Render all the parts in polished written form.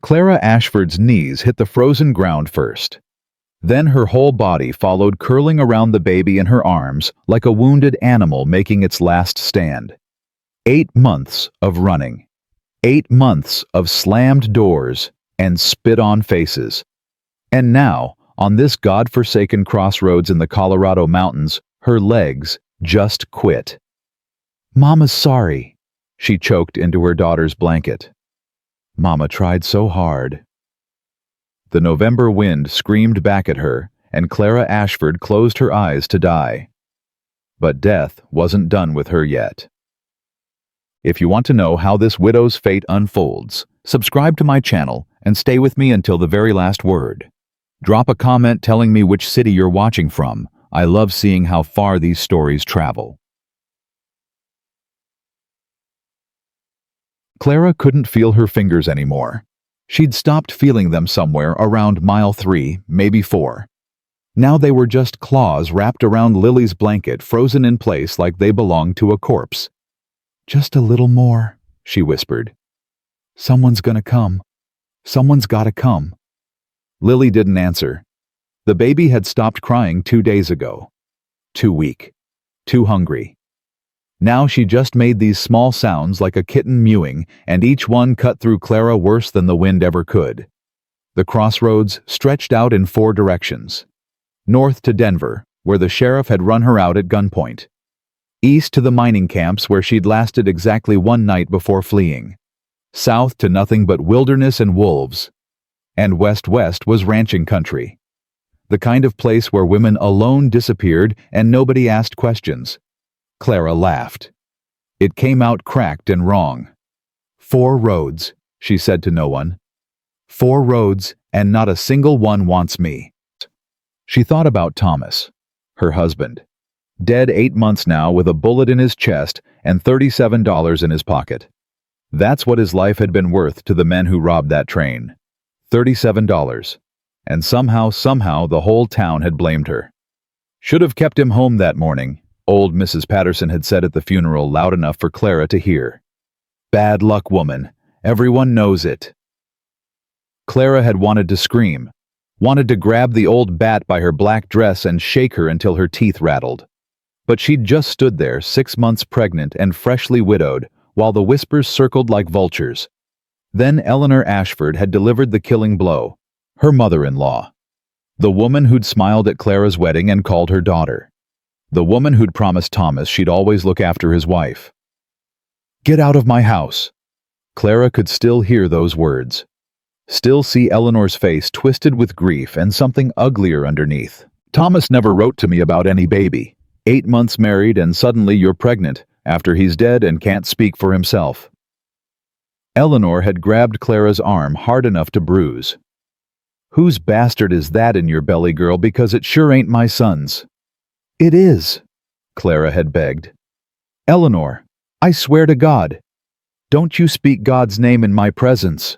Clara Ashford's knees hit the frozen ground first. Then her whole body followed, curling around the baby in her arms like a wounded animal making its last stand. 8 months of running. 8 months of slammed doors and spit-on faces. And now, on this God-forsaken crossroads in the Colorado mountains, her legs just quit. "Mama's sorry," she choked into her daughter's blanket. "Mama tried so hard." The November wind screamed back at her, and Clara Ashford closed her eyes to die. But death wasn't done with her yet. If you want to know how this widow's fate unfolds, subscribe to my channel and stay with me until the very last word. Drop a comment telling me which city you're watching from. I love seeing how far these stories travel. Clara couldn't feel her fingers anymore. She'd stopped feeling them somewhere around mile 3, maybe 4. Now they were just claws wrapped around Lily's blanket, frozen in place like they belonged to a corpse. "Just a little more," she whispered. "Someone's gonna come. Someone's gotta come." Lily didn't answer. The baby had stopped crying 2 days ago. Too weak. Too hungry. Now she just made these small sounds like a kitten mewing, and each one cut through Clara worse than the wind ever could. The crossroads stretched out in 4 directions. North to Denver, where the sheriff had run her out at gunpoint. East to the mining camps where she'd lasted exactly 1 night before fleeing. South to nothing but wilderness and wolves. And west was ranching country. The kind of place where women alone disappeared and nobody asked questions. Clara laughed. It came out cracked and wrong. 4 roads, she said to no one. 4 roads, and not a single one wants me. She thought about Thomas, her husband. Dead 8 months now with a bullet in his chest and $37 in his pocket. That's what his life had been worth to the men who robbed that train. $37. And somehow the whole town had blamed her. "Should have kept him home that morning," old Mrs. Patterson had said at the funeral, loud enough for Clara to hear. "Bad luck, woman. Everyone knows it." Clara had wanted to scream, wanted to grab the old bat by her black dress and shake her until her teeth rattled. But she'd just stood there, 6 months pregnant and freshly widowed, while the whispers circled like vultures. Then Eleanor Ashford had delivered the killing blow, her mother-in-law. The woman who'd smiled at Clara's wedding and called her daughter. The woman who'd promised Thomas she'd always look after his wife. "Get out of my house." Clara could still hear those words. Still see Eleanor's face twisted with grief and something uglier underneath. "Thomas never wrote to me about any baby. 8 months married and suddenly you're pregnant, after he's dead and can't speak for himself." Eleanor had grabbed Clara's arm hard enough to bruise. "Whose bastard is that in your belly, girl, because it sure ain't my son's." "It is," Clara had begged. "Eleanor, I swear to God. Don't you speak God's name in my presence."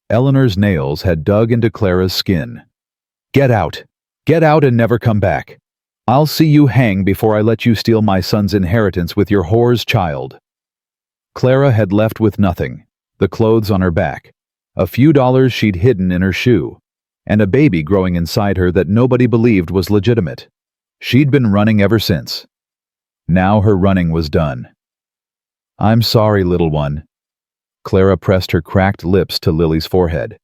Eleanor's nails had dug into Clara's skin. Get out and never come back. I'll see you hang before I let you steal my son's inheritance with your whore's child." Clara had left with nothing, the clothes on her back, a few dollars she'd hidden in her shoe, and a baby growing inside her that nobody believed was legitimate. She'd been running ever since. Now her running was done. "I'm sorry, little one." Clara pressed her cracked lips to Lily's forehead.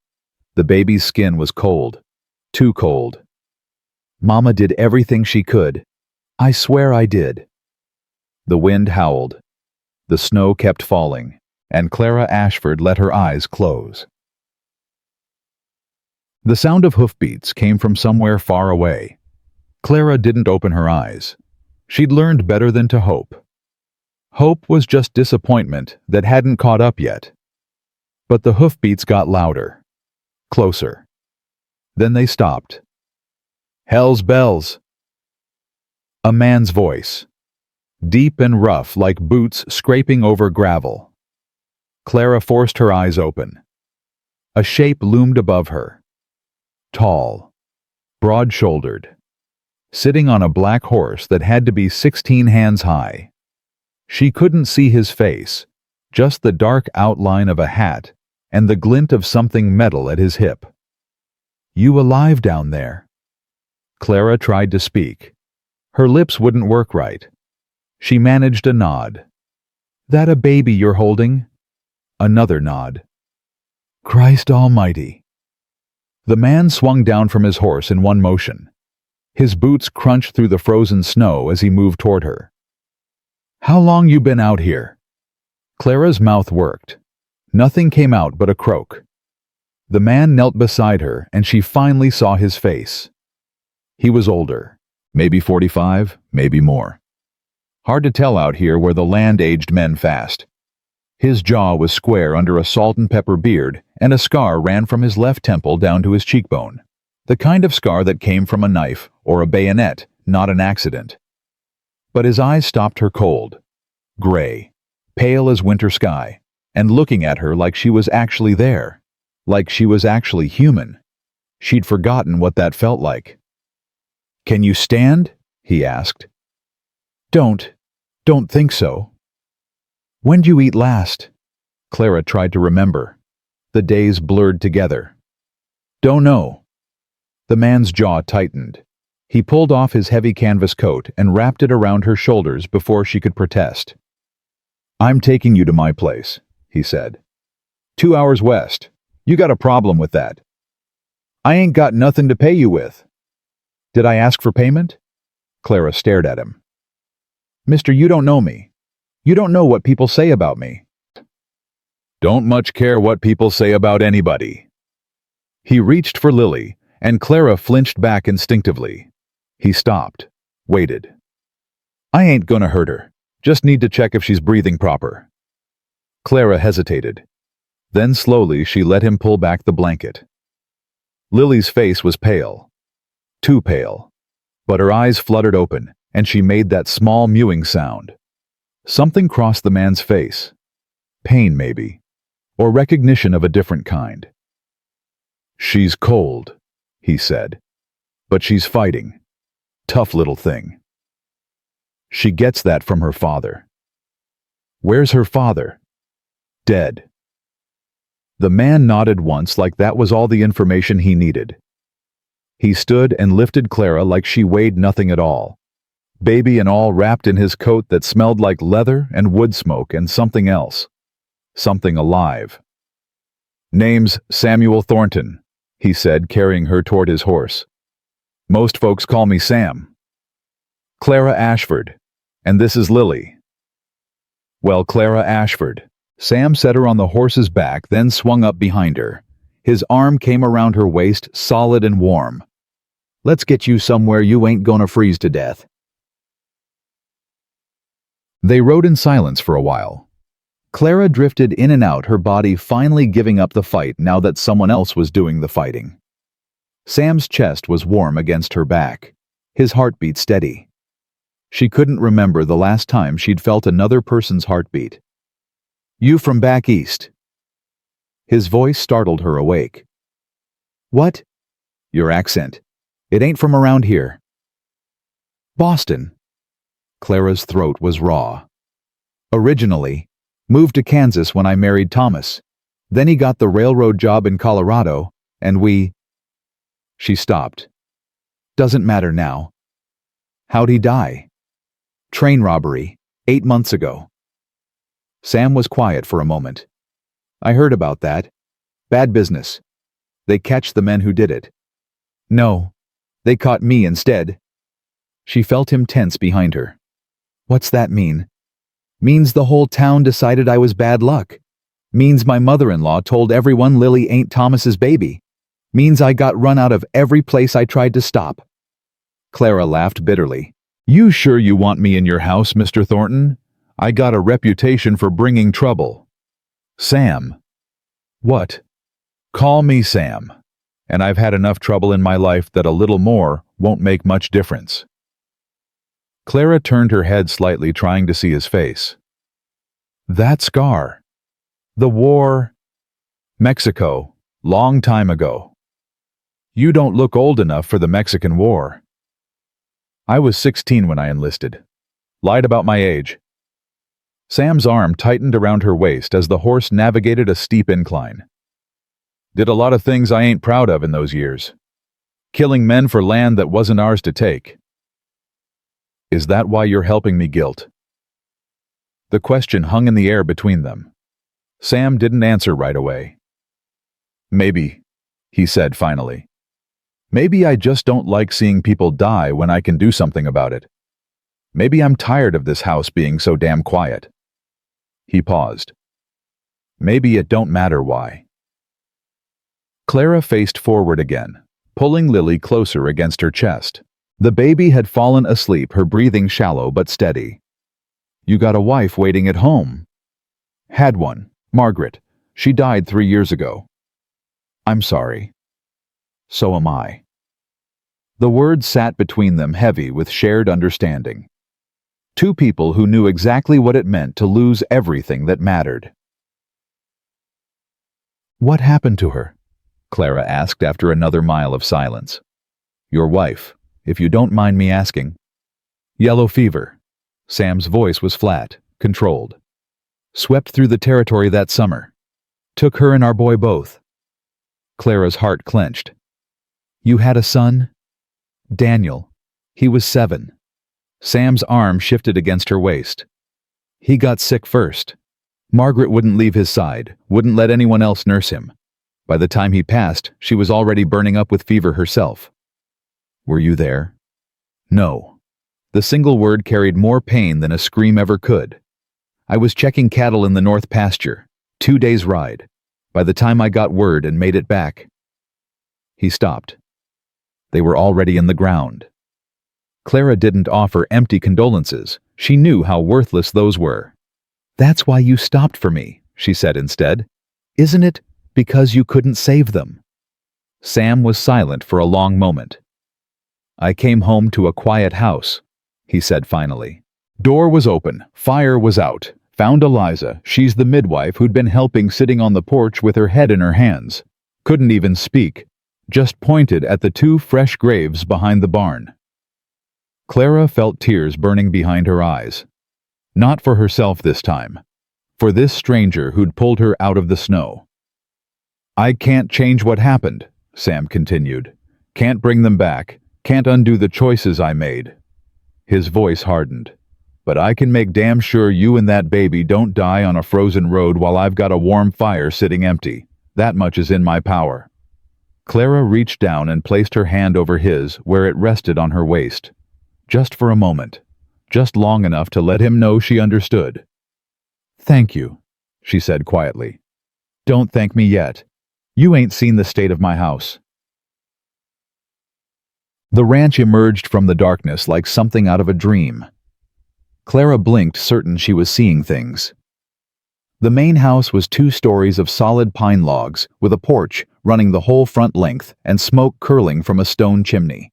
The baby's skin was cold. Too cold. "Mama did everything she could. I swear I did." The wind howled. The snow kept falling, and Clara Ashford let her eyes close. The sound of hoofbeats came from somewhere far away. Clara didn't open her eyes. She'd learned better than to hope. Hope was just disappointment that hadn't caught up yet. But the hoofbeats got louder, closer. Then they stopped. "Hell's bells!" A man's voice, deep and rough like boots scraping over gravel. Clara forced her eyes open. A shape loomed above her. Tall, broad-shouldered, sitting on a black horse that had to be 16 hands high. She couldn't see his face, just the dark outline of a hat and the glint of something metal at his hip. "You alive down there?" Clara tried to speak. Her lips wouldn't work right. She managed a nod. "That a baby you're holding?" Another nod. "Christ almighty." The man swung down from his horse in one motion. His boots crunched through the frozen snow as he moved toward her. "How long you been out here?" Clara's mouth worked. Nothing came out but a croak. The man knelt beside her, and she finally saw his face. He was older, maybe 45, maybe more. Hard to tell out here where the land aged men fast. His jaw was square under a salt and pepper beard, and a scar ran from his left temple down to his cheekbone. The kind of scar that came from a knife or a bayonet, not an accident. But his eyes stopped her cold. Gray, pale as winter sky, and looking at her like she was actually there. Like she was actually human. She'd forgotten what that felt like. "Can you stand?" he asked. Don't think so." "When'd you eat last?" Clara tried to remember. The days blurred together. "Don't know." The man's jaw tightened. He pulled off his heavy canvas coat and wrapped it around her shoulders before she could protest. "I'm taking you to my place," he said. 2 hours west. You got a problem with that?" "I ain't got nothing to pay you with." "Did I ask for payment?" Clara stared at him. "Mister, you don't know me. You don't know what people say about me." "Don't much care what people say about anybody." He reached for Lily, and Clara flinched back instinctively. He stopped, waited. "I ain't gonna hurt her. Just need to check if she's breathing proper." Clara hesitated. Then slowly she let him pull back the blanket. Lily's face was pale. Too pale. But her eyes fluttered open, and she made that small mewing sound. Something crossed the man's face. Pain, maybe. Or recognition of a different kind. "She's cold," he said. "But she's fighting. Tough little thing. She gets that from her father." "Where's her father?" "Dead." The man nodded once like that was all the information he needed. He stood and lifted Clara like she weighed nothing at all. Baby and all wrapped in his coat that smelled like leather and wood smoke and something else. Something alive. "Name's Samuel Thornton," he said, carrying her toward his horse. "Most folks call me Sam." "Clara Ashford. And this is Lily." "Well, Clara Ashford." Sam set her on the horse's back, then swung up behind her. His arm came around her waist, solid and warm. "Let's get you somewhere you ain't gonna freeze to death." They rode in silence for a while. Clara drifted in and out, her body finally giving up the fight now that someone else was doing the fighting. Sam's chest was warm against her back, his heartbeat steady. She couldn't remember the last time she'd felt another person's heartbeat. "You from back east?" His voice startled her awake. "What?" "Your accent. It ain't from around here." "Boston." Clara's throat was raw. "Originally, moved to Kansas when I married Thomas. Then he got the railroad job in Colorado, and we—" She stopped. "Doesn't matter now." "How'd he die?" "Train robbery, 8 months ago." Sam was quiet for a moment. "I heard about that. Bad business. They catch the men who did it." "No, they caught me instead." She felt him tense behind her. "What's that mean?" "Means the whole town decided I was bad luck. Means my mother-in-law told everyone Lily ain't Thomas's baby. Means I got run out of every place I tried to stop." Clara laughed bitterly. "You sure you want me in your house, Mr. Thornton? I got a reputation for bringing trouble." "Sam." "What?" "Call me Sam. And I've had enough trouble in my life that a little more won't make much difference." Clara turned her head slightly, trying to see his face. "That scar. The war. Mexico. Long time ago. You don't look old enough for the Mexican War." "I was 16 when I enlisted. Lied about my age." Sam's arm tightened around her waist as the horse navigated a steep incline. Did a lot of things I ain't proud of in those years. Killing men for land that wasn't ours to take. Is that why you're helping me, Guilt? The question hung in the air between them. Sam didn't answer right away. Maybe, he said finally. Maybe I just don't like seeing people die when I can do something about it. Maybe I'm tired of this house being so damn quiet. He paused. Maybe it don't matter why. Clara faced forward again, pulling Lily closer against her chest. The baby had fallen asleep, her breathing shallow but steady. You got a wife waiting at home. Had one, Margaret. She died 3 years ago. I'm sorry. So am I. The words sat between them heavy with shared understanding. Two people who knew exactly what it meant to lose everything that mattered. What happened to her? Clara asked after another mile of silence. Your wife, if you don't mind me asking. Yellow fever. Sam's voice was flat, controlled. Swept through the territory that summer. Took her and our boy both. Clara's heart clenched. You had a son? Daniel. He was 7. Sam's arm shifted against her waist. He got sick first. Margaret wouldn't leave his side, wouldn't let anyone else nurse him. By the time he passed, she was already burning up with fever herself. Were you there? No. The single word carried more pain than a scream ever could. I was checking cattle in the north pasture, 2 days' ride. By the time I got word and made it back. He stopped. They were already in the ground. Clara didn't offer empty condolences. She knew how worthless those were. That's why you stopped for me, she said instead. Isn't it? Because you couldn't save them. Sam was silent for a long moment. I came home to a quiet house, he said finally. Door was open, fire was out. Found Eliza, she's the midwife who'd been helping, sitting on the porch with her head in her hands. Couldn't even speak, just pointed at the 2 fresh graves behind the barn. Clara felt tears burning behind her eyes. Not for herself this time. For this stranger who'd pulled her out of the snow. I can't change what happened, Sam continued. Can't bring them back. Can't undo the choices I made. His voice hardened. But I can make damn sure you and that baby don't die on a frozen road while I've got a warm fire sitting empty. That much is in my power. Clara reached down and placed her hand over his where it rested on her waist. Just for a moment. Just long enough to let him know she understood. Thank you, she said quietly. Don't thank me yet. You ain't seen the state of my house. The ranch emerged from the darkness like something out of a dream. Clara blinked, certain she was seeing things. The main house was 2 stories of solid pine logs, with a porch running the whole front length and smoke curling from a stone chimney.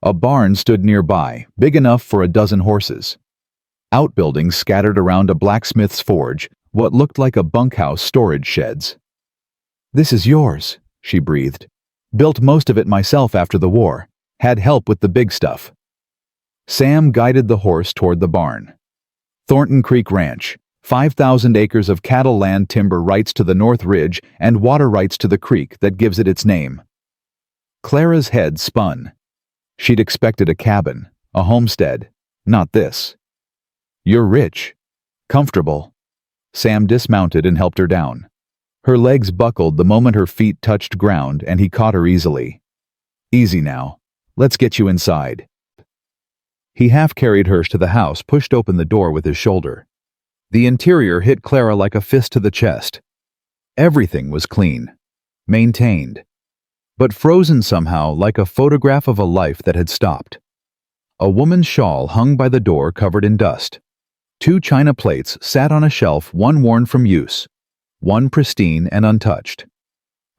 A barn stood nearby, big enough for a dozen horses. Outbuildings scattered around a blacksmith's forge, what looked like a bunkhouse storage sheds. This is yours, she breathed. Built most of it myself after the war. Had help with the big stuff. Sam guided the horse toward the barn. Thornton Creek Ranch, 5,000 acres of cattle land, timber rights to the North Ridge, and water rights to the creek that gives it its name. Clara's head spun. She'd expected a cabin, a homestead, not this. You're rich. Comfortable. Sam dismounted and helped her down. Her legs buckled the moment her feet touched ground, and he caught her easily. Easy now. Let's get you inside. He half-carried her to the house, pushed open the door with his shoulder. The interior hit Clara like a fist to the chest. Everything was clean. Maintained. But frozen somehow like a photograph of a life that had stopped. A woman's shawl hung by the door covered in dust. 2 china plates sat on a shelf, one worn from use, one pristine and untouched.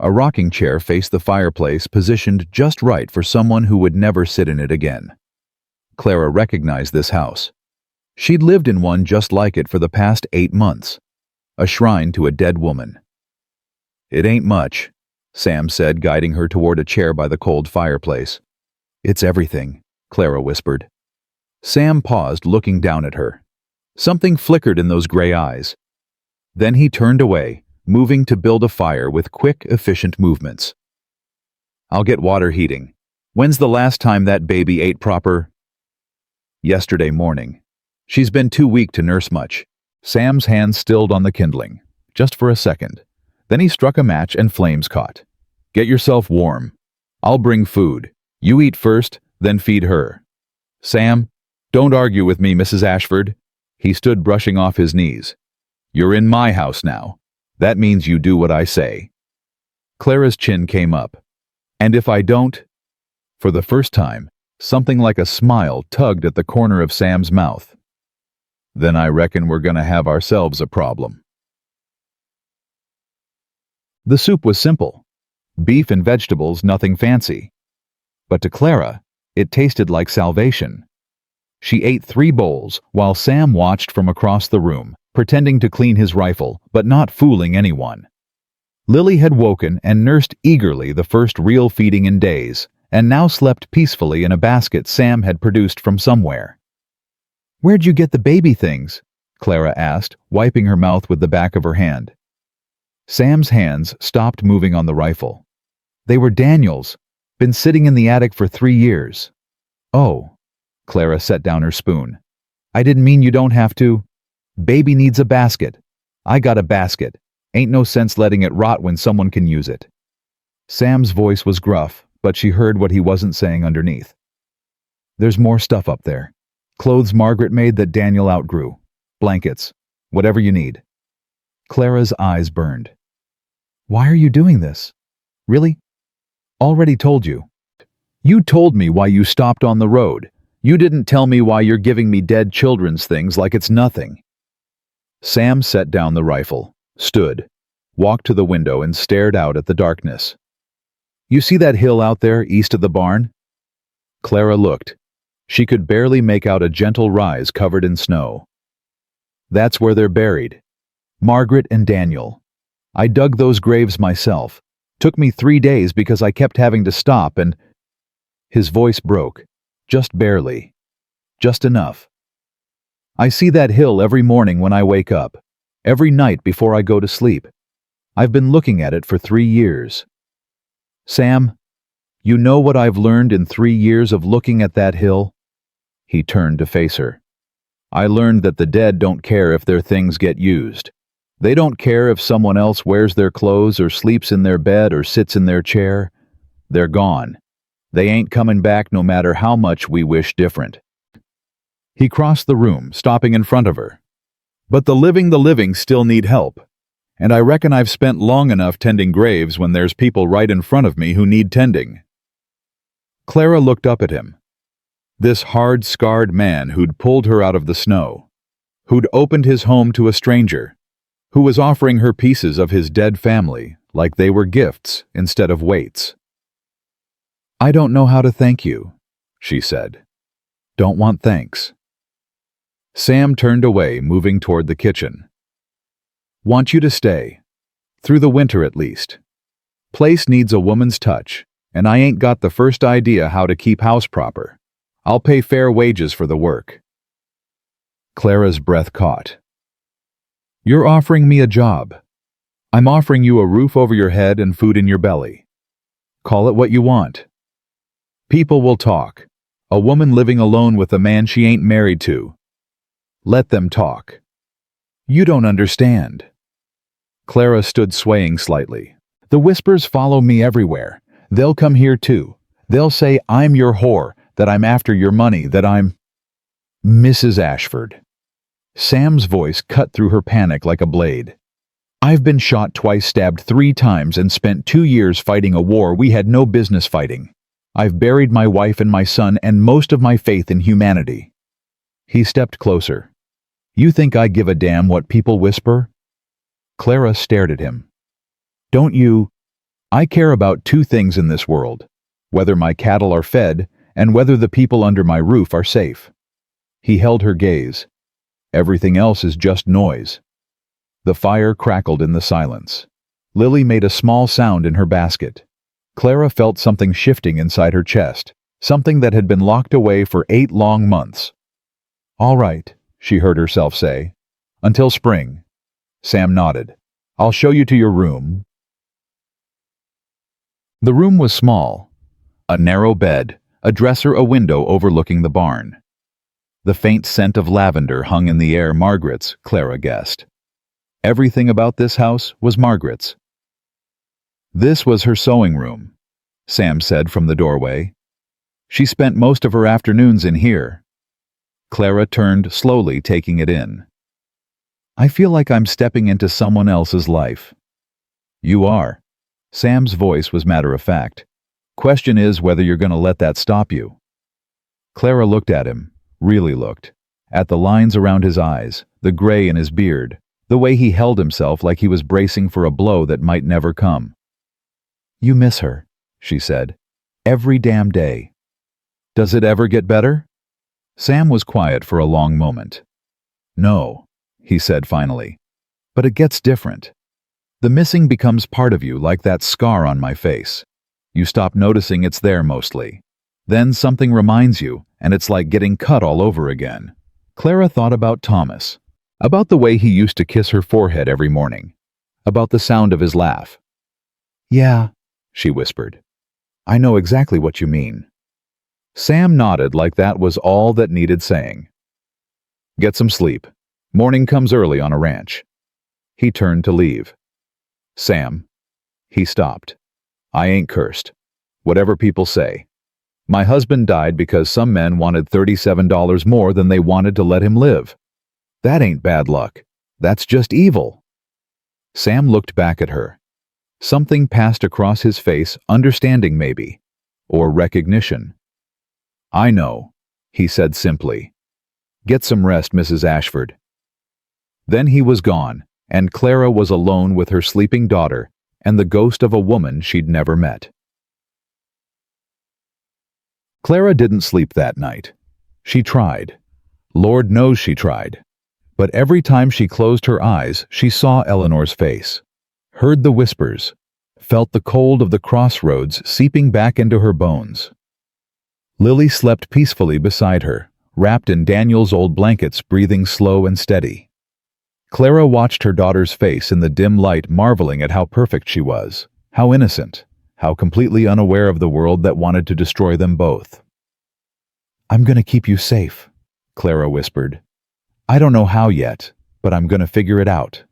A rocking chair faced the fireplace, positioned just right for someone who would never sit in it again. Clara recognized this house. She'd lived in one just like it for the past 8 months. A shrine to a dead woman. It ain't much, Sam said, guiding her toward a chair by the cold fireplace. It's everything, Clara whispered. Sam paused, looking down at her. Something flickered in those gray eyes. Then he turned away, moving to build a fire with quick, efficient movements. I'll get water heating. When's the last time that baby ate proper? Yesterday morning. She's been too weak to nurse much. Sam's hand stilled on the kindling, just for a second. Then he struck a match and flames caught. Get yourself warm. I'll bring food. You eat first, then feed her. Sam, don't argue with me, Mrs. Ashford. He stood brushing off his knees. You're in my house now. That means you do what I say. Clara's chin came up. And if I don't? For the first time, something like a smile tugged at the corner of Sam's mouth. Then I reckon we're gonna have ourselves a problem. The soup was simple. Beef and vegetables, nothing fancy. But to Clara, it tasted like salvation. She ate 3 bowls while Sam watched from across the room, pretending to clean his rifle, but not fooling anyone. Lily had woken and nursed eagerly the first real feeding in days, and now slept peacefully in a basket Sam had produced from somewhere. Where'd you get the baby things? Clara asked, wiping her mouth with the back of her hand. Sam's hands stopped moving on the rifle. They were Daniel's, been sitting in the attic for 3 years. Oh. Clara set down her spoon. I didn't mean you don't have to. Baby needs a basket. I got a basket. Ain't no sense letting it rot when someone can use it. Sam's voice was gruff, but she heard what he wasn't saying underneath. There's more stuff up there. Clothes Margaret made that Daniel outgrew. Blankets. Whatever you need. Clara's eyes burned. Why are you doing this? Really? Already told you. You told me why you stopped on the road. You didn't tell me why you're giving me dead children's things like it's nothing. Sam set down the rifle, stood, walked to the window and stared out at the darkness. You see that hill out there east of the barn? Clara looked. She could barely make out a gentle rise covered in snow. That's where they're buried. Margaret and Daniel. I dug those graves myself. Took me 3 days because I kept having to stop and... His voice broke. Just barely. Just enough. I see that hill every morning when I wake up. Every night before I go to sleep. I've been looking at it for 3 years. Sam, you know what I've learned in 3 years of looking at that hill? He turned to face her. I learned that the dead don't care if their things get used. They don't care if someone else wears their clothes or sleeps in their bed or sits in their chair. They're gone. They ain't coming back no matter how much we wish different. He crossed the room, stopping in front of her. But the living still need help. And I reckon I've spent long enough tending graves when there's people right in front of me who need tending. Clara looked up at him. This hard, scarred man who'd pulled her out of the snow, who'd opened his home to a stranger, who was offering her pieces of his dead family like they were gifts instead of weights. I don't know how to thank you, she said. Don't want thanks. Sam turned away, moving toward the kitchen. Want you to stay. Through the winter at least. Place needs a woman's touch, and I ain't got the first idea how to keep house proper. I'll pay fair wages for the work. Clara's breath caught. You're offering me a job. I'm offering you a roof over your head and food in your belly. Call it what you want. People will talk. A woman living alone with a man she ain't married to. Let them talk. You don't understand. Clara stood swaying slightly. The whispers follow me everywhere. They'll come here too. They'll say I'm your whore, that I'm after your money, that I'm... Mrs. Ashford. Sam's voice cut through her panic like a blade. I've been shot twice, stabbed 3 times, and spent 2 years fighting a war we had no business fighting. I've buried my wife and my son and most of my faith in humanity. He stepped closer. You think I give a damn what people whisper? Clara stared at him. Don't you? I care about 2 things in this world. Whether my cattle are fed and whether the people under my roof are safe. He held her gaze. Everything else is just noise. The fire crackled in the silence. Lily made a small sound in her basket. Clara felt something shifting inside her chest, something that had been locked away for 8 long months. All right, she heard herself say. Until spring. Sam nodded. I'll show you to your room." The room was small. A narrow bed, a dresser, a window overlooking the barn. The faint scent of lavender hung in the air. Margaret's, Clara guessed. Everything about this house was Margaret's. This was her sewing room, Sam said from the doorway. She spent most of her afternoons in here. Clara turned slowly, taking it in. "I feel like I'm stepping into someone else's life." "You are." Sam's voice was matter-of-fact. "Question is whether you're going to let that stop you." Clara looked at him, really looked, at the lines around his eyes, the gray in his beard, the way he held himself like he was bracing for a blow that might never come. "You miss her," she said. "Every damn day." "Does it ever get better?" Sam was quiet for a long moment. "No," he said finally. "But it gets different. The missing becomes part of you, like that scar on my face. You stop noticing it's there mostly. Then something reminds you, and it's like getting cut all over again." Clara thought about Thomas, about the way he used to kiss her forehead every morning, about the sound of his laugh. "Yeah," she whispered. "I know exactly what you mean." Sam nodded like that was all that needed saying. "Get some sleep. Morning comes early on a ranch." He turned to leave. "Sam." He stopped. "I ain't cursed. Whatever people say. My husband died because some men wanted $37 more than they wanted to let him live. That ain't bad luck. That's just evil." Sam looked back at her. Something passed across his face, understanding maybe, or recognition. "I know," he said simply. "Get some rest, Mrs. Ashford." Then he was gone, and Clara was alone with her sleeping daughter and the ghost of a woman she'd never met. Clara didn't sleep that night. She tried. Lord knows she tried. But every time she closed her eyes, she saw Eleanor's face, heard the whispers, felt the cold of the crossroads seeping back into her bones. Lily slept peacefully beside her, wrapped in Daniel's old blankets, breathing slow and steady. Clara watched her daughter's face in the dim light, marveling at how perfect she was, how innocent, how completely unaware of the world that wanted to destroy them both. "I'm going to keep you safe," Clara whispered. "I don't know how yet, but I'm going to figure it out.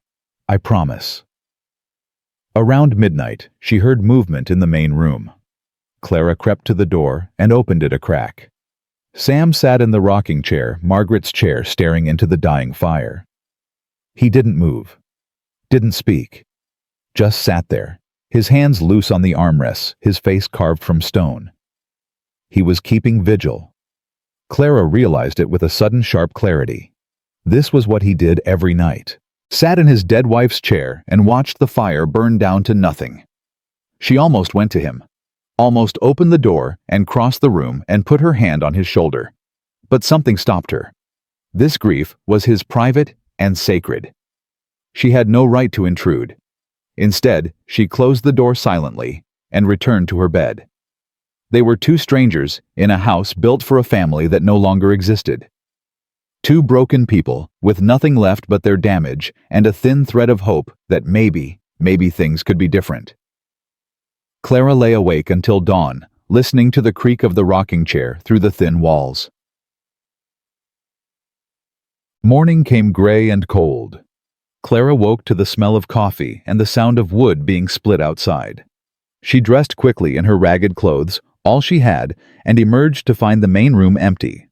I promise." Around midnight, she heard movement in the main room. Clara crept to the door and opened it a crack. Sam sat in the rocking chair, Margaret's chair, staring into the dying fire. He didn't move, didn't speak, just sat there, his hands loose on the armrests, his face carved from stone. He was keeping vigil. Clara realized it with a sudden sharp clarity. This was what he did every night. Sat in his dead wife's chair and watched the fire burn down to nothing. She almost went to him, almost opened the door and crossed the room and put her hand on his shoulder. But something stopped her. This grief was his private and sacred. She had no right to intrude. Instead, she closed the door silently and returned to her bed. They were two strangers in a house built for a family that no longer existed. Two broken people with nothing left but their damage and a thin thread of hope that maybe things could be different. Clara lay awake until dawn, listening to the creak of the rocking chair through the thin walls. Morning came gray and cold. Clara woke to the smell of coffee and the sound of wood being split outside. She dressed quickly in her ragged clothes, all she had, and emerged to find the main room empty.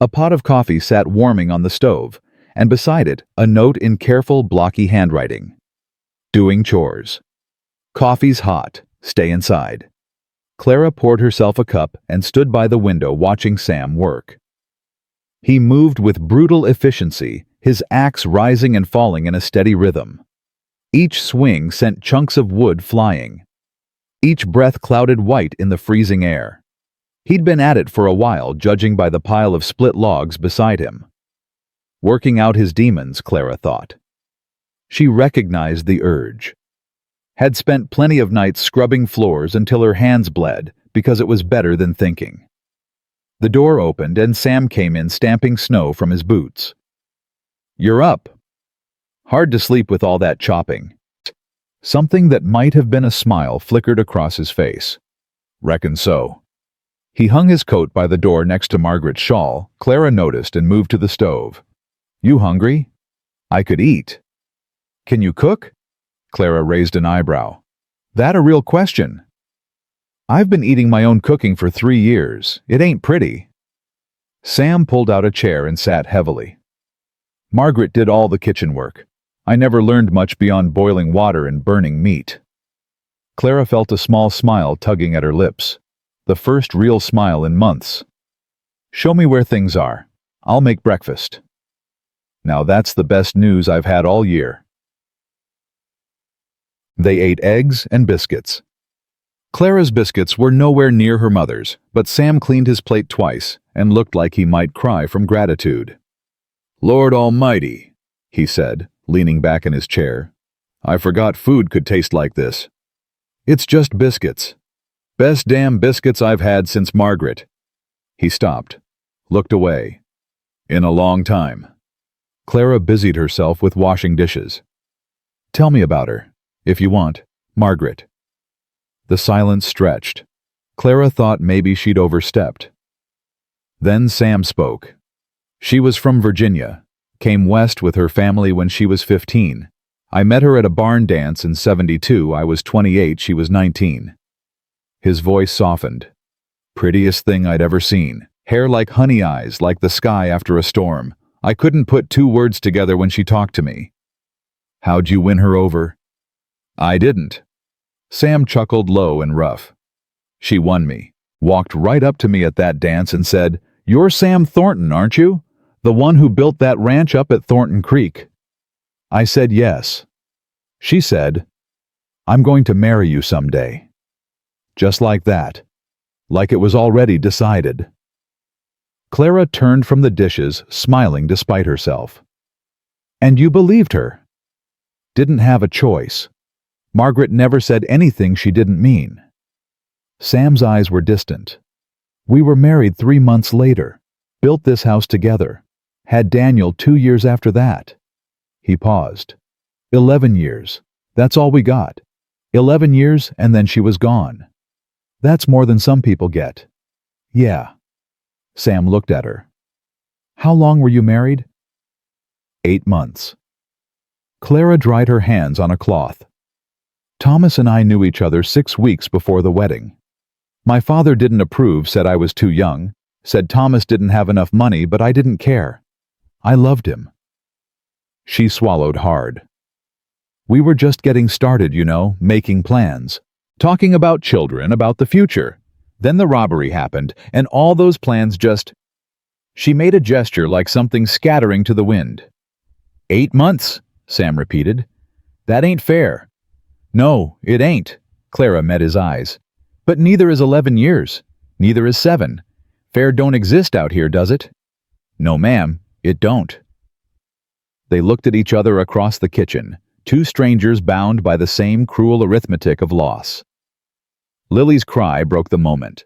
A pot of coffee sat warming on the stove, and beside it, a note in careful, blocky handwriting. "Doing chores. Coffee's hot. Stay inside." Clara poured herself a cup and stood by the window watching Sam work. He moved with brutal efficiency, his axe rising and falling in a steady rhythm. Each swing sent chunks of wood flying. Each breath clouded white in the freezing air. He'd been at it for a while, judging by the pile of split logs beside him. Working out his demons, Clara thought. She recognized the urge. Had spent plenty of nights scrubbing floors until her hands bled because it was better than thinking. The door opened and Sam came in, stamping snow from his boots. "You're up." "Hard to sleep with all that chopping." Something that might have been a smile flickered across his face. Reckon so. He hung his coat by the door next to Margaret's shawl. Clara noticed and moved to the stove. You hungry? I could eat. Can you cook? Clara raised an eyebrow. That a real question? I've been eating my own cooking for 3 years. It ain't pretty. Sam pulled out a chair and sat heavily. Margaret did all the kitchen work. I never learned much beyond boiling water and burning meat. Clara felt a small smile tugging at her lips. The first real smile in months. Show me where things are. I'll make breakfast. Now that's the best news I've had all year. They ate eggs and biscuits. Clara's biscuits were nowhere near her mother's, but Sam cleaned his plate twice and looked like he might cry from gratitude. Lord Almighty, he said, leaning back in his chair. I forgot food could taste like this. It's just biscuits. Best damn biscuits I've had since Margaret. He stopped, looked away. In a long time. Clara busied herself with washing dishes. Tell me about her, if you want, Margaret. The silence stretched. Clara thought maybe she'd overstepped. Then Sam spoke. She was from Virginia, came west with her family when she was 15. I met her at a barn dance in '72. I was 28, she was 19. His voice softened. Prettiest thing I'd ever seen. Hair like honey eyes, like the sky after a storm. I couldn't put 2 words together when she talked to me. How'd you win her over? I didn't. Sam chuckled low and rough. She won me, walked right up to me at that dance and said, You're Sam Thornton, aren't you? The one who built that ranch up at Thornton Creek. I said yes. She said, I'm going to marry you someday. Just like that. Like it was already decided. Clara turned from the dishes, smiling despite herself. And you believed her? Didn't have a choice. Margaret never said anything she didn't mean. Sam's eyes were distant. We were married 3 months later, built this house together, had Daniel 2 years after that. He paused. 11 years. That's all we got. 11 years and then she was gone. That's more than some people get. Yeah. Sam looked at her. How long were you married? 8 months. Clara dried her hands on a cloth. Thomas and I knew each other 6 weeks before the wedding. My father didn't approve, said I was too young, said Thomas didn't have enough money, but I didn't care. I loved him. She swallowed hard. We were just getting started, you know, making plans, talking about children, about the future. Then the robbery happened, and all those plans just... She made a gesture like something scattering to the wind. 8 months, Sam repeated. That ain't fair. No, it ain't. Clara met his eyes. But neither is 11 years. Neither is 7. Fair don't exist out here, does it? No, ma'am, it don't. They looked at each other across the kitchen, 2 strangers bound by the same cruel arithmetic of loss. Lily's cry broke the moment.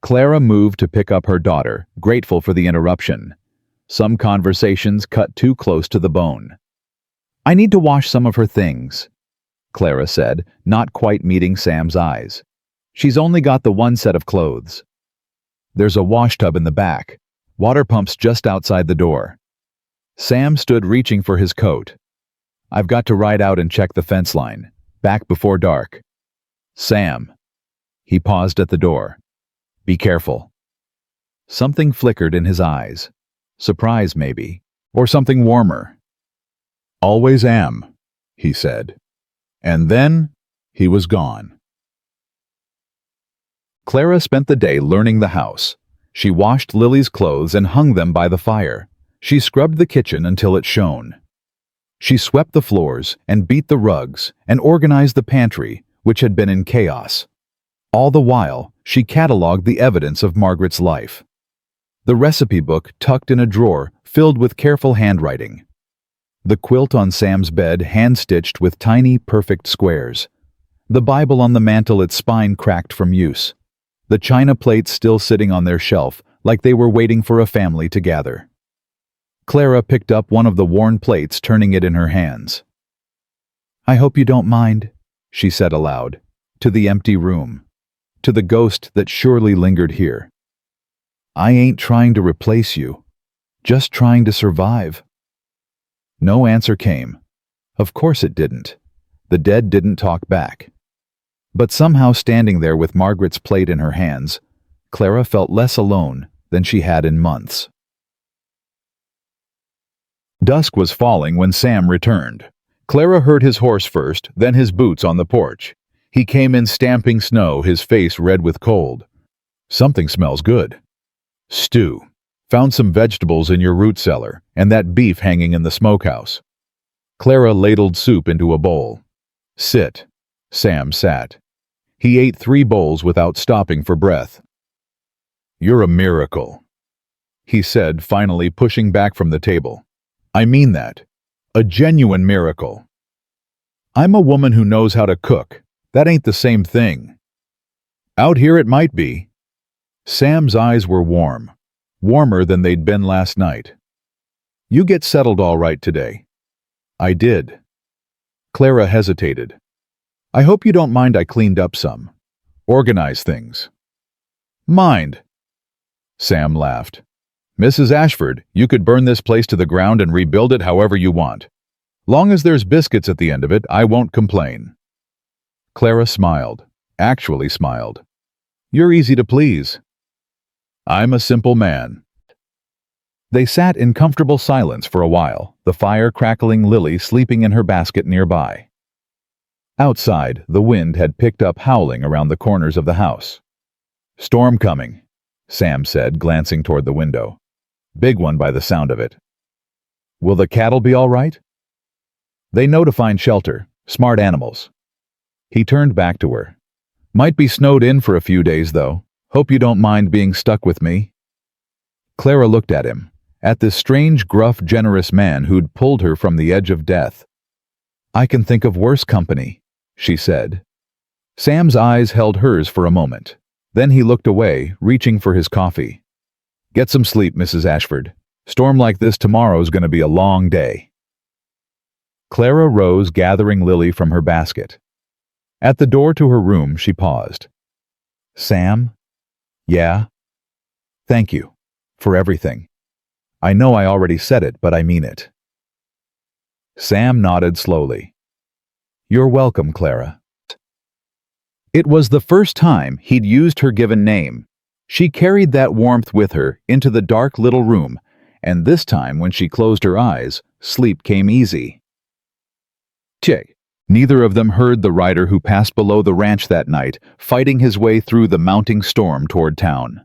Clara moved to pick up her daughter, grateful for the interruption. Some conversations cut too close to the bone. I need to wash some of her things, Clara said, not quite meeting Sam's eyes. She's only got the 1 set of clothes. There's a wash tub in the back. Water pumps just outside the door. Sam stood reaching for his coat. I've got to ride out and check the fence line. Back before dark. Sam. He paused at the door. Be careful. Something flickered in his eyes. Surprise, maybe. Or something warmer. Always am, he said. And then he was gone. Clara spent the day learning the house. She washed Lily's clothes and hung them by the fire. She scrubbed the kitchen until it shone. She swept the floors and beat the rugs and organized the pantry, which had been in chaos. All the while, she cataloged the evidence of Margaret's life. The recipe book tucked in a drawer filled with careful handwriting. The quilt on Sam's bed hand-stitched with tiny, perfect squares. The Bible on the mantel, its spine cracked from use. The china plates still sitting on their shelf, like they were waiting for a family to gather. Clara picked up one of the worn plates, turning it in her hands. "I hope you don't mind," she said aloud, to the empty room, to the ghost that surely lingered here. "I ain't trying to replace you, just trying to survive." No answer came. Of course it didn't. The dead didn't talk back. But somehow, standing there with Margaret's plate in her hands, Clara felt less alone than she had in months. Dusk was falling when Sam returned. Clara heard his horse first, then his boots on the porch. He came in stamping snow, his face red with cold. "Something smells good." "Stew. Found some vegetables in your root cellar, and that beef hanging in the smokehouse." Clara ladled soup into a bowl. "Sit." Sam sat. He ate 3 bowls without stopping for breath. "You're a miracle," he said, finally pushing back from the table. "I mean that. A genuine miracle. I'm a woman who knows how to cook. That ain't the same thing." "Out here it might be." Sam's eyes were warm, warmer than they'd been last night. "You get settled all right today?" "I did." Clara hesitated. "I hope you don't mind I cleaned up some. Organize things." "Mind?" Sam laughed. "Mrs. Ashford, you could burn this place to the ground and rebuild it however you want. Long as there's biscuits at the end of it, I won't complain." Clara smiled, actually smiled. "You're easy to please." "I'm a simple man." They sat in comfortable silence for a while, the fire crackling, Lily sleeping in her basket nearby. Outside, the wind had picked up, howling around the corners of the house. "Storm coming," Sam said, glancing toward the window. "Big one by the sound of it." "Will the cattle be all right?" "They know to find shelter. Smart animals." He turned back to her. "Might be snowed in for a few days, though. Hope you don't mind being stuck with me." Clara looked at him, at this strange, gruff, generous man who'd pulled her from the edge of death. "I can think of worse company," she said. Sam's eyes held hers for a moment. Then he looked away, reaching for his coffee. "Get some sleep, Mrs. Ashford. Storm like this tomorrow's going to be a long day." Clara rose, gathering Lily from her basket. At the door to her room, she paused. "Sam?" "Yeah?" "Thank you. For everything. I know I already said it, but I mean it." Sam nodded slowly. "You're welcome, Clara." It was the first time he'd used her given name. She carried that warmth with her into the dark little room, and this time when she closed her eyes, sleep came easy. Chick. Neither of them heard the rider who passed below the ranch that night, fighting his way through the mounting storm toward town.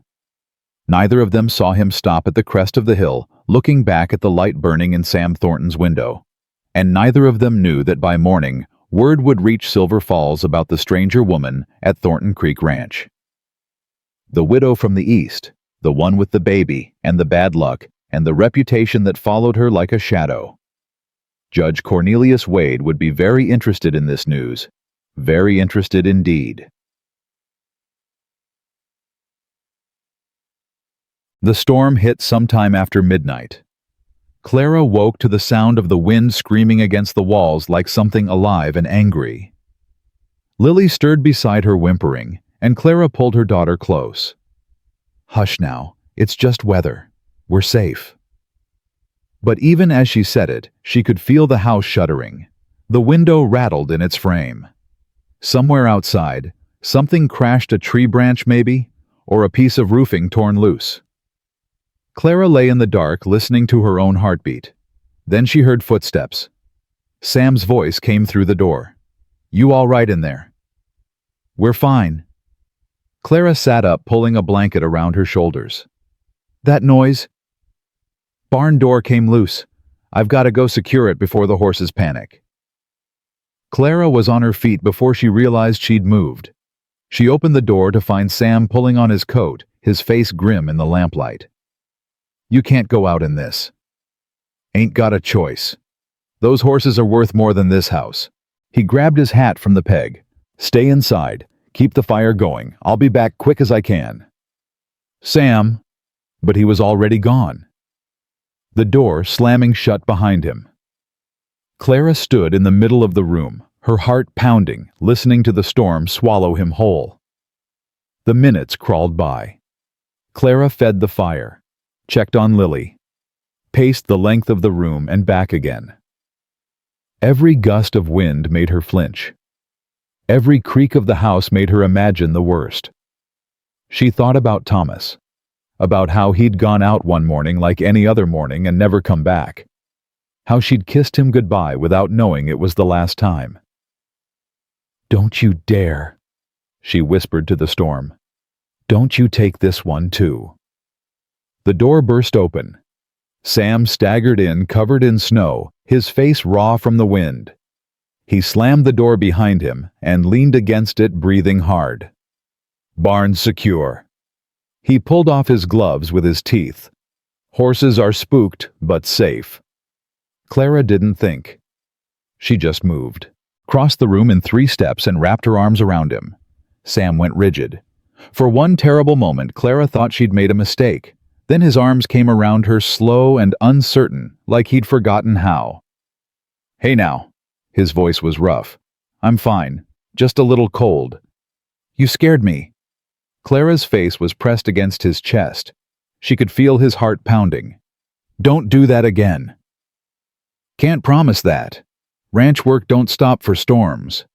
Neither of them saw him stop at the crest of the hill, looking back at the light burning in Sam Thornton's window. And neither of them knew that by morning, word would reach Silver Falls about the stranger woman at Thornton Creek Ranch. The widow from the east, the one with the baby, and the bad luck, and the reputation that followed her like a shadow. Judge Cornelius Wade would be very interested in this news. Very interested indeed. The storm hit sometime after midnight. Clara woke to the sound of the wind screaming against the walls like something alive and angry. Lily stirred beside her, whimpering, and Clara pulled her daughter close. "Hush now, it's just weather. We're safe." But even as she said it, she could feel the house shuddering. The window rattled in its frame. Somewhere outside, something crashed, a tree branch maybe, or a piece of roofing torn loose. Clara lay in the dark, listening to her own heartbeat. Then she heard footsteps. Sam's voice came through the door. "You all right in there?" "We're fine." Clara sat up, pulling a blanket around her shoulders. "That noise?" "Barn door came loose. I've got to go secure it before the horses panic." Clara was on her feet before she realized she'd moved. She opened the door to find Sam pulling on his coat, his face grim in the lamplight. "You can't go out in this." "Ain't got a choice. Those horses are worth more than this house." He grabbed his hat from the peg. "Stay inside. Keep the fire going. I'll be back quick as I can." "Sam." But he was already gone. The door slamming shut behind him. Clara stood in the middle of the room, her heart pounding, listening to the storm swallow him whole. The minutes crawled by. Clara fed the fire, checked on Lily, paced the length of the room and back again. Every gust of wind made her flinch. Every creak of the house made her imagine the worst. She thought about Thomas, about how he'd gone out one morning like any other morning and never come back, how she'd kissed him goodbye without knowing it was the last time. "Don't you dare," she whispered to the storm. "Don't you take this one too." The door burst open. Sam staggered in, covered in snow, his face raw from the wind. He slammed the door behind him and leaned against it, breathing hard. "Barn's secure." He pulled off his gloves with his teeth. "Horses are spooked, but safe." Clara didn't think. She just moved, crossed the room in 3 steps and wrapped her arms around him. Sam went rigid. For one terrible moment, Clara thought she'd made a mistake. Then his arms came around her, slow and uncertain, like he'd forgotten how. "Hey now." His voice was rough. "I'm fine. Just a little cold." "You scared me." Clara's face was pressed against his chest. She could feel his heart pounding. "Don't do that again." "Can't promise that. Ranch work don't stop for storms."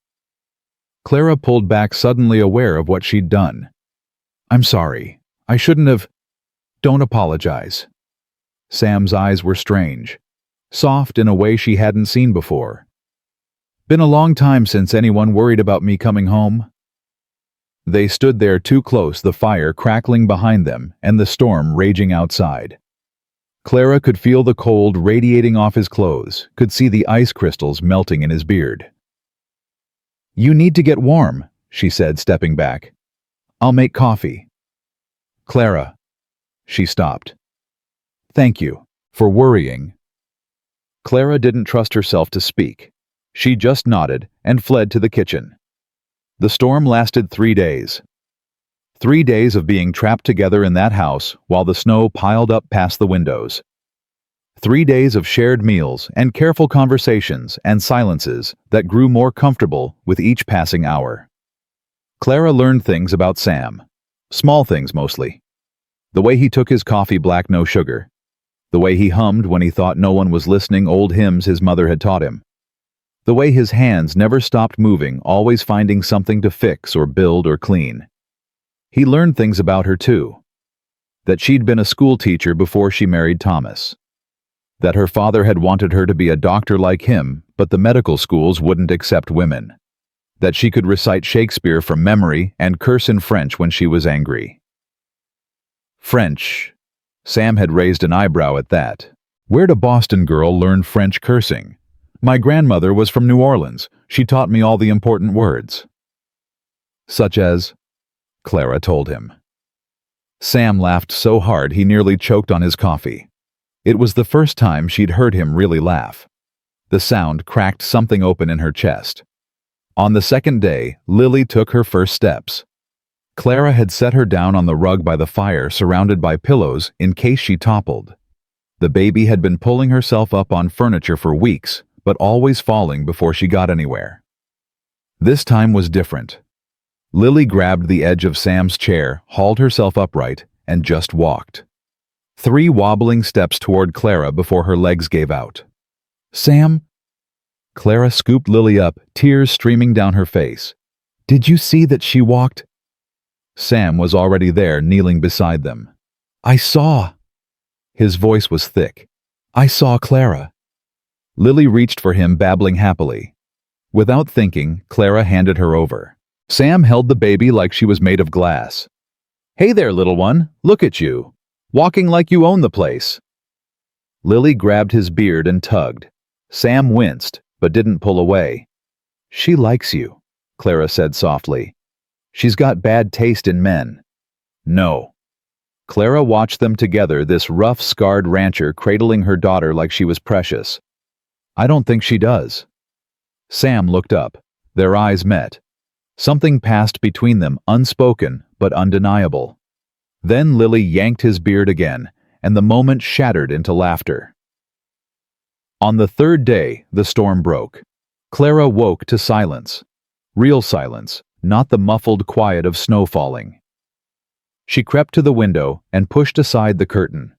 Clara pulled back, suddenly aware of what she'd done. "I'm sorry. I shouldn't have—" "Don't apologize." Sam's eyes were strange, soft in a way she hadn't seen before. "Been a long time since anyone worried about me coming home." They stood there too close, the fire crackling behind them and the storm raging outside. Clara could feel the cold radiating off his clothes, could see the ice crystals melting in his beard. "You need to get warm," she said, stepping back. "I'll make coffee." "Clara." She stopped. "Thank you for worrying." Clara didn't trust herself to speak. She just nodded and fled to the kitchen. The storm lasted 3 days. 3 days of being trapped together in that house while the snow piled up past the windows. 3 days of shared meals and careful conversations and silences that grew more comfortable with each passing hour. Clara learned things about Sam. Small things mostly. The way he took his coffee black, no sugar. The way he hummed when he thought no one was listening, old hymns his mother had taught him. The way his hands never stopped moving, always finding something to fix or build or clean. He learned things about her too. That she'd been a school teacher before she married Thomas. That her father had wanted her to be a doctor like him, but the medical schools wouldn't accept women. That she could recite Shakespeare from memory and curse in French when she was angry. French. Sam had raised an eyebrow at that. Where'd a Boston girl learn French cursing? My grandmother was from New Orleans. She taught me all the important words. Such as, Clara told him. Sam laughed so hard he nearly choked on his coffee. It was the first time she'd heard him really laugh. The sound cracked something open in her chest. On the second day, Lily took her first steps. Clara had set her down on the rug by the fire, surrounded by pillows in case she toppled. The baby had been pulling herself up on furniture for weeks, but always falling before she got anywhere. This time was different. Lily grabbed the edge of Sam's chair, hauled herself upright, and just walked. 3 wobbling steps toward Clara before her legs gave out. "Sam?" Clara scooped Lily up, tears streaming down her face. "Did you see that she walked?" Sam was already there, kneeling beside them. "I saw." His voice was thick. "I saw Clara." Lily reached for him, babbling happily. Without thinking, Clara handed her over. Sam held the baby like she was made of glass. "Hey there, little one. Look at you. Walking like you own the place." Lily grabbed his beard and tugged. Sam winced, but didn't pull away. "She likes you," Clara said softly. "She's got bad taste in men." "No." Clara watched them together, this rough, scarred rancher cradling her daughter like she was precious. "I don't think she does." Sam looked up. Their eyes met. Something passed between them, unspoken but undeniable. Then Lily yanked his beard again, and the moment shattered into laughter. On the 3rd day, the storm broke. Clara woke to silence. Real silence, not the muffled quiet of snow falling. She crept to the window and pushed aside the curtain.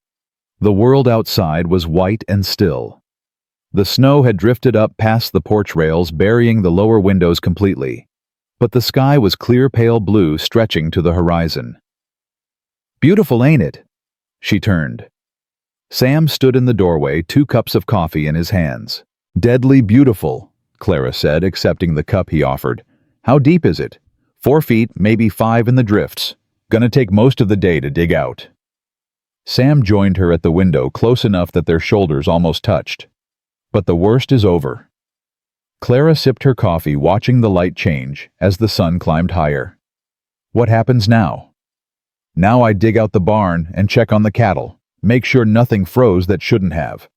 The world outside was white and still. The snow had drifted up past the porch rails, burying the lower windows completely. But the sky was clear pale blue, stretching to the horizon. "Beautiful, ain't it?" She turned. Sam stood in the doorway, 2 cups of coffee in his hands. "Deadly beautiful," Clara said, accepting the cup he offered. "How deep is it?" 4 feet, maybe 5 in the drifts. Gonna take most of the day to dig out." Sam joined her at the window, close enough that their shoulders almost touched. But the worst is over. Clara sipped her coffee, watching the light change as the sun climbed higher. "What happens now?" "Now I dig out the barn and check on the cattle, make sure nothing froze that shouldn't have."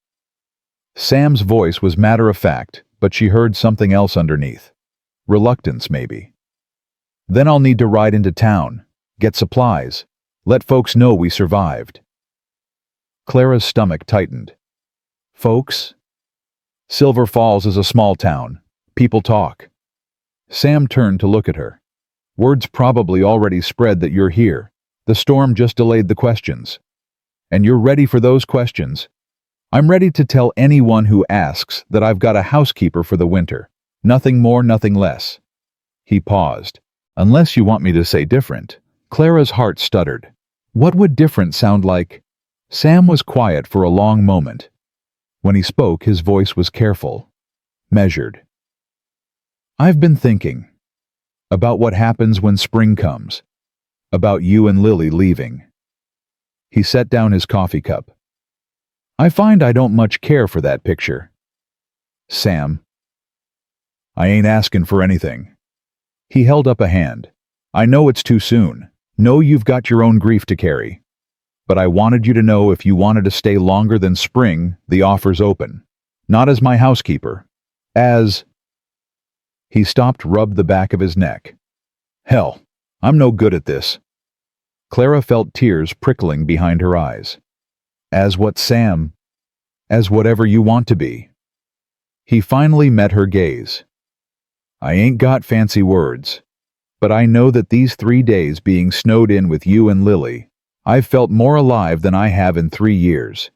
Sam's voice was matter-of-fact, but she heard something else underneath. Reluctance, maybe. "Then I'll need to ride into town, get supplies, let folks know we survived." Clara's stomach tightened. "Folks?" "Silver Falls is a small town. People talk." Sam turned to look at her. "Word's probably already spread that you're here. The storm just delayed the questions. And you're ready for those questions?" "I'm ready to tell anyone who asks that I've got a housekeeper for the winter. Nothing more, nothing less." He paused. "Unless you want me to say different." Clara's heart stuttered. What would different sound like? Sam was quiet for a long moment. When he spoke, his voice was careful, measured. "I've been thinking about what happens when spring comes, about you and Lily leaving." He set down his coffee cup. "I find I don't much care for that picture." "Sam, I ain't asking for anything." He held up a hand. "I know it's too soon. Know you've got your own grief to carry. But I wanted you to know if you wanted to stay longer than spring, the offer's open. Not as my housekeeper. As—" He stopped, rubbed the back of his neck. "Hell, I'm no good at this." Clara felt tears prickling behind her eyes. "As what, Sam?" "As whatever you want to be." He finally met her gaze. "I ain't got fancy words. But I know that these 3 days being snowed in with you and Lily, I've felt more alive than I have in 3 years.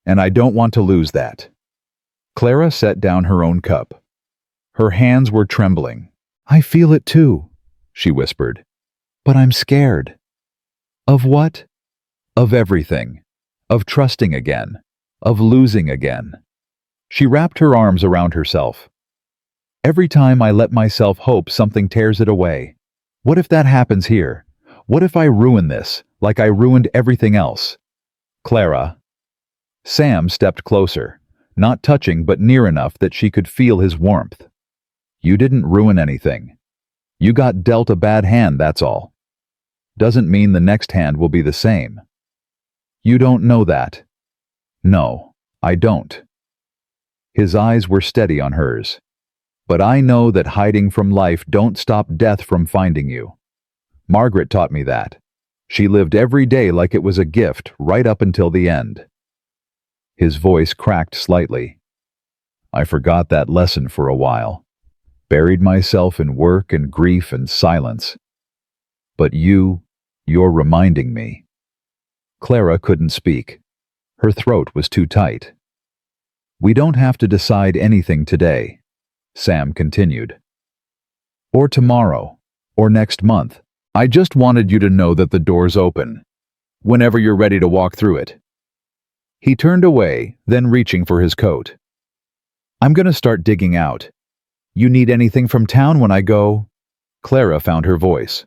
And I don't want to lose that." Clara set down her own cup. Her hands were trembling. "I feel it too," she whispered. "But I'm scared." "Of what?" "Of everything. Of trusting again. Of losing again." She wrapped her arms around herself. "Every time I let myself hope, something tears it away. What if that happens here? What if I ruin this, like I ruined everything else?" "Clara." Sam stepped closer, not touching but near enough that she could feel his warmth. "You didn't ruin anything. You got dealt a bad hand, that's all. Doesn't mean the next hand will be the same." "You don't know that." "No, I don't." His eyes were steady on hers. "But I know that hiding from life don't stop death from finding you. Margaret taught me that. She lived every day like it was a gift, right up until the end." His voice cracked slightly. "I forgot that lesson for a while. Buried myself in work and grief and silence. But you're reminding me." Clara couldn't speak. Her throat was too tight. "We don't have to decide anything today," Sam continued. "Or tomorrow, or next month. I just wanted you to know that the door's open, whenever you're ready to walk through it." He turned away, then reaching for his coat. "I'm gonna start digging out. You need anything from town when I go?" Clara found her voice.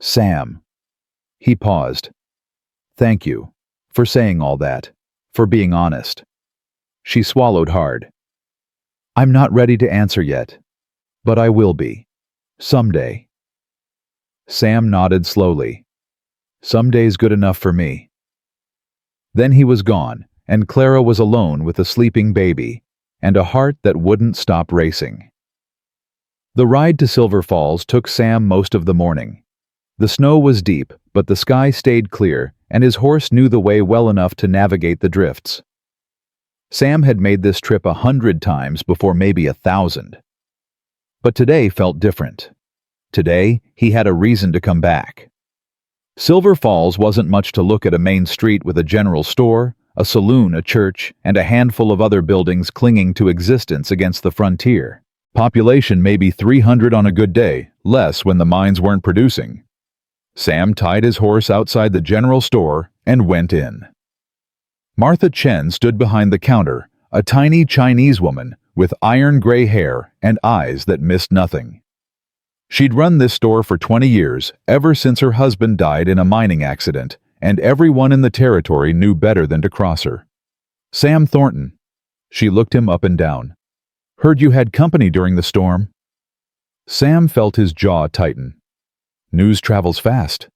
"Sam." He paused. "Thank you for saying all that, for being honest." She swallowed hard. "I'm not ready to answer yet, but I will be. Someday." Sam nodded slowly. "Someday's good enough for me." Then he was gone, and Clara was alone with a sleeping baby and a heart that wouldn't stop racing. The ride to Silver Falls took Sam most of the morning. The snow was deep, but the sky stayed clear, and his horse knew the way well enough to navigate the drifts. Sam had made this trip 100 times before maybe 1,000. But today felt different. Today, he had a reason to come back. Silver Falls wasn't much to look at: a main street with a general store, a saloon, a church, and a handful of other buildings clinging to existence against the frontier. Population maybe 300 on a good day, less when the mines weren't producing. Sam tied his horse outside the general store and went in. Martha Chen stood behind the counter, a tiny Chinese woman with iron gray hair and eyes that missed nothing. She'd run this store for 20 years, ever since her husband died in a mining accident, and everyone in the territory knew better than to cross her. "Sam Thornton." She looked him up and down. "Heard you had company during the storm." Sam felt his jaw tighten. "News travels fast."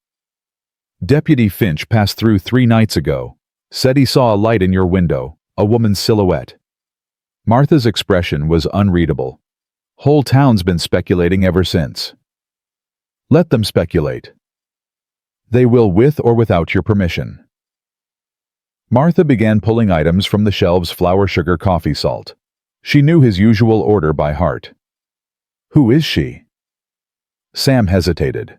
"Deputy Finch passed through 3 nights ago. Said he saw a light in your window, a woman's silhouette." Martha's expression was unreadable. "Whole town's been speculating ever since." "Let them speculate. They will with or without your permission." Martha began pulling items from the shelves: flour, sugar, coffee, salt. She knew his usual order by heart. "Who is she?" Sam hesitated.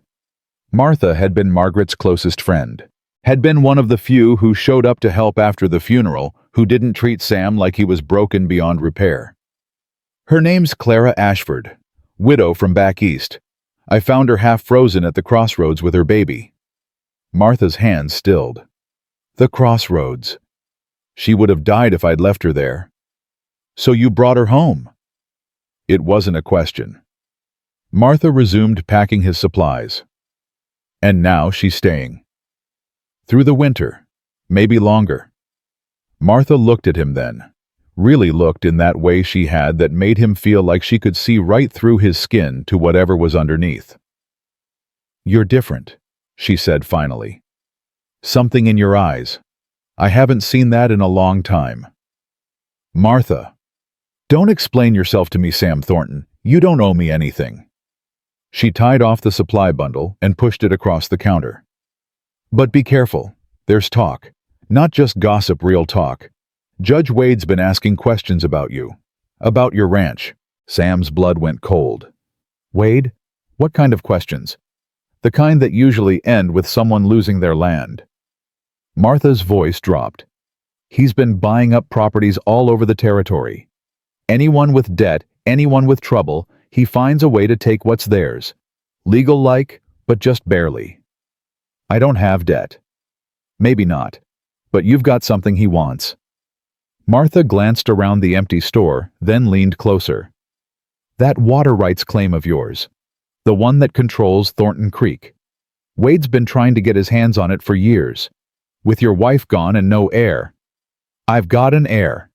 Martha had been Margaret's closest friend, had been one of the few who showed up to help after the funeral, who didn't treat Sam like he was broken beyond repair. "Her name's Clara Ashford, widow from back east. I found her half frozen at the crossroads with her baby." Martha's hands stilled. The crossroads. She would have died if I'd left her there. "So you brought her home?" It wasn't a question. Martha resumed packing his supplies. "And now she's staying. Through the winter, maybe longer." Martha looked at him then, really looked in that way she had that made him feel like she could see right through his skin to whatever was underneath. "You're different," she said finally. "Something in your eyes. I haven't seen that in a long time." "Martha, don't explain yourself to me, Sam Thornton. You don't owe me anything." She tied off the supply bundle and pushed it across the counter. "But be careful. There's talk. Not just gossip, real talk. Judge Wade's been asking questions about you. About your ranch." Sam's blood went cold. "Wade? What kind of questions?" "The kind that usually end with someone losing their land." Martha's voice dropped. "He's been buying up properties all over the territory. Anyone with debt, anyone with trouble, he finds a way to take what's theirs. Legal-like, but just barely. I don't have debt. Maybe not. But you've got something he wants." Martha glanced around the empty store, then leaned closer. "That water rights claim of yours. The one that controls Thornton Creek. Wade's been trying to get his hands on it for years. With your wife gone and no heir. I've got an heir."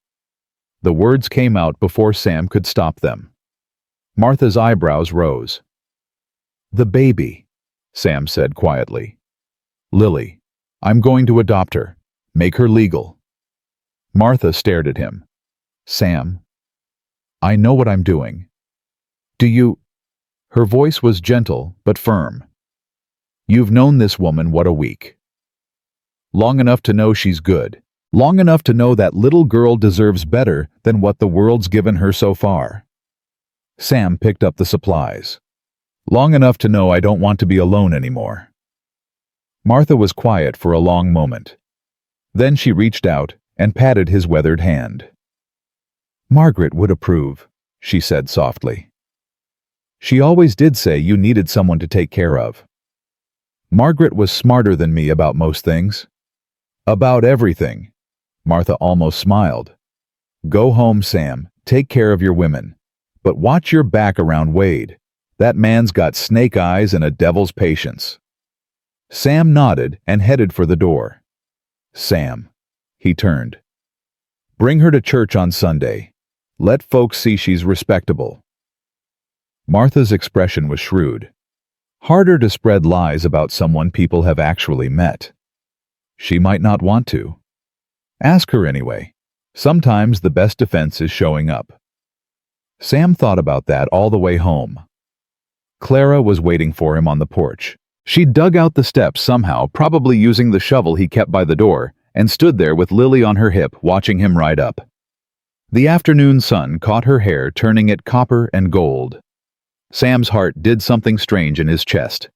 The words came out before Sam could stop them. Martha's eyebrows rose. "The baby," Sam said quietly. "Lily. I'm going to adopt her. Make her legal." Martha stared at him. "Sam, I know what I'm doing. Do you—" Her voice was gentle but firm. "You've known this woman, what, a week? Long enough to know she's good. Long enough to know that little girl deserves better than what the world's given her so far." Sam picked up the supplies. "Long enough to know I don't want to be alone anymore." Martha was quiet for a long moment. Then she reached out and patted his weathered hand. "Margaret would approve," she said softly. "She always did say you needed someone to take care of. Margaret was smarter than me about most things." "About everything." Martha almost smiled. "Go home, Sam. Take care of your women. But watch your back around Wade. That man's got snake eyes and a devil's patience." Sam nodded and headed for the door. "Sam," he turned. "Bring her to church on Sunday. Let folks see she's respectable." Martha's expression was shrewd. Harder to spread lies about someone people have actually met. She might not want to. Ask her anyway. Sometimes the best defense is showing up. Sam thought about that all the way home. Clara was waiting for him on the porch. She dug out the steps somehow, probably using the shovel he kept by the door, and stood there with Lily on her hip, watching him ride up. The afternoon sun caught her hair turning it copper and gold. Sam's heart did something strange in his chest.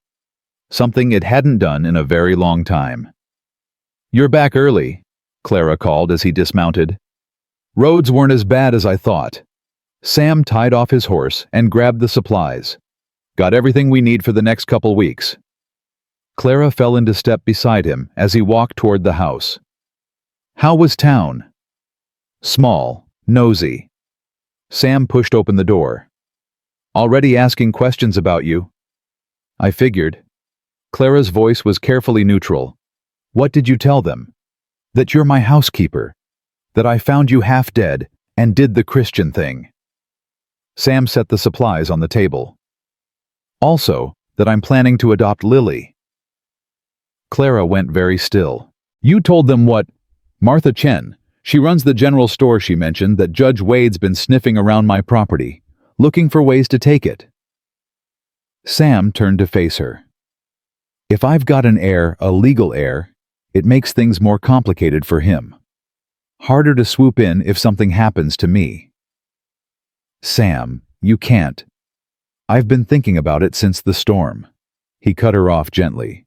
Something it hadn't done in a very long time. "You're back early," Clara called as he dismounted. "Roads weren't as bad as I thought." Sam tied off his horse and grabbed the supplies. "Got everything we need for the next couple weeks." Clara fell into step beside him as he walked toward the house. "How was town?" "Small, nosy." Sam pushed open the door. "Already asking questions about you?" "I figured." Clara's voice was carefully neutral. "What did you tell them?" "That you're my housekeeper. That I found you half dead and did the Christian thing." Sam set the supplies on the table. "Also, that I'm planning to adopt Lily." Clara went very still. "You told them what?" "Martha Chen. She runs the general store. She mentioned that Judge Wade's been sniffing around my property, looking for ways to take it." Sam turned to face her. "If I've got an heir, a legal heir, it makes things more complicated for him. Harder to swoop in if something happens to me." "Sam, you can't. I've been thinking about it since the storm." He cut her off gently.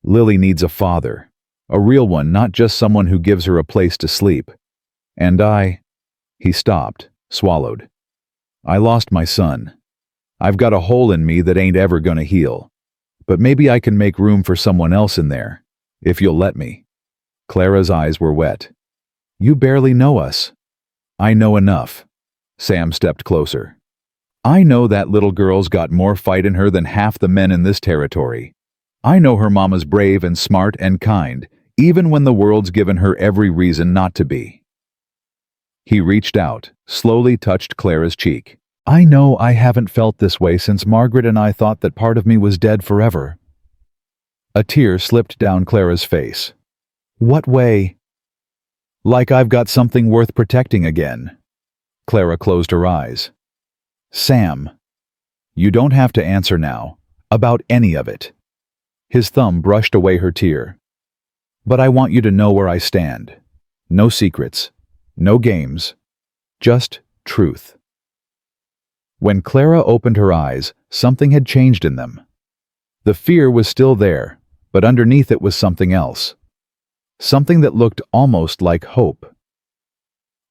"Lily needs a father. A real one, not just someone who gives her a place to sleep. And He stopped, swallowed. "I lost my son. I've got a hole in me that ain't ever gonna heal. But maybe I can make room for someone else in there, if you'll let me." Clara's eyes were wet. "You barely know us." "I know enough." Sam stepped closer. "I know that little girl's got more fight in her than half the men in this territory. I know her mama's brave and smart and kind, even when the world's given her every reason not to be." He reached out, slowly touched Clara's cheek. "I know I haven't felt this way since Margaret and I thought that part of me was dead forever." A tear slipped down Clara's face. "What way?" "Like I've got something worth protecting again." Clara closed her eyes. "Sam, you don't have to answer now, about any of it." His thumb brushed away her tear. "But I want you to know where I stand. No secrets, no games, just truth." When Clara opened her eyes, something had changed in them. The fear was still there, but underneath it was something else. Something that looked almost like hope.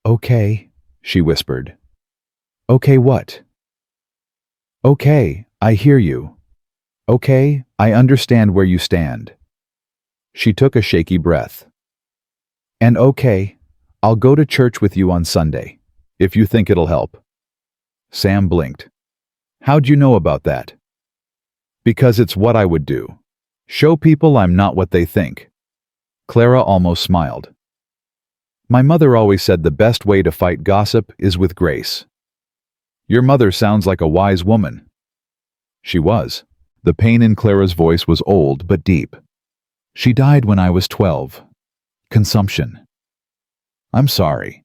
"Okay," she whispered. "Okay, what?" "Okay, I hear you. Okay, I understand where you stand." She took a shaky breath. "And okay, I'll go to church with you on Sunday, if you think it'll help." Sam blinked. "How'd you know about that?" "Because it's what I would do. Show people I'm not what they think." Clara almost smiled. "My mother always said the best way to fight gossip is with grace." "Your mother sounds like a wise woman." She was. The pain in Clara's voice was old but deep. "She died when I was 12. Consumption." "I'm sorry."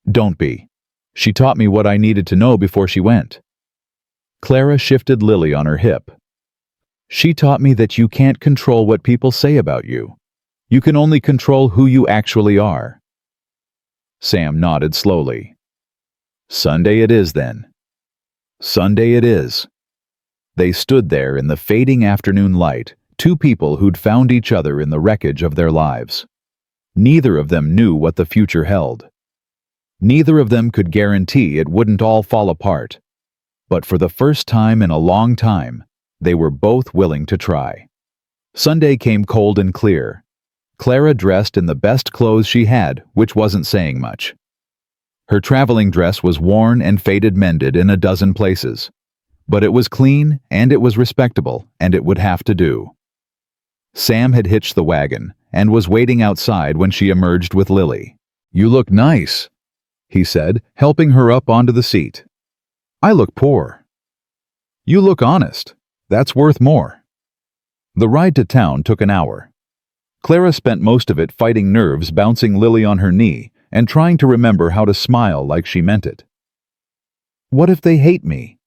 "Don't be. She taught me what I needed to know before she went." Clara shifted Lily on her hip. "She taught me that you can't control what people say about you. You can only control who you actually are." Sam nodded slowly. "Sunday it is, then." "Sunday it is." They stood there in the fading afternoon light, two people who'd found each other in the wreckage of their lives. Neither of them knew what the future held. Neither of them could guarantee it wouldn't all fall apart. But for the first time in a long time, they were both willing to try. Sunday came cold and clear. Clara dressed in the best clothes she had, which wasn't saying much. Her traveling dress was worn and faded, mended in a dozen places. But it was clean, and it was respectable, and it would have to do. Sam had hitched the wagon, and was waiting outside when she emerged with Lily. "You look nice," he said, helping her up onto the seat. "I look poor." "You look honest. That's worth more." The ride to town took an hour. Clara spent most of it fighting nerves, bouncing Lily on her knee, and trying to remember how to smile like she meant it. "What if they hate me?"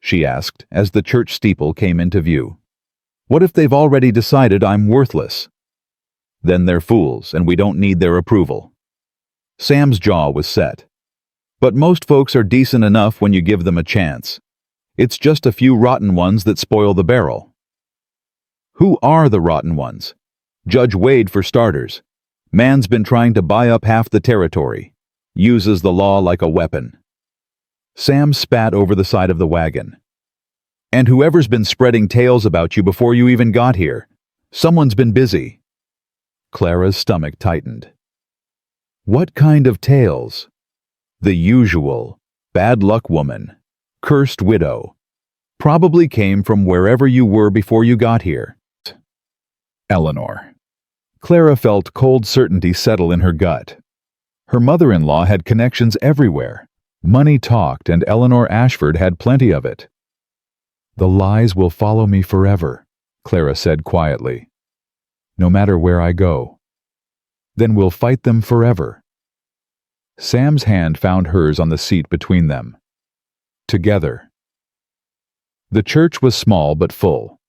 she asked as the church steeple came into view. "What if they've already decided I'm worthless?" "Then they're fools, and we don't need their approval." Sam's jaw was set. "But most folks are decent enough when you give them a chance. It's just a few rotten ones that spoil the barrel. Who are the rotten ones? Judge Wade, for starters. Man's been trying to buy up half the territory. Uses the law like a weapon. Sam spat over the side of the wagon. And whoever's been spreading tales about you before you even got here. Someone's been busy. Clara's stomach tightened. What kind of tales? The usual. Bad luck woman. Cursed widow. Probably came from wherever you were before you got here. Eleanor. Clara felt cold certainty settle in her gut. Her mother-in-law had connections everywhere. Money talked, and Eleanor Ashford had plenty of it. The lies will follow me forever, Clara said quietly. No matter where I go. Then we'll fight them forever. Sam's hand found hers on the seat between them. Together. The church was small but full.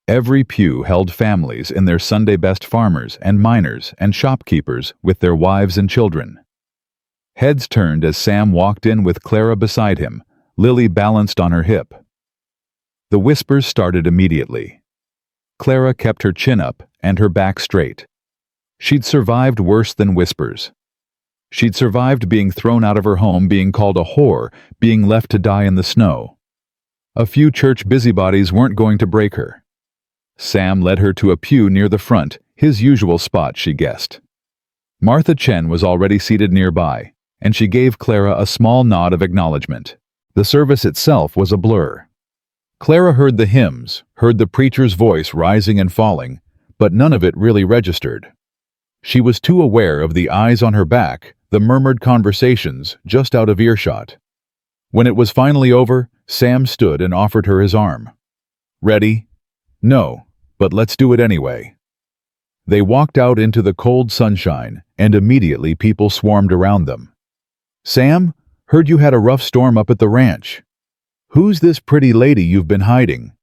Every pew held families in their Sunday-best farmers and miners and shopkeepers with their wives and children. Heads turned as Sam walked in with Clara beside him, Lily balanced on her hip. The whispers started immediately. Clara kept her chin up and her back straight. She'd survived worse than whispers. She'd survived being thrown out of her home, being called a whore, being left to die in the snow. A few church busybodies weren't going to break her. Sam led her to a pew near the front, his usual spot, she guessed. Martha Chen was already seated nearby, and she gave Clara a small nod of acknowledgement. The service itself was a blur. Clara heard the hymns, heard the preacher's voice rising and falling, but none of it really registered. She was too aware of the eyes on her back, the murmured conversations just out of earshot. When it was finally over, Sam stood and offered her his arm. Ready? No, but let's do it anyway. They walked out into the cold sunshine, and immediately people swarmed around them. Sam, heard you had a rough storm up at the ranch. Who's this pretty lady you've been hiding?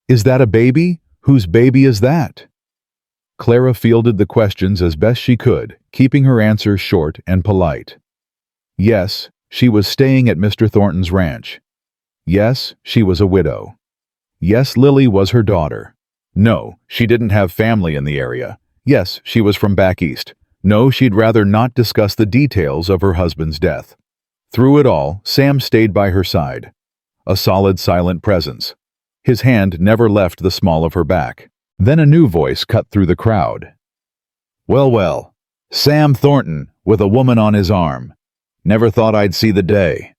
Is that a baby? Whose baby is that? Clara fielded the questions as best she could, keeping her answers short and polite. Yes, she was staying at Mr. Thornton's ranch. Yes, she was a widow. Yes, Lily was her daughter. No, she didn't have family in the area. Yes, she was from back east. No, she'd rather not discuss the details of her husband's death. Through it all, Sam stayed by her side. A solid, silent presence. His hand never left the small of her back. Then a new voice cut through the crowd. Well, Sam Thornton, with a woman on his arm. Never thought I'd see the day.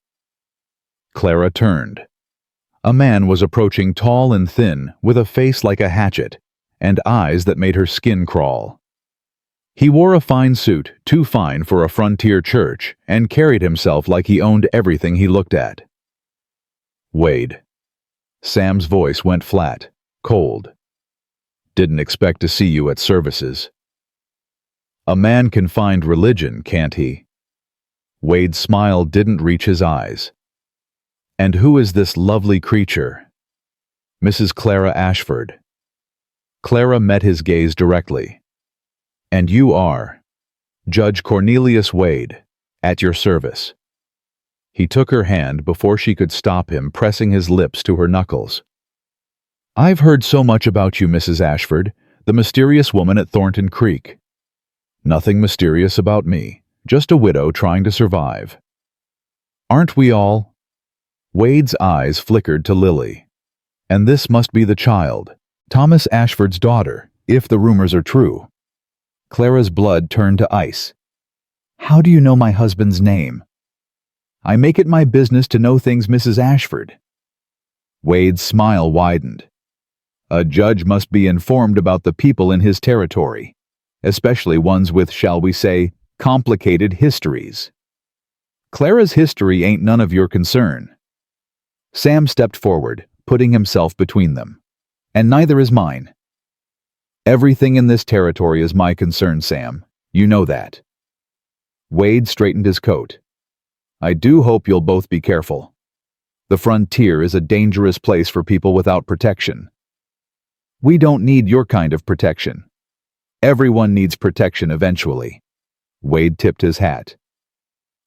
Clara turned. A man was approaching, tall and thin, with a face like a hatchet, and eyes that made her skin crawl. He wore a fine suit, too fine for a frontier church, and carried himself like he owned everything he looked at. Wade. Sam's voice went flat, cold. Didn't expect to see you at services. A man can find religion, can't he? Wade's smile didn't reach his eyes. And who is this lovely creature? Mrs. Clara Ashford. Clara met his gaze directly. And you are Judge Cornelius Wade, at your service. He took her hand before she could stop him, pressing his lips to her knuckles. I've heard so much about you, Mrs. Ashford, the mysterious woman at Thornton Creek. Nothing mysterious about me, just a widow trying to survive. Aren't we all? Wade's eyes flickered to Lily. And this must be the child, Thomas Ashford's daughter, if the rumors are true. Clara's blood turned to ice. How do you know my husband's name? I make it my business to know things, Mrs. Ashford. Wade's smile widened. A judge must be informed about the people in his territory, especially ones with, shall we say, complicated histories. Clara's history ain't none of your concern. Sam stepped forward, putting himself between them. And neither is mine. Everything in this territory is my concern, Sam. You know that. Wade straightened his coat. I do hope you'll both be careful. The frontier is a dangerous place for people without protection. We don't need your kind of protection. Everyone needs protection eventually. Wade tipped his hat.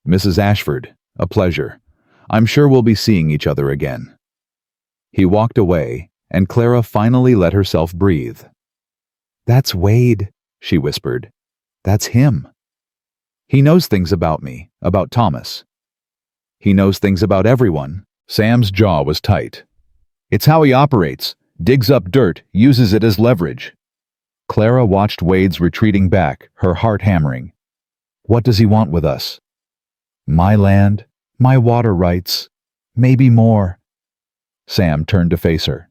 Mrs. Ashford, a pleasure. I'm sure we'll be seeing each other again. He walked away, and Clara finally let herself breathe. "That's Wade," she whispered. "That's him. He knows things about me, about Thomas. He knows things about everyone." Sam's jaw was tight. "It's how he operates. Digs up dirt, uses it as leverage." Clara watched Wade's retreating back, her heart hammering. "What does he want with us?" "My land, my water rights, maybe more." Sam turned to face her.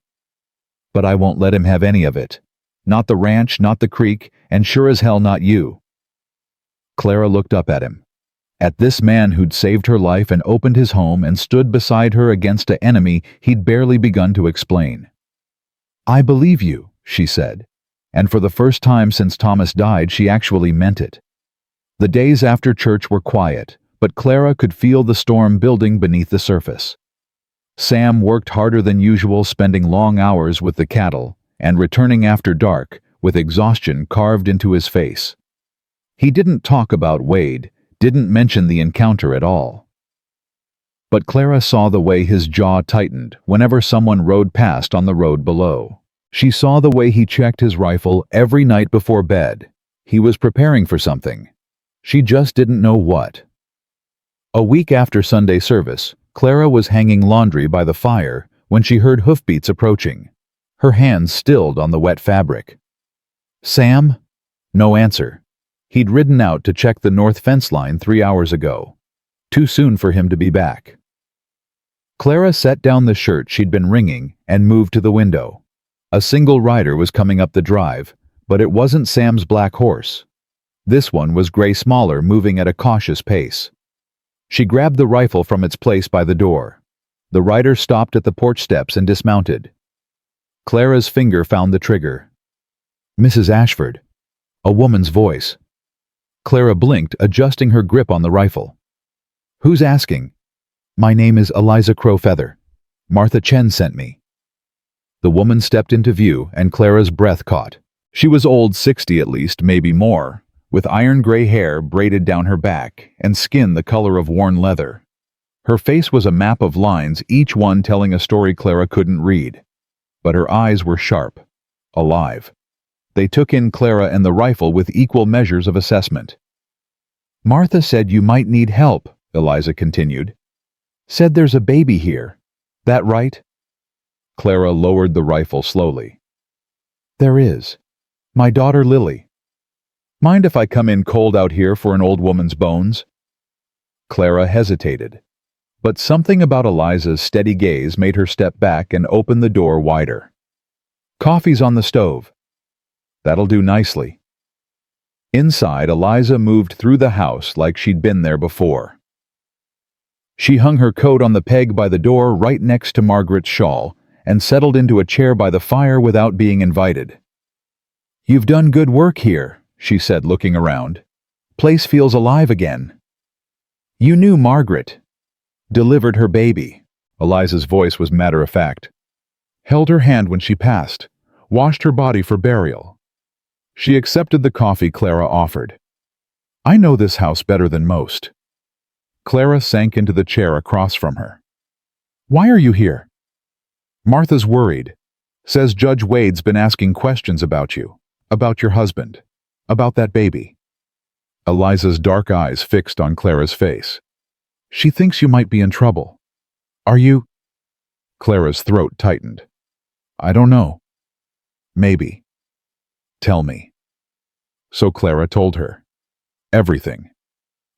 "But I won't let him have any of it. Not the ranch, not the creek, and sure as hell not you." Clara looked up at him. At this man who'd saved her life and opened his home and stood beside her against an enemy he'd barely begun to explain. "I believe you," she said, and for the first time since Thomas died she actually meant it. The days after church were quiet, but Clara could feel the storm building beneath the surface. Sam worked harder than usual, spending long hours with the cattle, and returning after dark, with exhaustion carved into his face. He didn't talk about Wade, didn't mention the encounter at all. But Clara saw the way his jaw tightened whenever someone rode past on the road below. She saw the way he checked his rifle every night before bed. He was preparing for something. She just didn't know what. A week after Sunday service, Clara was hanging laundry by the fire when she heard hoofbeats approaching. Her hands stilled on the wet fabric. "Sam?" No answer. He'd ridden out to check the north fence line 3 hours ago. Too soon for him to be back. Clara set down the shirt she'd been wringing and moved to the window. A single rider was coming up the drive, but it wasn't Sam's black horse. This one was gray smaller, moving at a cautious pace. She grabbed the rifle from its place by the door. The rider stopped at the porch steps and dismounted. Clara's finger found the trigger. "Mrs. Ashford." A woman's voice. Clara blinked, adjusting her grip on the rifle. "Who's asking?" "My name is Eliza Crowfeather. Martha Chen sent me." The woman stepped into view, and Clara's breath caught. She was old, 60 at least, maybe more, with iron gray hair braided down her back and skin the color of worn leather. Her face was a map of lines, each one telling a story Clara couldn't read. But her eyes were sharp, alive. They took in Clara and the rifle with equal measures of assessment. "Martha said you might need help," Eliza continued. "Said there's a baby here. That right?" Clara lowered the rifle slowly. "There is. My daughter Lily. Mind if I come in cold out here for an old woman's bones?" Clara hesitated, but something about Eliza's steady gaze made her step back and open the door wider. "Coffee's on the stove." "That'll do nicely." Inside, Eliza moved through the house like she'd been there before. She hung her coat on the peg by the door right next to Margaret's shawl and settled into a chair by the fire without being invited. "You've done good work here," she said, looking around. "Place feels alive again." "You knew Margaret. Delivered her baby." Eliza's voice was matter-of-fact. "Held her hand when she passed. Washed her body for burial." She accepted the coffee Clara offered. "I know this house better than most." Clara sank into the chair across from her. "Why are you here?" "Martha's worried. Says Judge Wade's been asking questions about you, about your husband, about that baby." Eliza's dark eyes fixed on Clara's face. "She thinks you might be in trouble. Are you?" Clara's throat tightened. "I don't know. Maybe. Tell me." So Clara told her. Everything.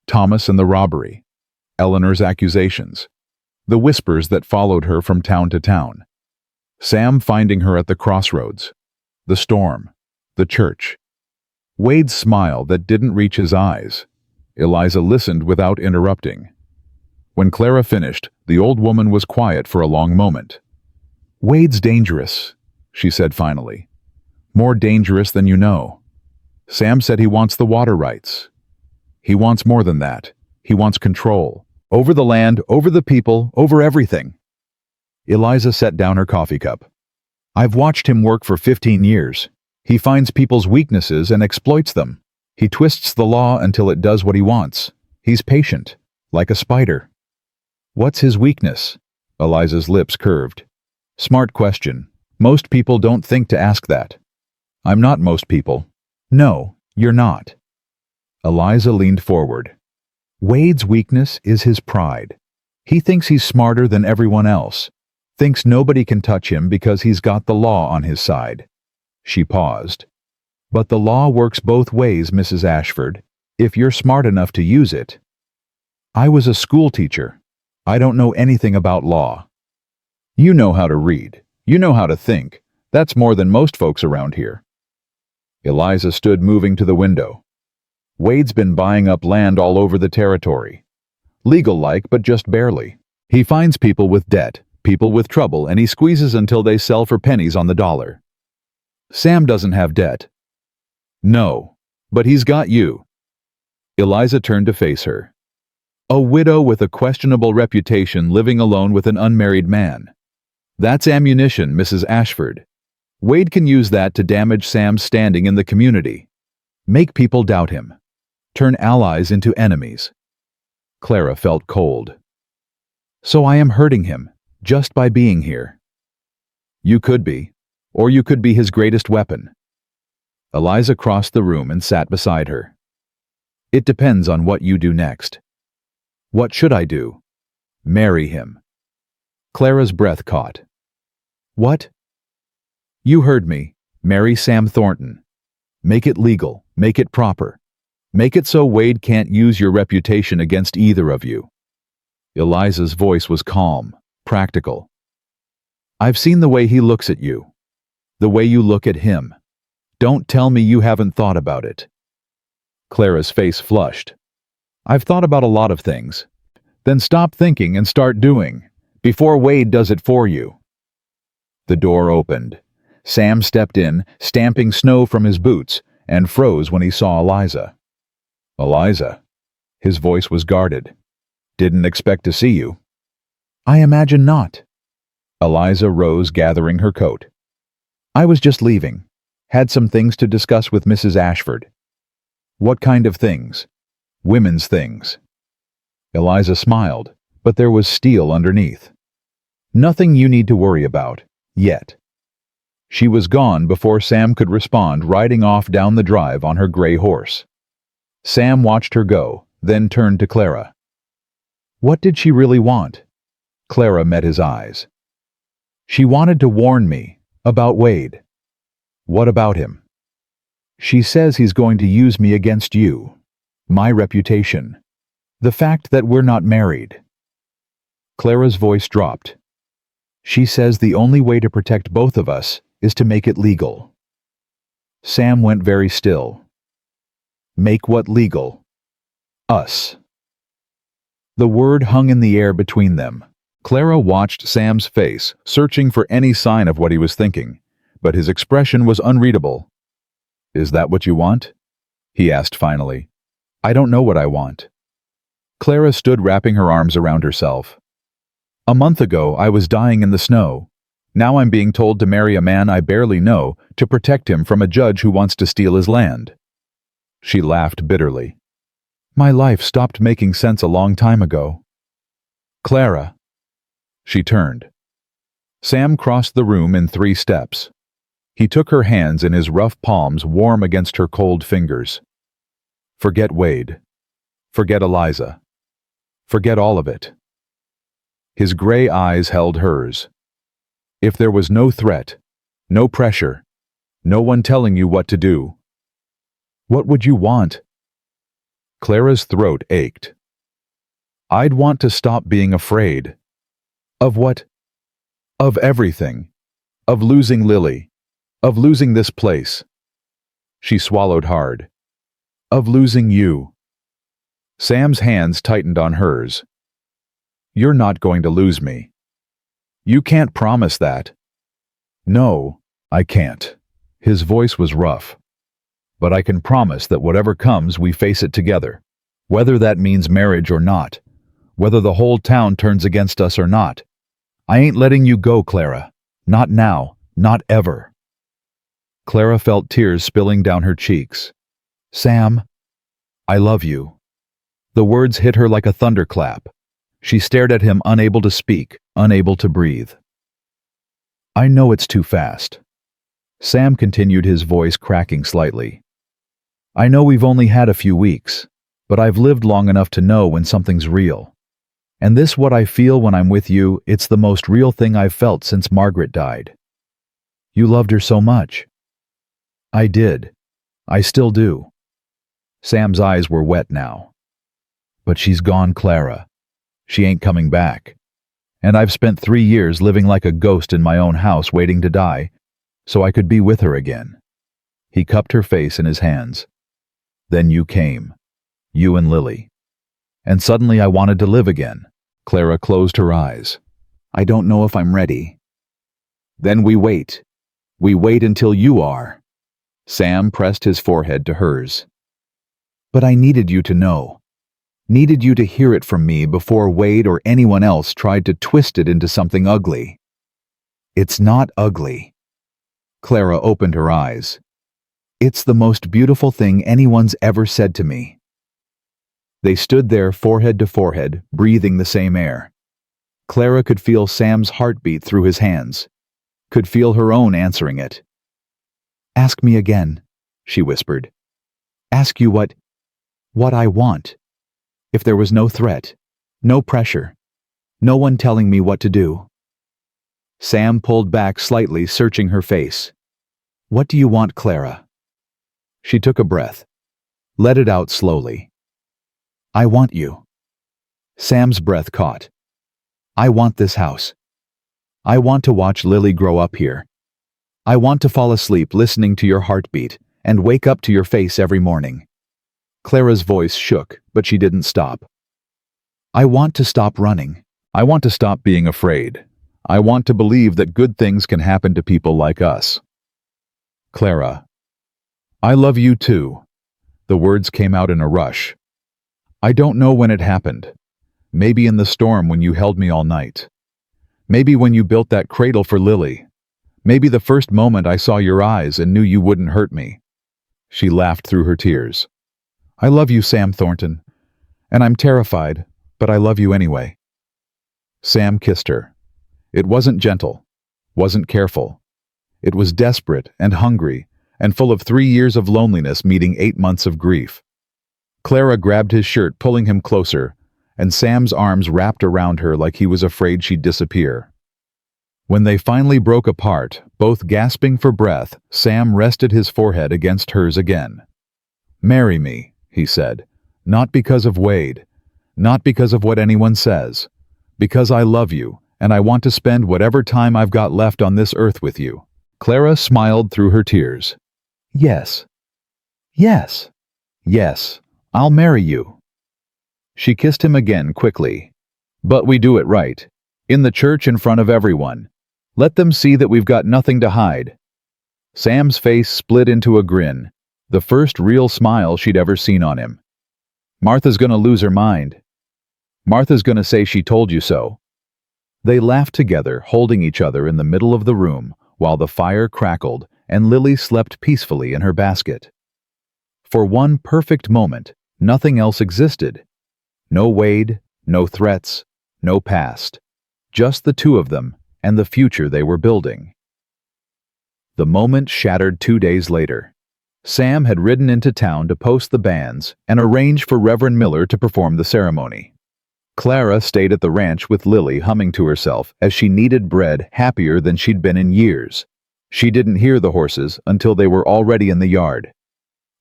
Thomas and the robbery. Eleanor's accusations. The whispers that followed her from town to town. Sam finding her at the crossroads. The storm. The church. Wade's smile that didn't reach his eyes. Eliza listened without interrupting. When Clara finished, the old woman was quiet for a long moment. "Wade's dangerous," she said finally. "More dangerous than you know. Sam said he wants the water rights. He wants more than that. He wants control. Over the land, over the people, over everything." Eliza set down her coffee cup. "I've watched him work for 15 years. He finds people's weaknesses and exploits them. He twists the law until it does what he wants. He's patient, like a spider." "What's his weakness?" Eliza's lips curved. Smart question. Most people don't think to ask that. I'm not most people. No, you're not. Eliza leaned forward. Wade's weakness is his pride. He thinks he's smarter than everyone else. Thinks nobody can touch him because he's got the law on his side. She paused. But the law works both ways, Mrs. Ashford, if you're smart enough to use it. I was a school teacher. I don't know anything about law. You know how to read. You know how to think. That's more than most folks around here. Eliza stood moving to the window. Wade's been buying up land all over the territory. Legal-like, but just barely. He finds people with debt, people with trouble, and he squeezes until they sell for pennies on the dollar. Sam doesn't have debt. No, but he's got you. Eliza turned to face her. A widow with a questionable reputation living alone with an unmarried man. That's ammunition, Mrs. Ashford. Wade can use that to damage Sam's standing in the community. Make people doubt him. Turn allies into enemies. Clara felt cold. So I am hurting him, just by being here. You could be, or you could be his greatest weapon. Eliza crossed the room and sat beside her. It depends on what you do next. What should I do? Marry him. Clara's breath caught. What? You heard me. Marry Sam Thornton. Make it legal. Make it proper. Make it so Wade can't use your reputation against either of you. Eliza's voice was calm, practical. I've seen the way he looks at you. The way you look at him. Don't tell me you haven't thought about it. Clara's face flushed. I've thought about a lot of things. Then stop thinking and start doing, before Wade does it for you. The door opened. Sam stepped in, stamping snow from his boots, and froze when he saw Eliza. Eliza. His voice was guarded. Didn't expect to see you. I imagine not. Eliza rose, gathering her coat. I was just leaving. Had some things to discuss with Mrs. Ashford. What kind of things? Women's things. Eliza smiled, but there was steel underneath. Nothing you need to worry about, yet. She was gone before Sam could respond, riding off down the drive on her gray horse. Sam watched her go, then turned to Clara. What did she really want? Clara met his eyes. She wanted to warn me about Wade. What about him? She says he's going to use me against you. My reputation. The fact that we're not married. Clara's voice dropped. She says the only way to protect both of us is to make it legal. Sam went very still. Make what legal? Us. The word hung in the air between them. Clara watched Sam's face, searching for any sign of what he was thinking, but his expression was unreadable. Is that what you want? He asked finally. I don't know what I want. Clara stood wrapping her arms around herself. A month ago, I was dying in the snow. Now I'm being told to marry a man I barely know to protect him from a judge who wants to steal his land. She laughed bitterly. My life stopped making sense a long time ago. Clara. She turned. Sam crossed the room in 3 steps. He took her hands in his rough palms, warm against her cold fingers. Forget Wade. Forget Eliza. Forget all of it. His gray eyes held hers. If there was no threat, no pressure, no one telling you what to do, what would you want? Clara's throat ached. I'd want to stop being afraid. Of what? Of everything. Of losing Lily. Of losing this place. She swallowed hard. Of losing you. Sam's hands tightened on hers. You're not going to lose me. You can't promise that. No, I can't. His voice was rough. But I can promise that whatever comes, we face it together. Whether that means marriage or not. Whether the whole town turns against us or not. I ain't letting you go, Clara. Not now. Not ever. Clara felt tears spilling down her cheeks. Sam, I love you. The words hit her like a thunderclap. She stared at him, unable to speak, unable to breathe. I know it's too fast. Sam continued, his voice cracking slightly. I know we've only had a few weeks, but I've lived long enough to know when something's real. And this what I feel when I'm with you, it's the most real thing I've felt since Margaret died. You loved her so much. I did. I still do. Sam's eyes were wet now. But she's gone, Clara. She ain't coming back. And I've spent 3 years living like a ghost in my own house waiting to die, so I could be with her again. He cupped her face in his hands. Then you came. You and Lily. And suddenly I wanted to live again. Clara closed her eyes. I don't know if I'm ready. Then we wait. We wait until you are. Sam pressed his forehead to hers. But I needed you to know. Needed you to hear it from me before Wade or anyone else tried to twist it into something ugly. It's not ugly. Clara opened her eyes. It's the most beautiful thing anyone's ever said to me. They stood there forehead to forehead, breathing the same air. Clara could feel Sam's heartbeat through his hands, could feel her own answering it. Ask me again, she whispered. Ask you what I want. If there was no threat, no pressure, no one telling me what to do. Sam pulled back slightly, searching her face. What do you want, Clara? She took a breath, let it out slowly. I want you. Sam's breath caught. I want this house. I want to watch Lily grow up here. I want to fall asleep listening to your heartbeat and wake up to your face every morning. Clara's voice shook, but she didn't stop. I want to stop running. I want to stop being afraid. I want to believe that good things can happen to people like us. Clara. I love you too. The words came out in a rush. I don't know when it happened. Maybe in the storm when you held me all night. Maybe when you built that cradle for Lily. Maybe the first moment I saw your eyes and knew you wouldn't hurt me. She laughed through her tears. I love you, Sam Thornton. And I'm terrified, but I love you anyway. Sam kissed her. It wasn't gentle, wasn't careful. It was desperate and hungry and full of 3 years of loneliness meeting 8 months of grief. Clara grabbed his shirt, pulling him closer, and Sam's arms wrapped around her like he was afraid she'd disappear. When they finally broke apart, both gasping for breath, Sam rested his forehead against hers again. Marry me, he said, not because of Wade, not because of what anyone says, because I love you, and I want to spend whatever time I've got left on this earth with you. Clara smiled through her tears. Yes. Yes. Yes. I'll marry you. She kissed him again quickly. But we do it right. In the church in front of everyone. Let them see that we've got nothing to hide. Sam's face split into a grin, the first real smile she'd ever seen on him. Martha's gonna lose her mind. Martha's gonna say she told you so. They laughed together, holding each other in the middle of the room, while the fire crackled and Lily slept peacefully in her basket. For one perfect moment, nothing else existed. No Wade, no threats, no past. Just the two of them and the future they were building. The moment shattered 2 days later. Sam had ridden into town to post the banns and arrange for Reverend Miller to perform the ceremony. Clara stayed at the ranch with Lily, humming to herself as she kneaded bread, happier than she'd been in years. She didn't hear the horses until they were already in the yard.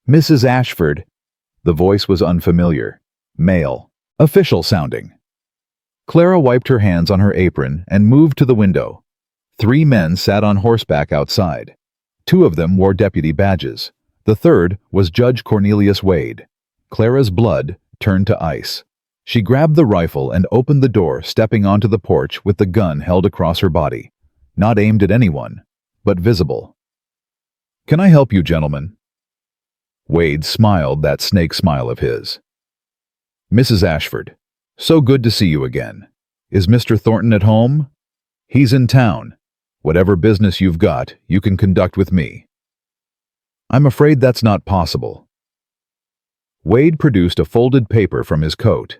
Mrs. Ashford. The voice was unfamiliar, male, official sounding. Clara wiped her hands on her apron and moved to the window. 3 men sat on horseback outside. 2 of them wore deputy badges. The third was Judge Cornelius Wade. Clara's blood turned to ice. She grabbed the rifle and opened the door, stepping onto the porch with the gun held across her body. Not aimed at anyone, but visible. "Can I help you, gentlemen?" Wade smiled that snake smile of his. "Mrs. Ashford, so good to see you again. Is Mr. Thornton at home?" "He's in town. Whatever business you've got, you can conduct with me." "I'm afraid that's not possible." Wade produced a folded paper from his coat.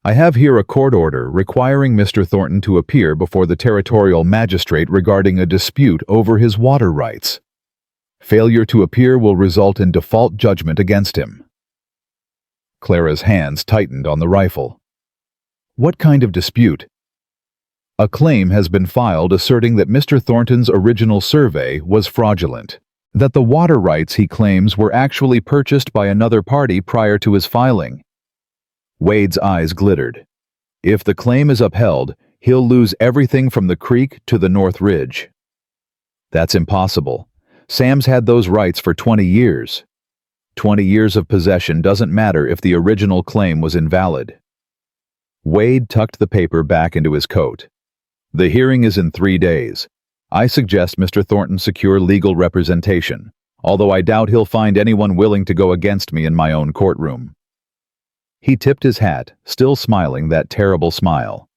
I have here a court order requiring Mr. Thornton to appear before the territorial magistrate regarding a dispute over his water rights. Failure to appear will result in default judgment against him." Clara's hands tightened on the rifle. "What kind of dispute?" "A claim has been filed asserting that Mr. Thornton's original survey was fraudulent, that the water rights he claims were actually purchased by another party prior to his filing." Wade's eyes glittered. "If the claim is upheld, he'll lose everything from the creek to the North Ridge." "That's impossible. Sam's had those rights for 20 years. 20 years of possession doesn't matter if the original claim was invalid." Wade tucked the paper back into his coat. "The hearing is in 3 days. I suggest Mr. Thornton secure legal representation, although I doubt he'll find anyone willing to go against me in my own courtroom." He tipped his hat, still smiling that terrible smile.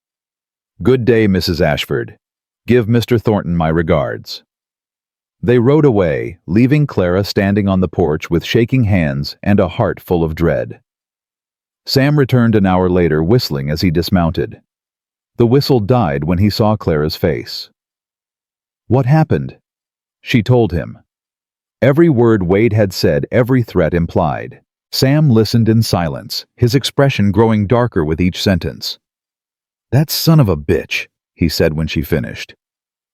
"Good day, Mrs. Ashford. Give Mr. Thornton my regards." They rode away, leaving Clara standing on the porch with shaking hands and a heart full of dread. Sam returned an hour later, whistling as he dismounted. The whistle died when he saw Clara's face. "What happened?" She told him. Every word Wade had said, every threat implied. Sam listened in silence, his expression growing darker with each sentence. "That son of a bitch," he said when she finished.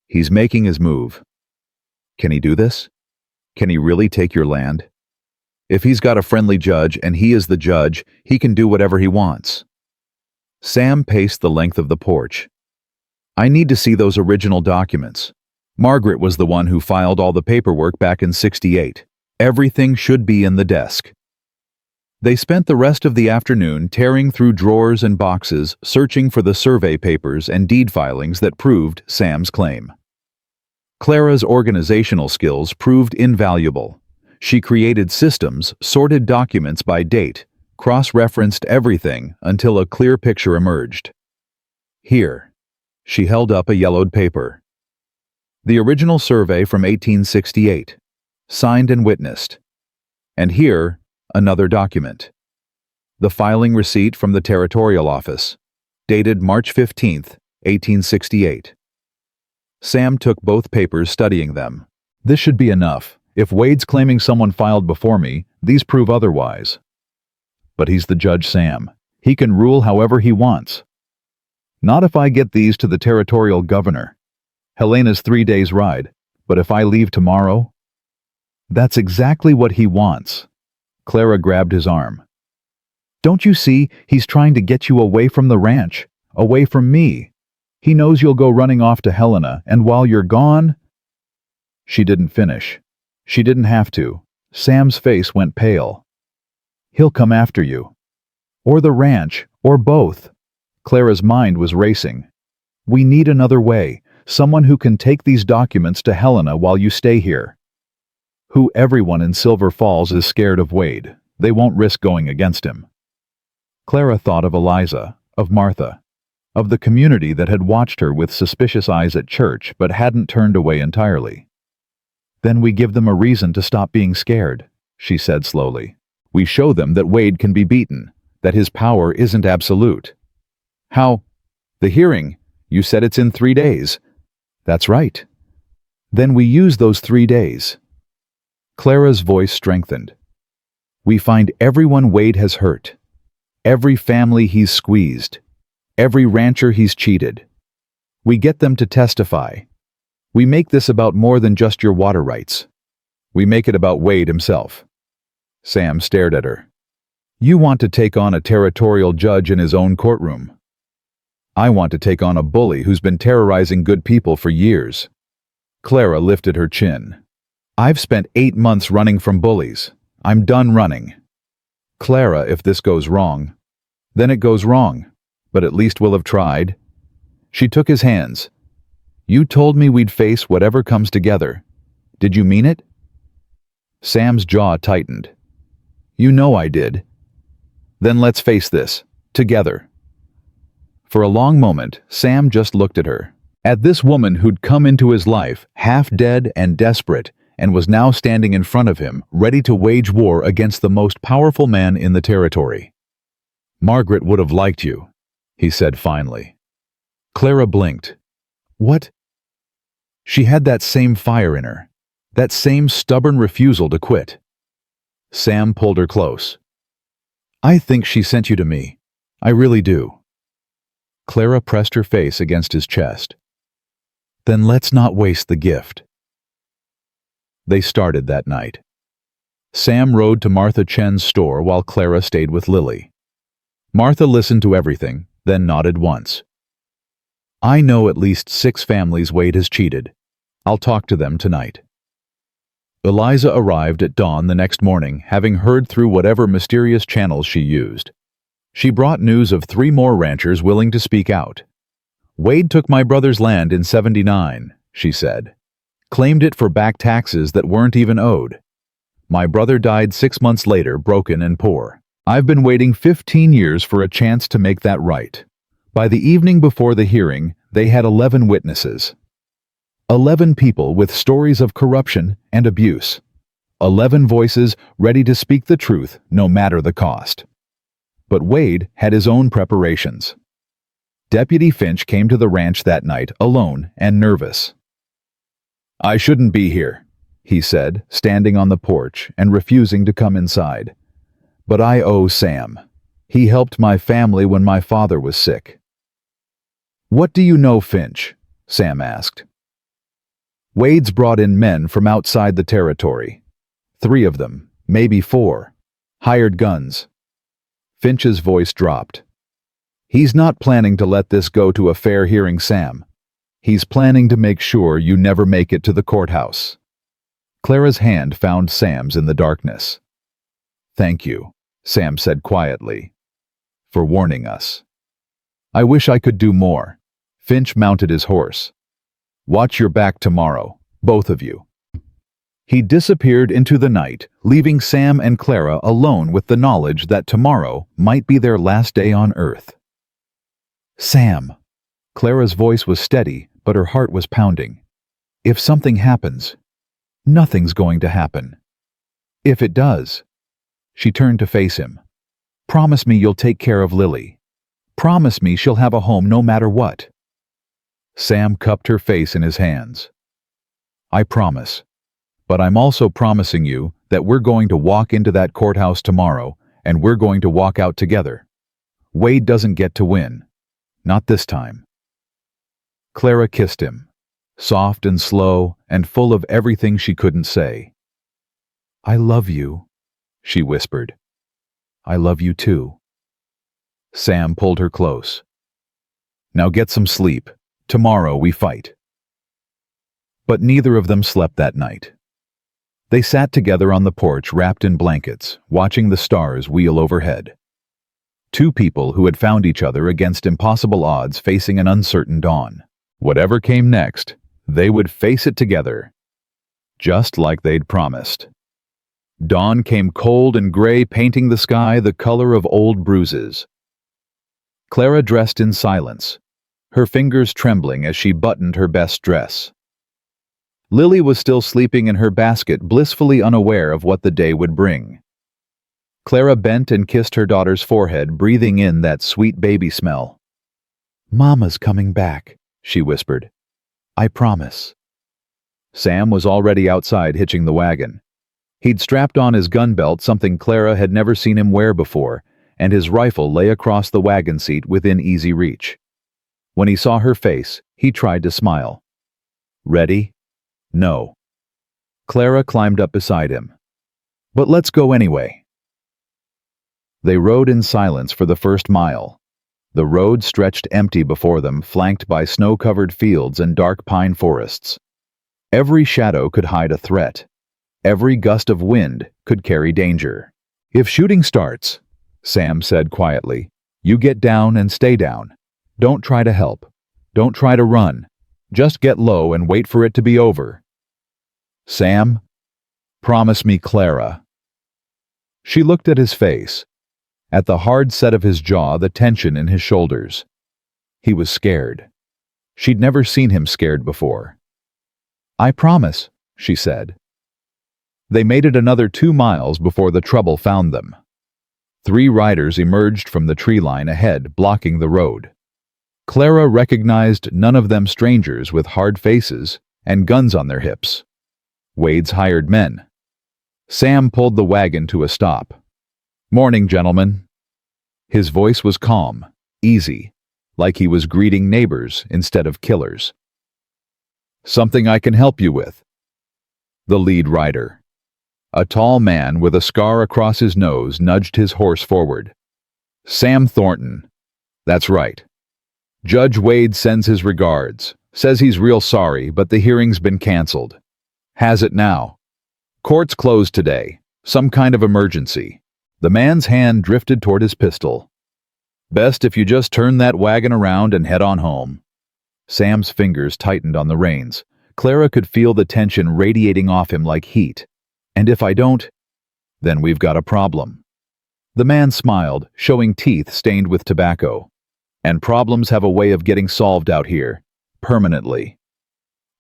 "He's making his move. Can he do this? Can he really take your land? If he's got a friendly judge and he is the judge, he can do whatever he wants." Sam paced the length of the porch. "I need to see those original documents. Margaret was the one who filed all the paperwork back in '68. Everything should be in the desk." They spent the rest of the afternoon tearing through drawers and boxes, searching for the survey papers and deed filings that proved Sam's claim. Clara's organizational skills proved invaluable. She created systems, sorted documents by date, cross-referenced everything until a clear picture emerged. "Here." She held up a yellowed paper. "The original survey from 1868, signed and witnessed. And here, another document. The filing receipt from the territorial office, dated March 15th, 1868. Sam took both papers, studying them. "This should be enough. If Wade's claiming someone filed before me, these prove otherwise." "But he's the judge, Sam. He can rule however he wants." "Not if I get these to the territorial governor. Helena's 3 days' ride, but if I leave tomorrow?" "That's exactly what he wants." Clara grabbed his arm. "Don't you see, he's trying to get you away from the ranch, away from me. He knows you'll go running off to Helena, and while you're gone—" She didn't finish. She didn't have to. Sam's face went pale. "He'll come after you. Or the ranch, or both." Clara's mind was racing. "We need another way, someone who can take these documents to Helena while you stay here." Everyone in Silver Falls is scared of Wade. They won't risk going against him. Clara thought of Eliza, of Martha, of the community that had watched her with suspicious eyes at church but hadn't turned away entirely. "Then we give them a reason to stop being scared," she said slowly. "We show them that Wade can be beaten, that his power isn't absolute." "How?" "The hearing. You said it's in 3 days." "That's right." "Then we use those 3 days." Clara's voice strengthened. "We find everyone Wade has hurt, every family he's squeezed, every rancher he's cheated. We get them to testify. We make this about more than just your water rights. We make it about Wade himself." Sam stared at her. "You want to take on a territorial judge in his own courtroom. I want to take on a bully who's been terrorizing good people for years." Clara lifted her chin. "I've spent 8 months running from bullies. I'm done running." "Clara, if this goes wrong, then it goes wrong, but at least we'll have tried." She took his hands. "You told me we'd face whatever comes together. Did you mean it?" Sam's jaw tightened. "You know I did." "Then let's face this, together." For a long moment, Sam just looked at her, at this woman who'd come into his life, half dead and desperate, and was now standing in front of him, ready to wage war against the most powerful man in the territory. "Margaret would have liked you," he said finally. Clara blinked. What? She had that same fire in her, that same stubborn refusal to quit. Sam pulled her close. I think she sent you to me. I really do. Clara pressed her face against his chest. Then let's not waste the gift. They started that night. Sam rode to Martha Chen's store while Clara stayed with Lily. Martha listened to everything, then nodded once. I know at least 6 families Wade has cheated. I'll talk to them tonight. Eliza arrived at dawn the next morning, having heard through whatever mysterious channels she used. She brought news of 3 more ranchers willing to speak out. Wade took my brother's land in '79, she said. Claimed it for back taxes that weren't even owed. My brother died 6 months later, broken and poor. I've been waiting 15 years for a chance to make that right. By the evening before the hearing, they had 11 witnesses. 11 people with stories of corruption and abuse. 11 voices ready to speak the truth no matter the cost. But Wade had his own preparations. Deputy Finch came to the ranch that night alone and nervous. I shouldn't be here, he said, standing on the porch and refusing to come inside. But I owe Sam. He helped my family when my father was sick. What do you know, Finch? Sam asked. Wade's brought in men from outside the territory. 3 of them, maybe 4. Hired guns. Finch's voice dropped. He's not planning to let this go to a fair hearing, Sam. He's planning to make sure you never make it to the courthouse. Clara's hand found Sam's in the darkness. Thank you, Sam said quietly, for warning us. I wish I could do more. Finch mounted his horse. Watch your back tomorrow, both of you. He disappeared into the night, leaving Sam and Clara alone with the knowledge that tomorrow might be their last day on Earth. Sam. Clara's voice was steady, but her heart was pounding. If something happens, nothing's going to happen. If it does, she turned to face him. Promise me you'll take care of Lily. Promise me she'll have a home no matter what. Sam cupped her face in his hands. I promise. But I'm also promising you that we're going to walk into that courthouse tomorrow, and we're going to walk out together. Wade doesn't get to win. Not this time. Clara kissed him, soft and slow and full of everything she couldn't say. I love you, she whispered. I love you too. Sam pulled her close. Now get some sleep. Tomorrow we fight. But neither of them slept that night. They sat together on the porch wrapped in blankets, watching the stars wheel overhead. 2 people who had found each other against impossible odds facing an uncertain dawn. Whatever came next, they would face it together, just like they'd promised. Dawn came cold and gray, painting the sky the color of old bruises. Clara dressed in silence, her fingers trembling as she buttoned her best dress. Lily was still sleeping in her basket, blissfully unaware of what the day would bring. Clara bent and kissed her daughter's forehead, breathing in that sweet baby smell. Mama's coming back, she whispered. I promise. Sam was already outside hitching the wagon. He'd strapped on his gun belt, something Clara had never seen him wear before, and his rifle lay across the wagon seat within easy reach. When he saw her face, he tried to smile. Ready? No. Clara climbed up beside him. But let's go anyway. They rode in silence for the first mile. The road stretched empty before them, flanked by snow-covered fields and dark pine forests. Every shadow could hide a threat. Every gust of wind could carry danger. If shooting starts, Sam said quietly, you get down and stay down. Don't try to help. Don't try to run. Just get low and wait for it to be over. Sam, promise me, Clara. She looked at his face, at the hard set of his jaw, the tension in his shoulders. He was scared. She'd never seen him scared before. I promise, she said. They made it another 2 miles before the trouble found them. 3 riders emerged from the tree line ahead, blocking the road. Clara recognized none of them strangers with hard faces and guns on their hips. Wade's hired men. Sam pulled the wagon to a stop. "Morning, gentlemen." His voice was calm, easy, like he was greeting neighbors instead of killers. "Something I can help you with?" The lead rider, a tall man with a scar across his nose, nudged his horse forward. "Sam Thornton." "That's right. Judge Wade sends his regards. Says he's real sorry, but the hearing's been canceled. Has it now. Court's closed today. Some kind of emergency." The man's hand drifted toward his pistol. "Best if you just turn that wagon around and head on home." Sam's fingers tightened on the reins. Clara could feel the tension radiating off him like heat. "And if I don't, then we've got a problem." The man smiled, showing teeth stained with tobacco. "And problems have a way of getting solved out here, permanently."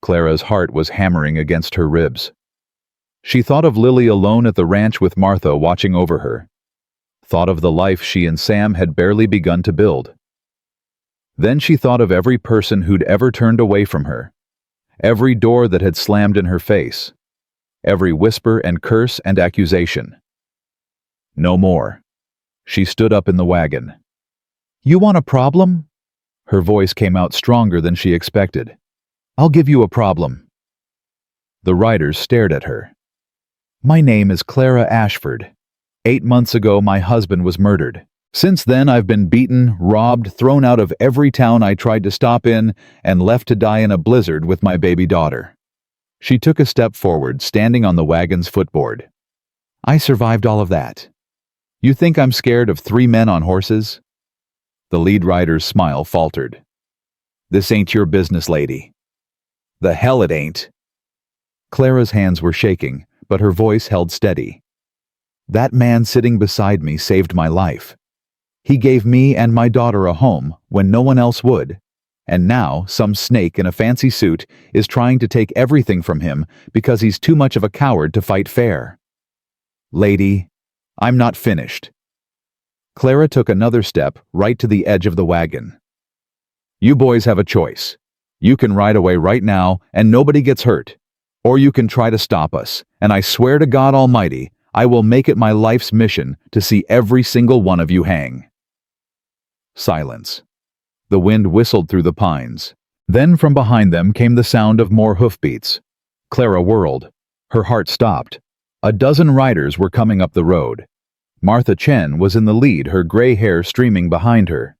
Clara's heart was hammering against her ribs. She thought of Lily alone at the ranch with Martha watching over her. Thought of the life she and Sam had barely begun to build. Then she thought of every person who'd ever turned away from her. Every door that had slammed in her face. Every whisper and curse and accusation. No more. She stood up in the wagon. "You want a problem?" Her voice came out stronger than she expected. "I'll give you a problem." The riders stared at her. "My name is Clara Ashford. 8 months ago, my husband was murdered. Since then, I've been beaten, robbed, thrown out of every town I tried to stop in, and left to die in a blizzard with my baby daughter." She took a step forward, standing on the wagon's footboard. "I survived all of that. You think I'm scared of 3 men on horses?" The lead rider's smile faltered. "This ain't your business, lady." "The hell it ain't." Clara's hands were shaking, but her voice held steady. "That man sitting beside me saved my life. He gave me and my daughter a home when no one else would, and now some snake in a fancy suit is trying to take everything from him because he's too much of a coward to fight fair. Lady, I'm not finished." Clara took another step right to the edge of the wagon. "You boys have a choice. You can ride away right now and nobody gets hurt. Or you can try to stop us, and I swear to God Almighty, I will make it my life's mission to see every single one of you hang." Silence. The wind whistled through the pines. Then from behind them came the sound of more hoofbeats. Clara whirled. Her heart stopped. A dozen riders were coming up the road. Martha Chen was in the lead, her gray hair streaming behind her.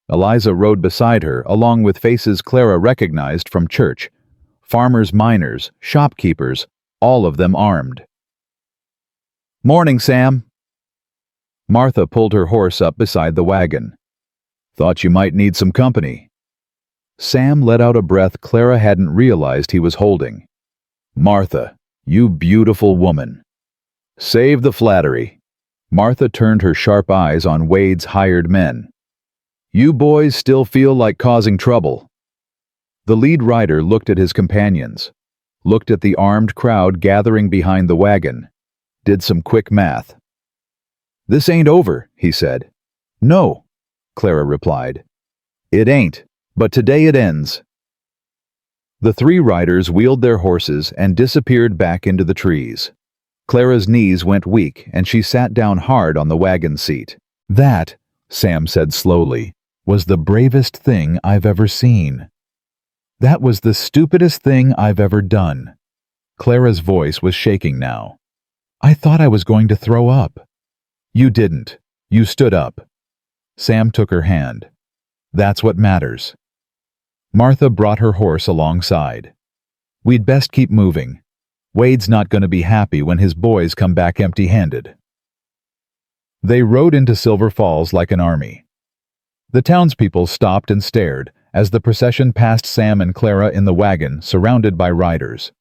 Eliza rode beside her, along with faces Clara recognized from church. Farmers, miners, shopkeepers, all of them armed. "Morning, Sam." Martha pulled her horse up beside the wagon. "Thought you might need some company." Sam let out a breath Clara hadn't realized he was holding. "Martha, you beautiful woman." "Save the flattery." Martha turned her sharp eyes on Wade's hired men. "You boys still feel like causing trouble." The lead rider looked at his companions, looked at the armed crowd gathering behind the wagon, did some quick math. "This ain't over," he said. "No," Clara replied. "It ain't, but today it ends." The 3 riders wheeled their horses and disappeared back into the trees. Clara's knees went weak and she sat down hard on the wagon seat. "That," Sam said slowly, "was the bravest thing I've ever seen. That was the stupidest thing I've ever done." Clara's voice was shaking now. "I thought I was going to throw up." "You didn't. You stood up." Sam took her hand. "That's what matters." Martha brought her horse alongside. "We'd best keep moving. Wade's not going to be happy when his boys come back empty-handed." They rode into Silver Falls like an army. The townspeople stopped and stared as the procession passed Sam and Clara in the wagon, surrounded by riders.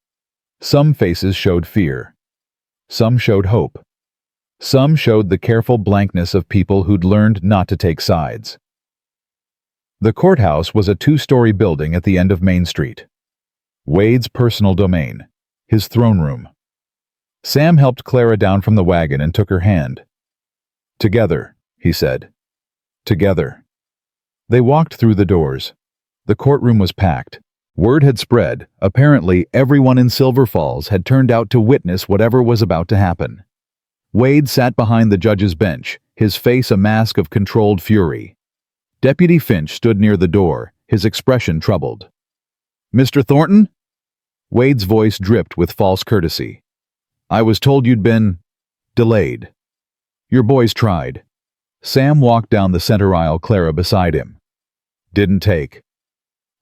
Some faces showed fear. Some showed hope. Some showed the careful blankness of people who'd learned not to take sides. The courthouse was a 2-story building at the end of Main Street. Wade's personal domain, his throne room. Sam helped Clara down from the wagon and took her hand. Together, he said. Together. They walked through the doors. The courtroom was packed. Word had spread. Apparently, everyone in Silver Falls had turned out to witness whatever was about to happen. Wade sat behind the judge's bench, his face a mask of controlled fury. Deputy Finch stood near the door, his expression troubled. "Mr. Thornton?" Wade's voice dripped with false courtesy. "I was told you'd been delayed. Your boys tried." Sam walked down the center aisle, Clara beside him. "Didn't take."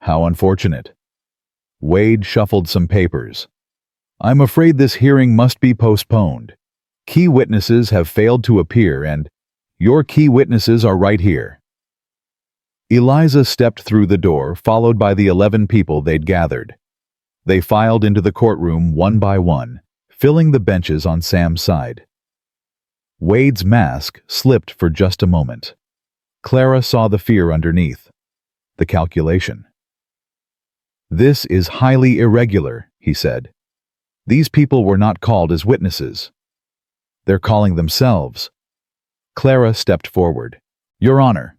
"How unfortunate." Wade shuffled some papers. "I'm afraid this hearing must be postponed. Key witnesses have failed to appear, and your key witnesses are right here." Eliza stepped through the door, followed by the 11 people they'd gathered. They filed into the courtroom one by one, filling the benches on Sam's side. Wade's mask slipped for just a moment. Clara saw the fear underneath. The calculation. "This is highly irregular," he said. "These people were not called as witnesses. They're calling themselves." Clara stepped forward. "Your Honor,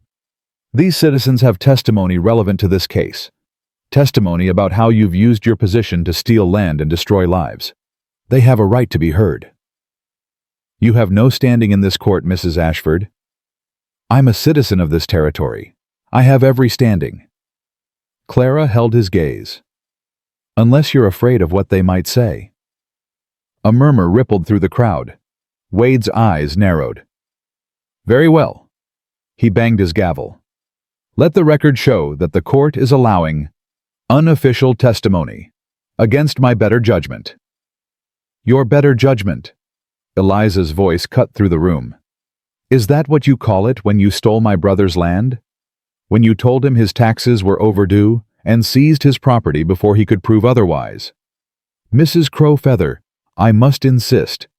these citizens have testimony relevant to this case. Testimony about how you've used your position to steal land and destroy lives. They have a right to be heard." "You have no standing in this court, Mrs. Ashford." "I'm a citizen of this territory. I have every standing." Clara held his gaze. "Unless you're afraid of what they might say." A murmur rippled through the crowd. Wade's eyes narrowed. "Very well." He banged his gavel. "Let the record show that the court is allowing unofficial testimony against my better judgment." "Your better judgment?" Eliza's voice cut through the room. "Is that what you call it when you stole my brother's land? When you told him his taxes were overdue and seized his property before he could prove otherwise?" "Mrs. Crowfeather, I must insist.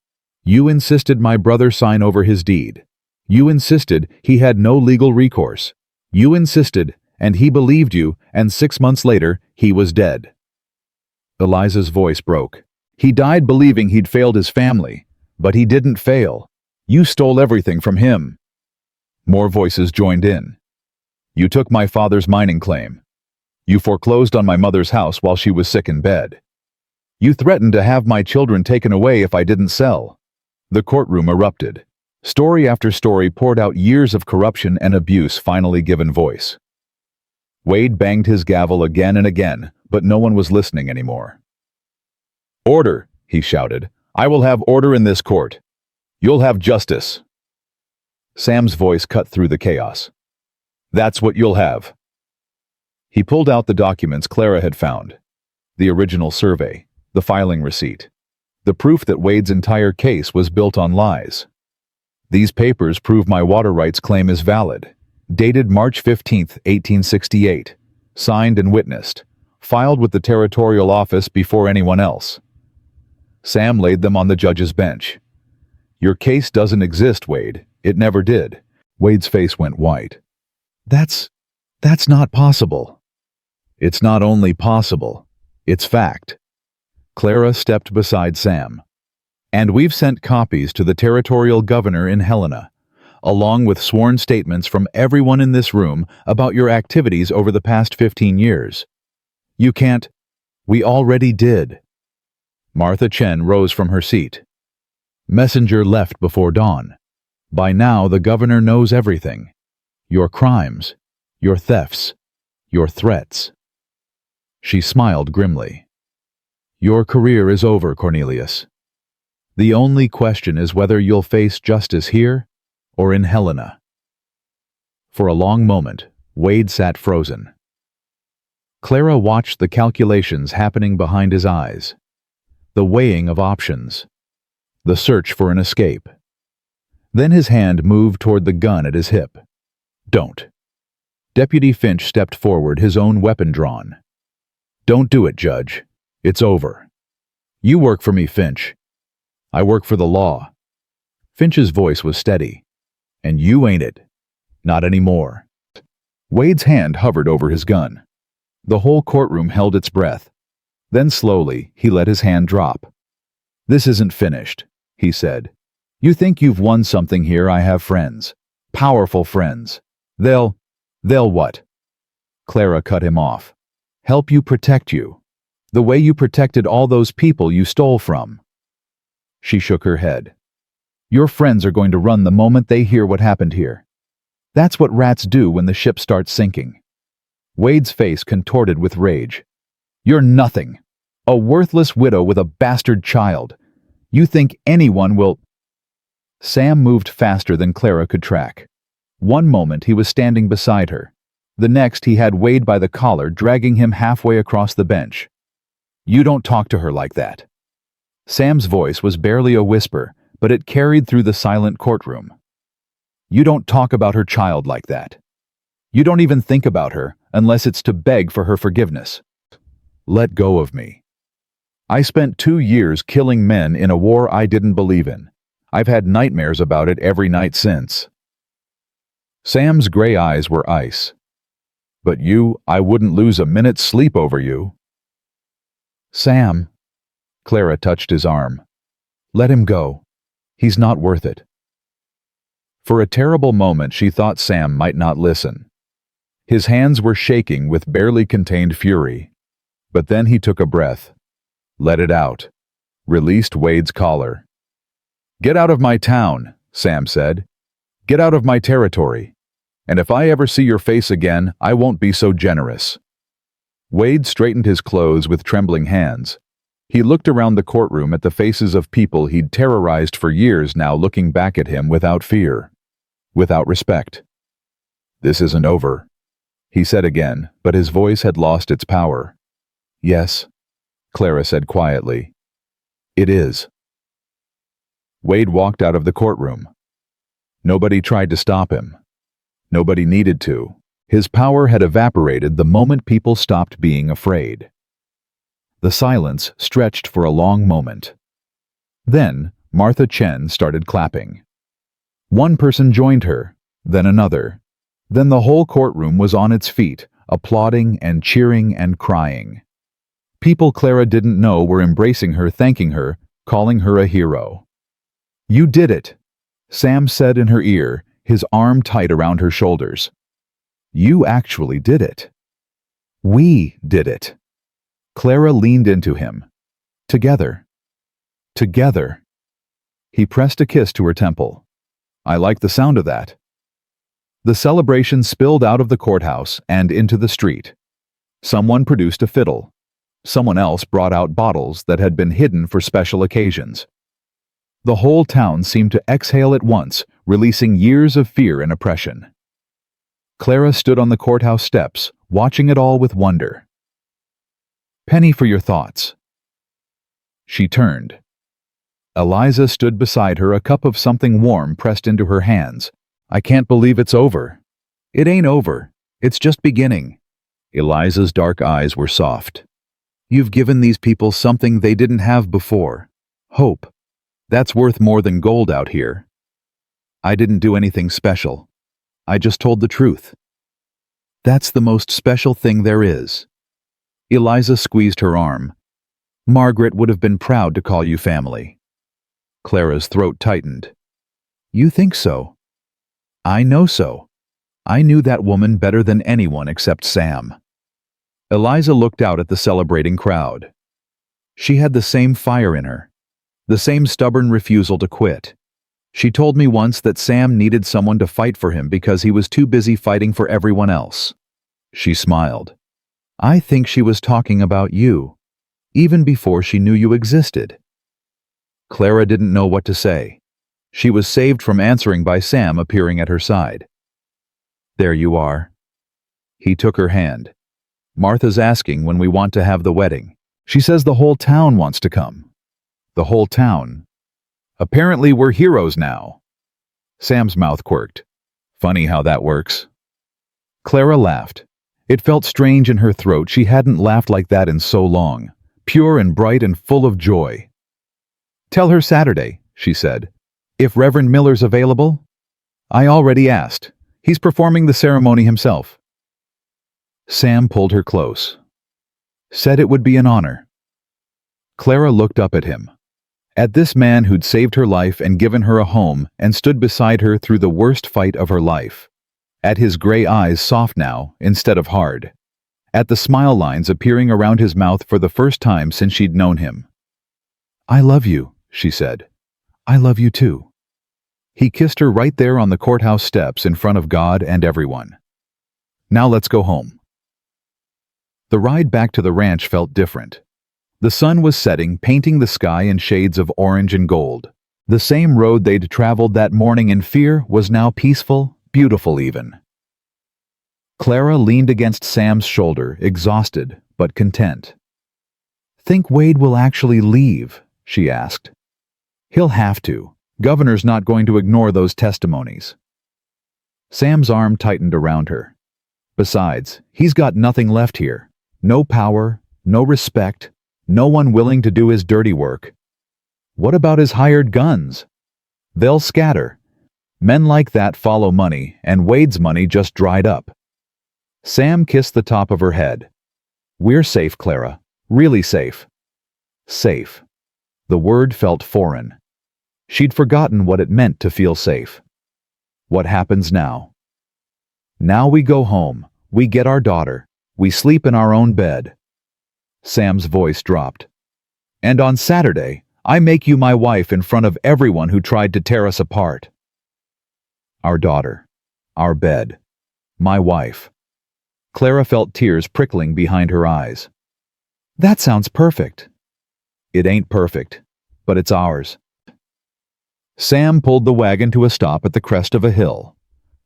You insisted my brother sign over his deed. You insisted he had no legal recourse. You insisted, and he believed you, and 6 months later, he was dead." Eliza's voice broke. "He died believing he'd failed his family, but he didn't fail. You stole everything from him." More voices joined in. "You took my father's mining claim. You foreclosed on my mother's house while she was sick in bed. You threatened to have my children taken away if I didn't sell." The courtroom erupted. Story after story poured out, years of corruption and abuse finally given voice. Wade banged his gavel again and again, but no one was listening anymore. "Order," he shouted. "I will have order in this court. You'll have justice." Sam's voice cut through the chaos. "That's what you'll have." He pulled out the documents Clara had found. The original survey, the filing receipt, the proof that Wade's entire case was built on lies. "These papers prove my water rights claim is valid. Dated March 15, 1868. Signed and witnessed. Filed with the territorial office before anyone else." Sam laid them on the judge's bench. "Your case doesn't exist, Wade. It never did." Wade's face went white. That's not possible." "It's not only possible, it's fact." Clara stepped beside Sam. "And we've sent copies to the territorial governor in Helena, along with sworn statements from everyone in this room about your activities over the past 15 years. You can't—" "We already did." Martha Chen rose from her seat. "Messenger left before dawn. By now the governor knows everything. Your crimes, your thefts, your threats." She smiled grimly. "Your career is over, Cornelius. The only question is whether you'll face justice here or in Helena." For a long moment, Wade sat frozen. Clara watched the calculations happening behind his eyes, the weighing of options, the search for an escape. Then his hand moved toward the gun at his hip. "Don't." Deputy Finch stepped forward, his own weapon drawn. "Don't do it, Judge. It's over. You work for me, Finch. I work for the law." Finch's voice was steady. "And you ain't it. Not anymore." Wade's hand hovered over his gun. The whole courtroom held its breath. Then slowly, he let his hand drop. "This isn't finished," he said. You think you've won something here? I have friends. Powerful friends. They'll what? Clara cut him off. Help you protect you. The way you protected all those people you stole from. She shook her head. Your friends are going to run the moment they hear what happened here. That's what rats do when the ship starts sinking. Wade's face contorted with rage. You're nothing. A worthless widow with a bastard child. You think anyone will... Sam moved faster than Clara could track. One moment he was standing beside her. The next he had Wade by the collar, dragging him halfway across the bench. You don't talk to her like that. Sam's voice was barely a whisper, but it carried through the silent courtroom. You don't talk about her child like that. You don't even think about her unless it's to beg for her forgiveness. Let go of me. I spent 2 years killing men in a war I didn't believe in. I've had nightmares about it every night since. Sam's gray eyes were ice. But I wouldn't lose a minute's sleep over you. Sam. Clara touched his arm. Let him go. He's not worth it. For a terrible moment she thought Sam might not listen. His hands were shaking with barely contained fury. But then he took a breath. Let it out. Released Wade's collar. Get out of my town, Sam said. Get out of my territory. And if I ever see your face again, I won't be so generous. Wade straightened his clothes with trembling hands. He looked around the courtroom at the faces of people he'd terrorized for years now, looking back at him without fear, without respect. This isn't over, he said again, but his voice had lost its power. Yes, Clara said quietly. It is. Wade walked out of the courtroom. Nobody tried to stop him. Nobody needed to. His power had evaporated the moment people stopped being afraid. The silence stretched for a long moment. Then Martha Chen started clapping. One person joined her, then another. Then the whole courtroom was on its feet, applauding and cheering and crying. People Clara didn't know were embracing her, thanking her, calling her a hero. You did it, Sam said in her ear, his arm tight around her shoulders. You actually did it. We did it. Clara leaned into him. Together. Together. He pressed a kiss to her temple. I like the sound of that. The celebration spilled out of the courthouse and into the street. Someone produced a fiddle. Someone else brought out bottles that had been hidden for special occasions. The whole town seemed to exhale at once, releasing years of fear and oppression. Clara stood on the courthouse steps, watching it all with wonder. Penny, for your thoughts. She turned. Eliza stood beside her, a cup of something warm pressed into her hands. I can't believe it's over. It ain't over. It's just beginning. Eliza's dark eyes were soft. You've given these people something they didn't have before. Hope. That's worth more than gold out here. I didn't do anything special. I just told the truth. That's the most special thing there is. Eliza squeezed her arm. Margaret would have been proud to call you family. Clara's throat tightened. You think so? I know so. I knew that woman better than anyone except Sam. Eliza looked out at the celebrating crowd. She had the same fire in her, the same stubborn refusal to quit. She told me once that Sam needed someone to fight for him because he was too busy fighting for everyone else. She smiled. I think she was talking about you, even before she knew you existed. Clara didn't know what to say. She was saved from answering by Sam appearing at her side. There you are. He took her hand. Martha's asking when we want to have the wedding. She says the whole town wants to come. The whole town. Apparently we're heroes now. Sam's mouth quirked. Funny how that works. Clara laughed. It felt strange in her throat. She hadn't laughed like that in so long. Pure and bright and full of joy. Tell her Saturday, she said. If Reverend Miller's available? I already asked. He's performing the ceremony himself. Sam pulled her close. Said it would be an honor. Clara looked up at him. At this man who'd saved her life and given her a home and stood beside her through the worst fight of her life. At his gray eyes soft now, instead of hard. At the smile lines appearing around his mouth for the first time since she'd known him. "I love you," she said. "I love you too." He kissed her right there on the courthouse steps in front of God and everyone. "Now let's go home." The ride back to the ranch felt different. The sun was setting, painting the sky in shades of orange and gold. The same road they'd traveled that morning in fear was now peaceful, beautiful even. Clara leaned against Sam's shoulder, exhausted but content. "Think Wade will actually leave?" she asked. "He'll have to. Governor's not going to ignore those testimonies." Sam's arm tightened around her. "Besides, he's got nothing left here. No power, no respect, no one willing to do his dirty work. What about his hired guns? They'll scatter. Men like that follow money, and Wade's money just dried up." Sam kissed the top of her head. "We're safe, Clara. Really safe." Safe. The word felt foreign. She'd forgotten what it meant to feel safe. What happens now? "Now we go home. We get our daughter. We sleep in our own bed." Sam's voice dropped. "And on Saturday, I make you my wife in front of everyone who tried to tear us apart." Our daughter. Our bed. My wife. Clara felt tears prickling behind her eyes. "That sounds perfect." "It ain't perfect, but it's ours." Sam pulled the wagon to a stop at the crest of a hill.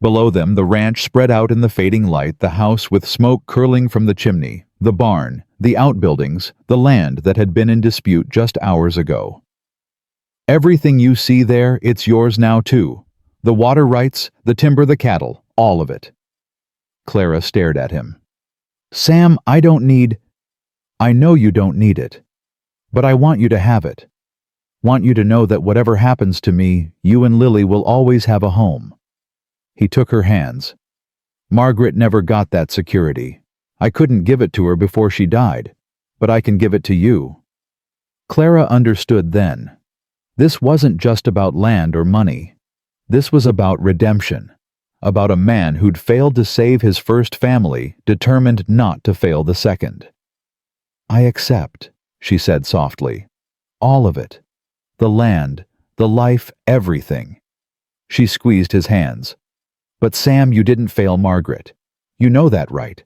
Below them, the ranch spread out in the fading light, the house with smoke curling from the chimney, the barn, the outbuildings, the land that had been in dispute just hours ago. "Everything you see there, it's yours now too. The water rights, the timber, the cattle, all of it." Clara stared at him. "Sam, I don't need—" "I know you don't need it. But I want you to have it. Want you to know that whatever happens to me, you and Lily will always have a home." He took her hands. "Margaret never got that security. I couldn't give it to her before she died, but I can give it to you." Clara understood then. This wasn't just about land or money. This was about redemption. About a man who'd failed to save his first family, determined not to fail the second. "I accept," she said softly. "All of it. The land, the life, everything." She squeezed his hands. "But Sam, you didn't fail Margaret. You know that, right?"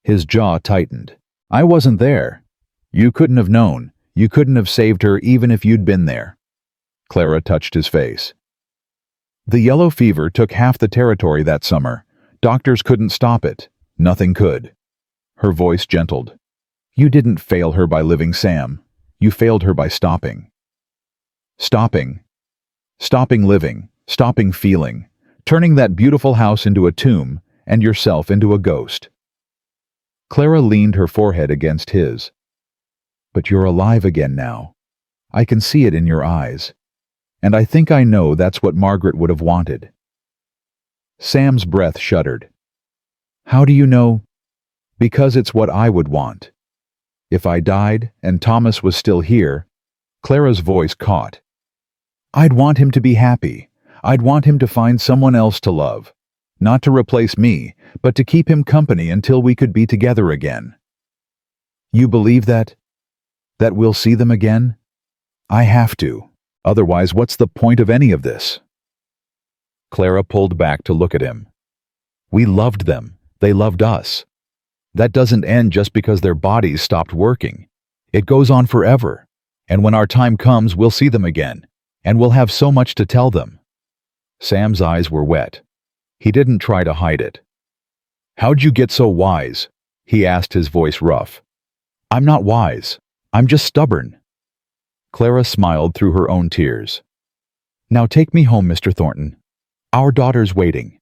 His jaw tightened. "I wasn't there. You couldn't have known. You couldn't have saved her even if you'd been there." Clara touched his face. "The yellow fever took half the territory that summer. Doctors couldn't stop it. Nothing could." Her voice gentled. "You didn't fail her by living, Sam. You failed her by stopping." Stopping. Stopping living. Stopping feeling. Turning that beautiful house into a tomb and yourself into a ghost. Clara leaned her forehead against his. "But you're alive again now. I can see it in your eyes. And I think I know that's what Margaret would have wanted." Sam's breath shuddered. "How do you know?" "Because it's what I would want. If I died and Thomas was still here," Clara's voice caught, "I'd want him to be happy. I'd want him to find someone else to love. Not to replace me, but to keep him company until we could be together again." "You believe that? That we'll see them again?" "I have to. Otherwise, what's the point of any of this?" Clara pulled back to look at him. "We loved them. They loved us. That doesn't end just because their bodies stopped working. It goes on forever. And when our time comes, we'll see them again. And we'll have so much to tell them." Sam's eyes were wet. He didn't try to hide it. "How'd you get so wise?" he asked, his voice rough. "I'm not wise. I'm just stubborn." Clara smiled through her own tears. "Now take me home, Mr. Thornton. Our daughter's waiting."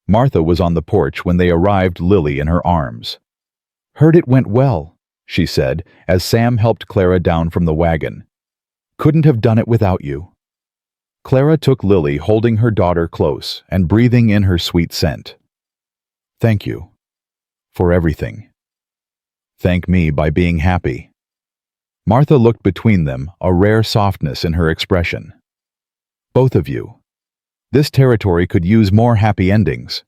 Martha was on the porch when they arrived, Lily in her arms. "Heard it went well," she said, as Sam helped Clara down from the wagon. "Couldn't have done it without you." Clara took Lily, holding her daughter close and breathing in her sweet scent. "Thank you. For everything. Thank me by being happy." Martha looked between them, a rare softness in her expression. Both of you. This territory could use more happy endings.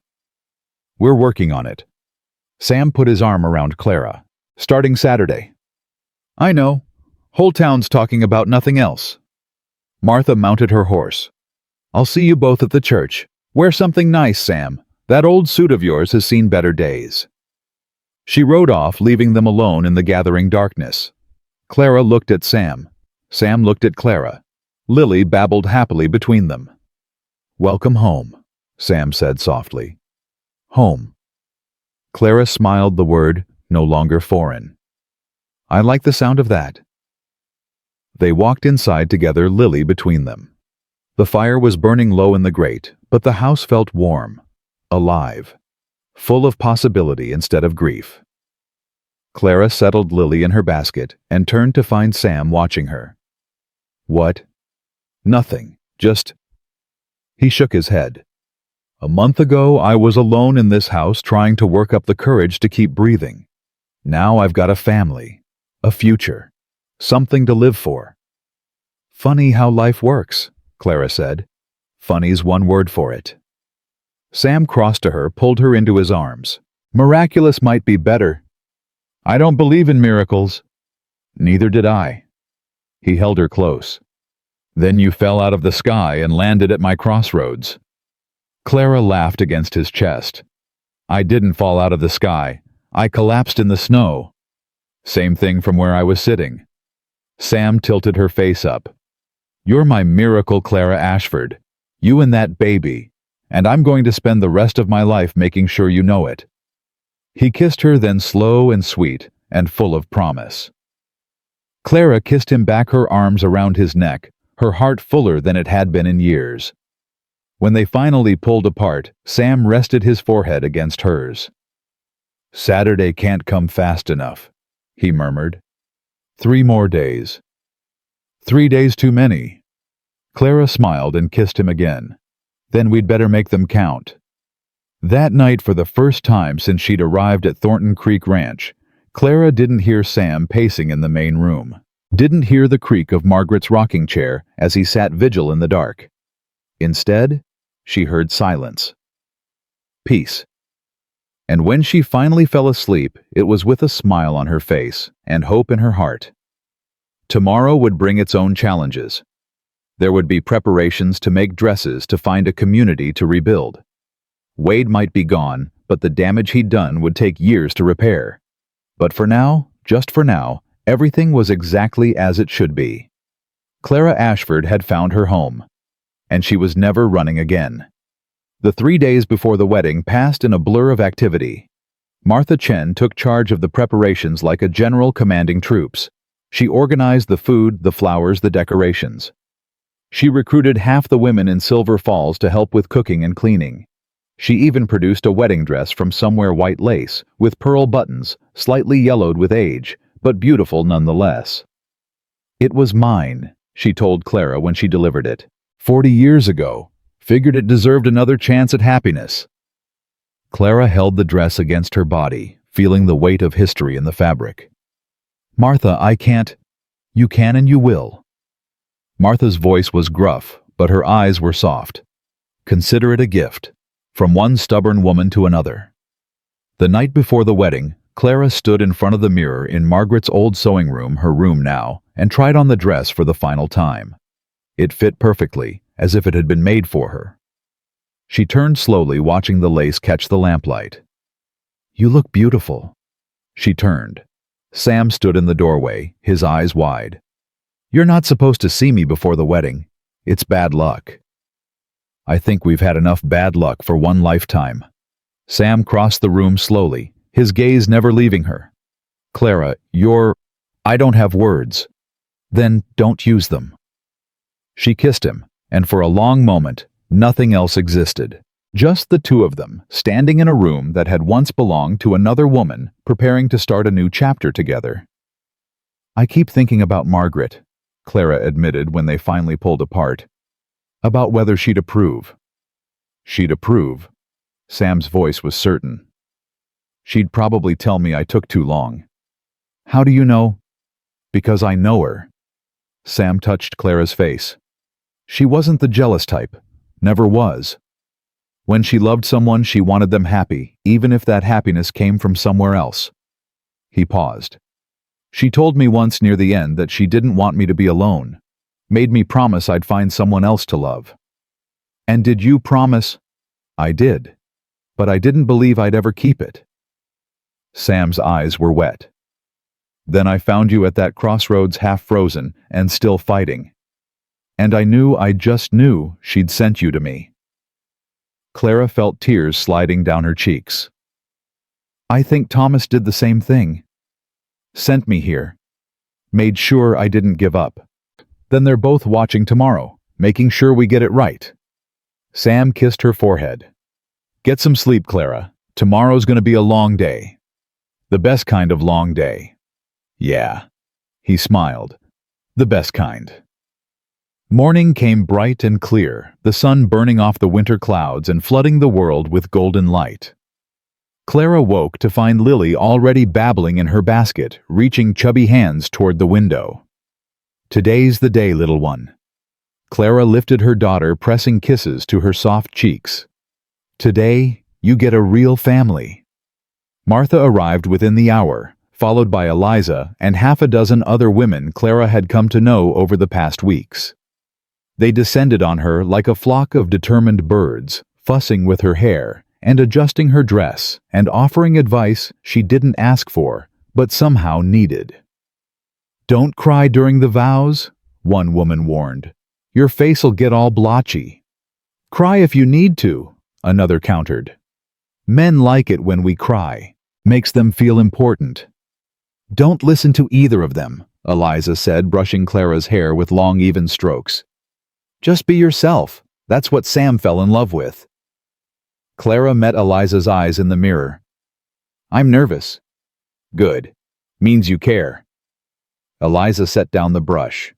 We're working on it. Sam put his arm around Clara. Starting Saturday. I know. Whole town's talking about nothing else. Martha mounted her horse. I'll see you both at the church. Wear something nice, Sam. That old suit of yours has seen better days. She rode off, leaving them alone in the gathering darkness. Clara looked at Sam. Sam looked at Clara. Lily babbled happily between them. Welcome home, Sam said softly. Home. Clara smiled, the word no longer foreign. I like the sound of that. They walked inside together, Lily between them. The fire was burning low in the grate, but the house felt warm, alive, full of possibility instead of grief. Clara settled Lily in her basket and turned to find Sam watching her. What? Nothing, just... He shook his head. A month ago, I was alone in this house trying to work up the courage to keep breathing. Now I've got a family, a future, something to live for. Funny how life works, Clara said. Funny's one word for it. Sam crossed to her, pulled her into his arms. Miraculous might be better. I don't believe in miracles. Neither did I. He held her close. Then you fell out of the sky and landed at my crossroads. Clara laughed against his chest. I didn't fall out of the sky. I collapsed in the snow. Same thing from where I was sitting. Sam tilted her face up. You're my miracle, Clara Ashford. You and that baby. And I'm going to spend the rest of my life making sure you know it. He kissed her, then slow and sweet and full of promise. Clara kissed him back, her arms around his neck, her heart fuller than it had been in years. When they finally pulled apart, Sam rested his forehead against hers. Saturday can't come fast enough, he murmured. 3 more days. 3 days too many. Clara smiled and kissed him again. Then we'd better make them count. That night, for the first time since she'd arrived at Thornton Creek Ranch, Clara didn't hear Sam pacing in the main room, didn't hear the creak of Margaret's rocking chair as he sat vigil in the dark. Instead, she heard silence. Peace. And when she finally fell asleep, it was with a smile on her face and hope in her heart. Tomorrow would bring its own challenges. There would be preparations to make dresses, to find a community to rebuild. Wade might be gone, but the damage he'd done would take years to repair. But for now, just for now, everything was exactly as it should be. Clara Ashford had found her home, and she was never running again. The 3 days before the wedding passed in a blur of activity. Martha Chen took charge of the preparations like a general commanding troops. She organized the food, the flowers, the decorations. She recruited half the women in Silver Falls to help with cooking and cleaning. She even produced a wedding dress from somewhere white lace, with pearl buttons, slightly yellowed with age, but beautiful nonetheless. It was mine, she told Clara when she delivered it. 40 years ago. Figured it deserved another chance at happiness. Clara held the dress against her body, feeling the weight of history in the fabric. Martha, I can't. You can and you will. Martha's voice was gruff, but her eyes were soft. Consider it a gift, from one stubborn woman to another. The night before the wedding, Clara stood in front of the mirror in Margaret's old sewing room, her room now, and tried on the dress for the final time. It fit perfectly, as if it had been made for her. She turned slowly, watching the lace catch the lamplight. You look beautiful. She turned. Sam stood in the doorway, his eyes wide. You're not supposed to see me before the wedding. It's bad luck. I think we've had enough bad luck for one lifetime. Sam crossed the room slowly, his gaze never leaving her. Clara, I don't have words. Then don't use them. She kissed him, and for a long moment, nothing else existed. Just the two of them, standing in a room that had once belonged to another woman, preparing to start a new chapter together. I keep thinking about Margaret, Clara admitted when they finally pulled apart. About whether she'd approve. She'd approve. Sam's voice was certain. She'd probably tell me I took too long. How do you know? Because I know her. Sam touched Clara's face. She wasn't the jealous type. Never was. When she loved someone, she wanted them happy, even if that happiness came from somewhere else. He paused. She told me once near the end that she didn't want me to be alone. Made me promise I'd find someone else to love. And did you promise? I did. But I didn't believe I'd ever keep it. Sam's eyes were wet. Then I found you at that crossroads, half frozen and still fighting. And I just knew she'd sent you to me. Clara felt tears sliding down her cheeks. I think Thomas did the same thing. Sent me here. Made sure I didn't give up. Then they're both watching tomorrow, making sure we get it right. Sam kissed her forehead. Get some sleep, Clara. Tomorrow's gonna be a long day. The best kind of long day. Yeah. He smiled. The best kind. Morning came bright and clear, the sun burning off the winter clouds and flooding the world with golden light. Clara woke to find Lily already babbling in her basket, reaching chubby hands toward the window. Today's the day, little one. Clara lifted her daughter, pressing kisses to her soft cheeks. Today, you get a real family. Martha arrived within the hour, followed by Eliza and half a dozen other women Clara had come to know over the past weeks. They descended on her like a flock of determined birds, fussing with her hair and adjusting her dress and offering advice she didn't ask for, but somehow needed. Don't cry during the vows, one woman warned. Your face'll get all blotchy. Cry if you need to, another countered. Men like it when we cry. Makes them feel important. Don't listen to either of them, Eliza said, brushing Clara's hair with long, even strokes. Just be yourself. That's what Sam fell in love with. Clara met Eliza's eyes in the mirror. I'm nervous. Good. Means you care. Eliza set down the brush.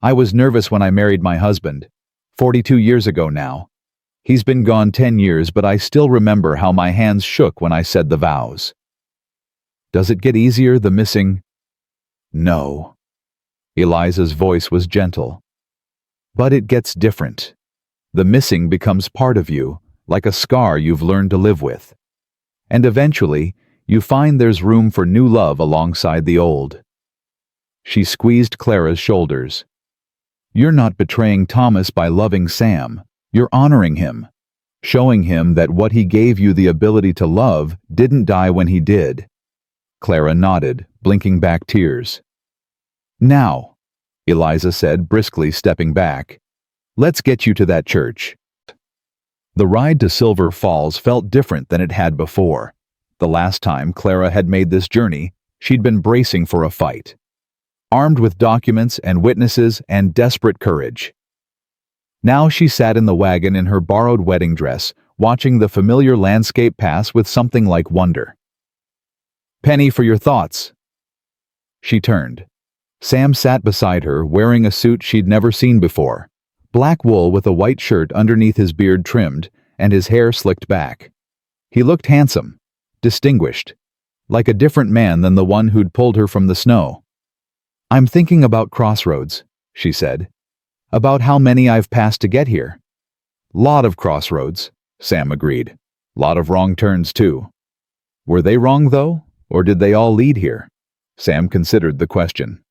I was nervous when I married my husband, 42 years ago now. He's been gone 10 years, but I still remember how my hands shook when I said the vows. Does it get easier, the missing? No. Eliza's voice was gentle. But it gets different. The missing becomes part of you, like a scar you've learned to live with. And eventually, you find there's room for new love alongside the old. She squeezed Clara's shoulders. You're not betraying Thomas by loving Sam. You're honoring him, showing him that what he gave you the ability to love didn't die when he did. Clara nodded, blinking back tears. Now, Eliza said, briskly stepping back, let's get you to that church. The ride to Silver Falls felt different than it had before. The last time Clara had made this journey, she'd been bracing for a fight. Armed with documents and witnesses and desperate courage. Now she sat in the wagon in her borrowed wedding dress, watching the familiar landscape pass with something like wonder. Penny, for your thoughts. She turned. Sam sat beside her, wearing a suit she'd never seen before. Black wool with a white shirt underneath his beard trimmed, and his hair slicked back. He looked handsome, distinguished, like a different man than the one who'd pulled her from the snow. I'm thinking about crossroads, she said. About how many I've passed to get here. Lot of crossroads, Sam agreed. Lot of wrong turns, too. Were they wrong, though, or did they all lead here? Sam considered the question.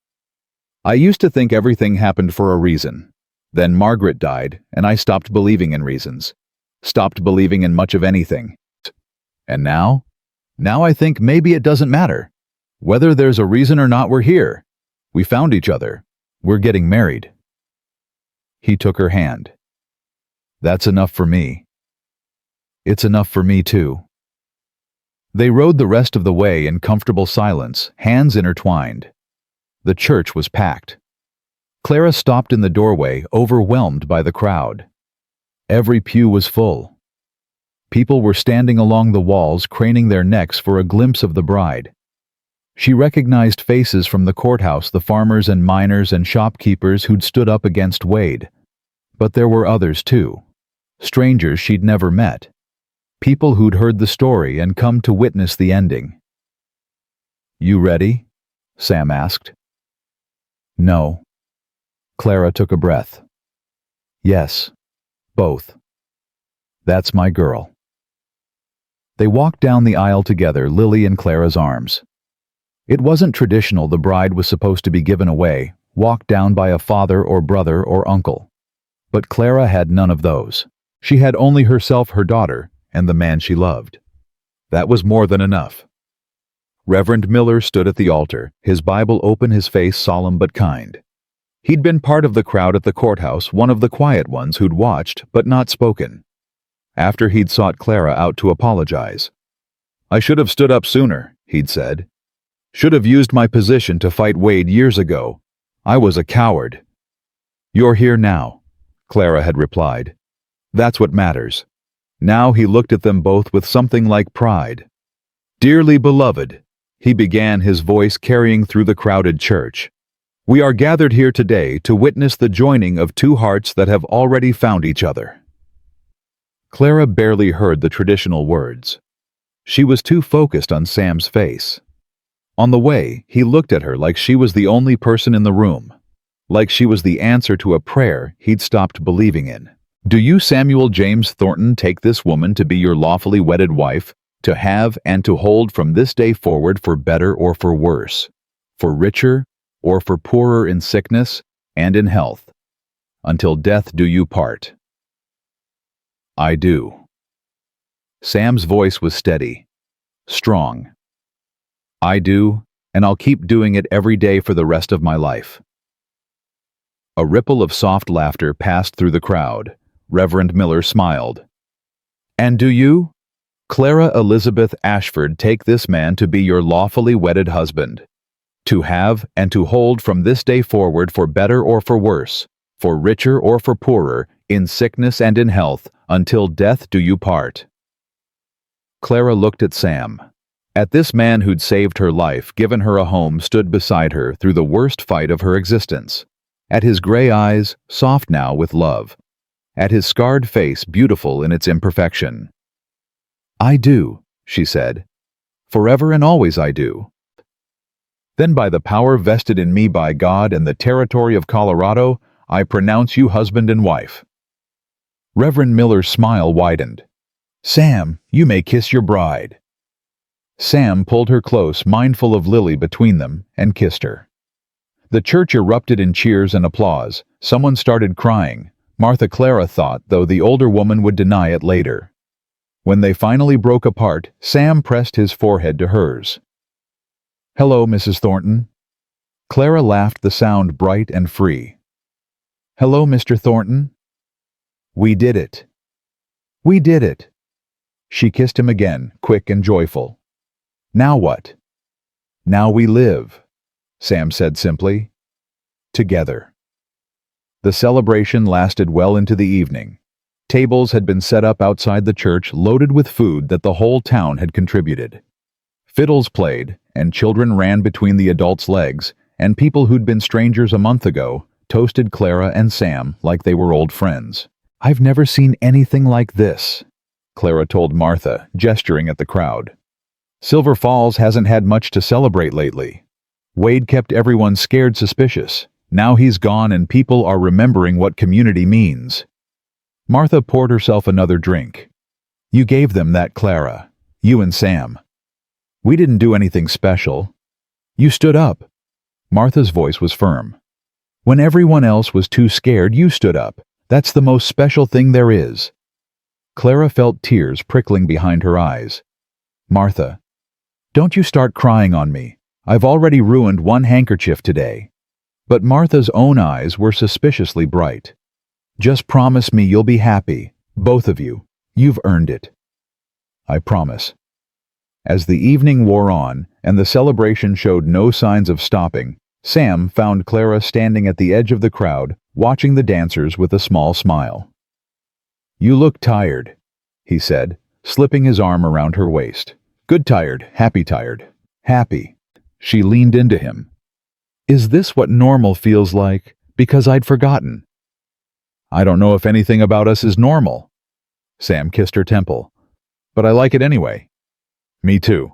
I used to think everything happened for a reason. Then Margaret died, and I stopped believing in reasons. Stopped believing in much of anything. And now? Now I think maybe it doesn't matter. Whether there's a reason or not, we're here. We found each other. We're getting married. He took her hand. That's enough for me. It's enough for me, too. They rode the rest of the way in comfortable silence, hands intertwined. The church was packed. Clara stopped in the doorway, overwhelmed by the crowd. Every pew was full. People were standing along the walls, craning their necks for a glimpse of the bride. She recognized faces from the courthouse, the farmers and miners and shopkeepers who'd stood up against Wade. But there were others, too. Strangers she'd never met. People who'd heard the story and come to witness the ending. You ready? Sam asked. No. Clara took a breath. Yes, both. That's my girl. They walked down the aisle together, Lily in Clara's arms. It wasn't traditional the bride was supposed to be given away, walked down by a father or brother or uncle. But Clara had none of those. She had only herself, her daughter, and the man she loved. That was more than enough. Reverend Miller stood at the altar, his Bible open, his face solemn but kind. He'd been part of the crowd at the courthouse, one of the quiet ones who'd watched but not spoken. After he'd sought Clara out to apologize. "I should have stood up sooner," he'd said. "Should have used my position to fight Wade years ago. I was a coward." "You're here now," Clara had replied. "That's what matters." Now he looked at them both with something like pride. "Dearly beloved," he began, his voice carrying through the crowded church, "we are gathered here today to witness the joining of two hearts that have already found each other." Clara barely heard the traditional words. She was too focused on Sam's face. On the way, he looked at her like she was the only person in the room, like she was the answer to a prayer he'd stopped believing in. "Do you, Samuel James Thornton, take this woman to be your lawfully wedded wife, to have and to hold from this day forward for better or for worse, for richer or for poorer, in sickness and in health, until death do you part?" "I do." Sam's voice was steady, strong. "I do, and I'll keep doing it every day for the rest of my life." A ripple of soft laughter passed through the crowd. Reverend Miller smiled. "And do you, Clara Elizabeth Ashford, take this man to be your lawfully wedded husband, to have and to hold from this day forward for better or for worse, for richer or for poorer, in sickness and in health, until death do you part?" Clara looked at Sam. At this man who'd saved her life, given her a home, stood beside her through the worst fight of her existence. At his gray eyes, soft now with love. At his scarred face, beautiful in its imperfection. "I do," she said. "Forever and always I do." "Then by the power vested in me by God and the territory of Colorado, I pronounce you husband and wife." Reverend Miller's smile widened. "Sam, you may kiss your bride." Sam pulled her close, mindful of Lily between them, and kissed her. The church erupted in cheers and applause. Someone started crying. Clara thought, though the older woman would deny it later. When they finally broke apart, Sam pressed his forehead to hers. "Hello, Mrs. Thornton." Clara laughed, the sound bright and free. "Hello, Mr. Thornton." "We did it. We did it." She kissed him again, quick and joyful. "Now what?" "Now we live," Sam said simply. "Together." The celebration lasted well into the evening. Tables had been set up outside the church, loaded with food that the whole town had contributed. Fiddles played, and children ran between the adults' legs, and people who'd been strangers a month ago toasted Clara and Sam like they were old friends. "I've never seen anything like this," Clara told Martha, gesturing at the crowd. "Silver Falls hasn't had much to celebrate lately. Wade kept everyone scared, suspicious. Now he's gone and people are remembering what community means." Martha poured herself another drink. "You gave them that, Clara. You and Sam. We didn't do anything special. You stood up." Martha's voice was firm. "When everyone else was too scared, you stood up. That's the most special thing there is." Clara felt tears prickling behind her eyes. "Martha, don't you start crying on me. I've already ruined one handkerchief today." But Martha's own eyes were suspiciously bright. "Just promise me you'll be happy, both of you. You've earned it." "I promise." As the evening wore on, and the celebration showed no signs of stopping, Sam found Clara standing at the edge of the crowd, watching the dancers with a small smile. "You look tired," he said, slipping his arm around her waist. "Good tired, happy tired. Happy." She leaned into him. "Is this what normal feels like? Because I'd forgotten." "I don't know if anything about us is normal." Sam kissed her temple. "But I like it anyway." "Me too."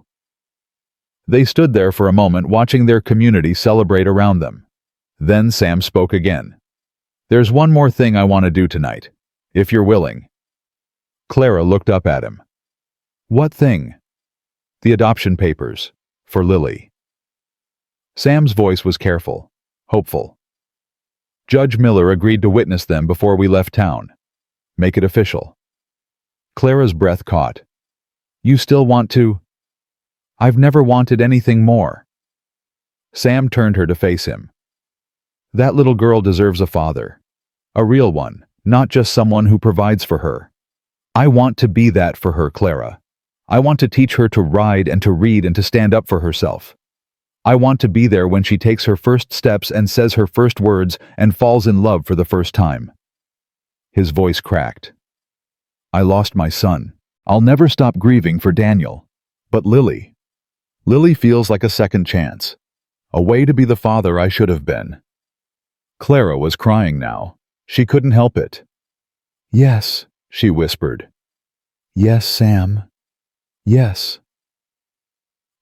They stood there for a moment, watching their community celebrate around them. Then Sam spoke again. "There's one more thing I want to do tonight, if you're willing." Clara looked up at him. "What thing?" "The adoption papers. For Lily." Sam's voice was careful, hopeful. "Judge Miller agreed to witness them before we left town. Make it official." Clara's breath caught. "You still want to?" "I've never wanted anything more." Sam turned her to face him. "That little girl deserves a father. A real one, not just someone who provides for her. I want to be that for her, Clara. I want to teach her to ride and to read and to stand up for herself. I want to be there when she takes her first steps and says her first words and falls in love for the first time." His voice cracked. "I lost my son. I'll never stop grieving for Daniel. But Lily feels like a second chance. A way to be the father I should have been." Clara was crying now. She couldn't help it. "Yes," she whispered. "Yes, Sam. Yes."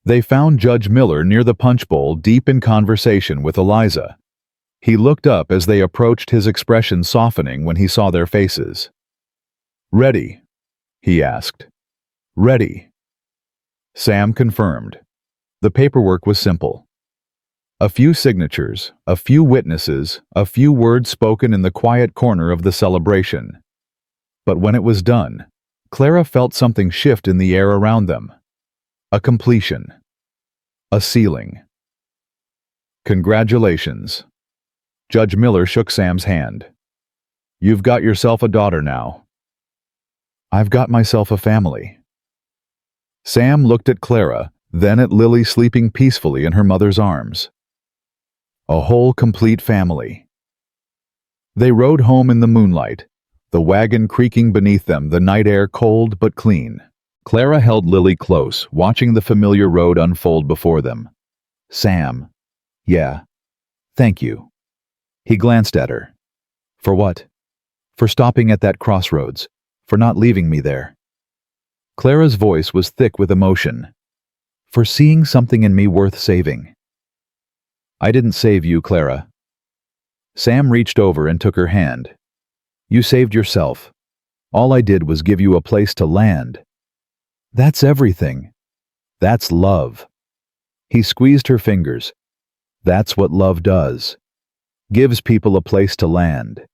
They found Judge Miller near the punch bowl, deep in conversation with Eliza. He looked up as they approached, his expression softening when he saw their faces. "Ready?" he asked. "Ready." Sam confirmed. The paperwork was simple. A few signatures, a few witnesses, a few words spoken in the quiet corner of the celebration. But when it was done, Clara felt something shift in the air around them. A completion. A sealing. "Congratulations." Judge Miller shook Sam's hand. "You've got yourself a daughter now." "I've got myself a family." Sam looked at Clara, then at Lily sleeping peacefully in her mother's arms. A whole complete family. They rode home in the moonlight, the wagon creaking beneath them, the night air cold but clean. Clara held Lily close, watching the familiar road unfold before them. "Sam." "Yeah. Thank you." He glanced at her. "For what?" "For stopping at that crossroads. For not leaving me there." Clara's voice was thick with emotion. "For seeing something in me worth saving." "I didn't save you, Clara." Sam reached over and took her hand. "You saved yourself. All I did was give you a place to land. That's everything. That's love." He squeezed her fingers. "That's what love does. Gives people a place to land."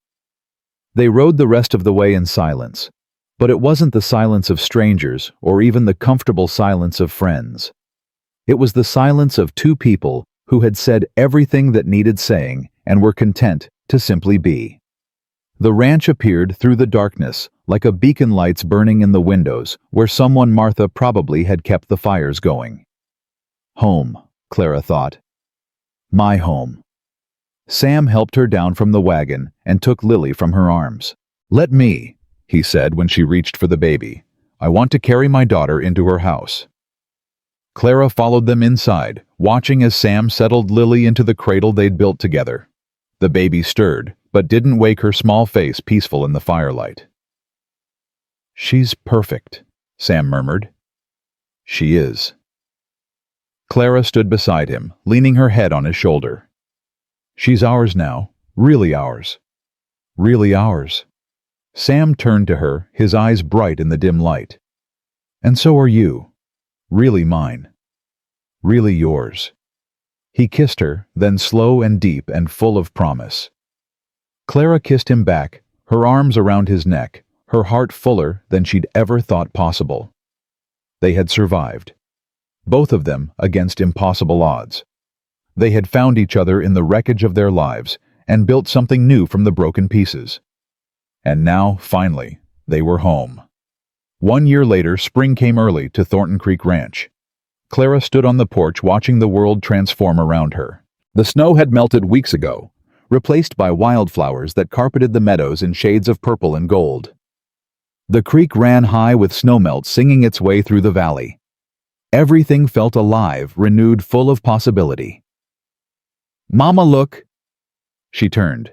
They rode the rest of the way in silence, but it wasn't the silence of strangers or even the comfortable silence of friends. It was the silence of two people who had said everything that needed saying and were content to simply be. The ranch appeared through the darkness, like a beacon lights burning in the windows where someone Martha probably had kept the fires going. Home, Clara thought. My home. Sam helped her down from the wagon and took Lily from her arms. "Let me," he said when she reached for the baby. "I want to carry my daughter into her house." Clara followed them inside, watching as Sam settled Lily into the cradle they'd built together. The baby stirred, but didn't wake her small face peaceful in the firelight. "She's perfect," Sam murmured. "She is." Clara stood beside him, leaning her head on his shoulder. "She's ours now, really ours. Really ours." Sam turned to her, his eyes bright in the dim light. "And so are you. Really mine. Really yours." He kissed her, then slow and deep and full of promise. Clara kissed him back, her arms around his neck, her heart fuller than she'd ever thought possible. They had survived. Both of them against impossible odds. They had found each other in the wreckage of their lives and built something new from the broken pieces. And now, finally, they were home. 1 year later, spring came early to Thornton Creek Ranch. Clara stood on the porch watching the world transform around her. The snow had melted weeks ago, replaced by wildflowers that carpeted the meadows in shades of purple and gold. The creek ran high with snowmelt singing its way through the valley. Everything felt alive, renewed, full of possibility. "Mama, look!" She turned.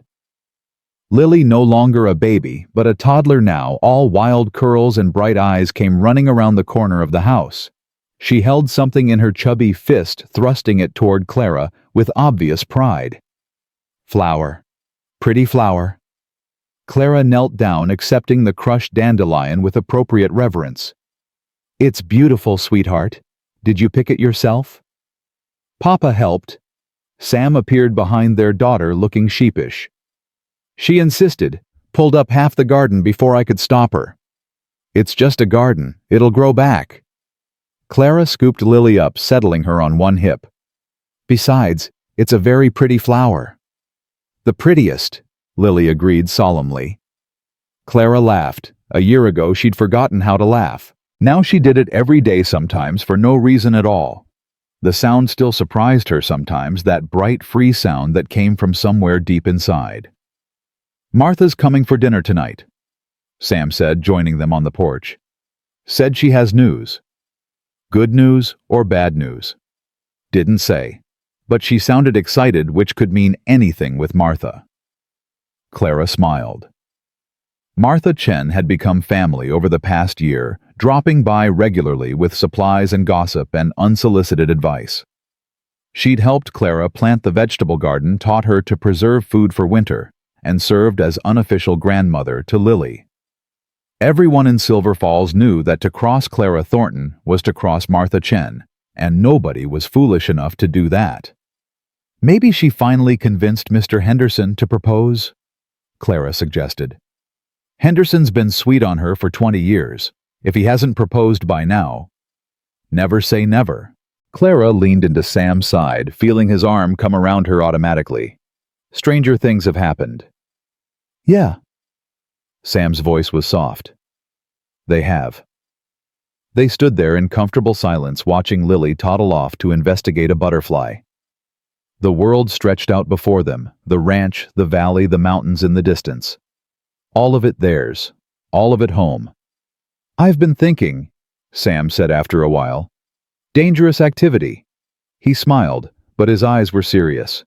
Lily, no longer a baby, but a toddler now, all wild curls and bright eyes, came running around the corner of the house. She held something in her chubby fist, thrusting it toward Clara with obvious pride. Flower. Pretty flower. Clara knelt down, accepting the crushed dandelion with appropriate reverence. It's beautiful, sweetheart. Did you pick it yourself? Papa helped. Sam appeared behind their daughter, looking sheepish. She insisted, pulled up half the garden before I could stop her. It's just a garden. It'll grow back. Clara scooped Lily up, settling her on one hip. Besides, it's a very pretty flower. The prettiest, Lily agreed solemnly. Clara laughed. A year ago, she'd forgotten how to laugh. Now she did it every day, sometimes for no reason at all. The sound still surprised her sometimes, that bright, free sound that came from somewhere deep inside. Martha's coming for dinner tonight, Sam said, joining them on the porch. Said she has news. Good news or bad news? Didn't say. But she sounded excited, which could mean anything with Martha. Clara smiled. Martha Chen had become family over the past year, dropping by regularly with supplies and gossip and unsolicited advice. She'd helped Clara plant the vegetable garden, taught her to preserve food for winter, and served as unofficial grandmother to Lily. Everyone in Silver Falls knew that to cross Clara Thornton was to cross Martha Chen, and nobody was foolish enough to do that. Maybe she finally convinced Mr. Henderson to propose, Clara suggested. Henderson's been sweet on her for 20 years. If he hasn't proposed by now. Never say never. Clara leaned into Sam's side, feeling his arm come around her automatically. Stranger things have happened. Yeah. Sam's voice was soft. They have. They stood there in comfortable silence, watching Lily toddle off to investigate a butterfly. The world stretched out before them, the ranch, the valley, the mountains in the distance. All of it theirs, all of it home. I've been thinking, Sam said after a while. Dangerous activity. He smiled, but his eyes were serious.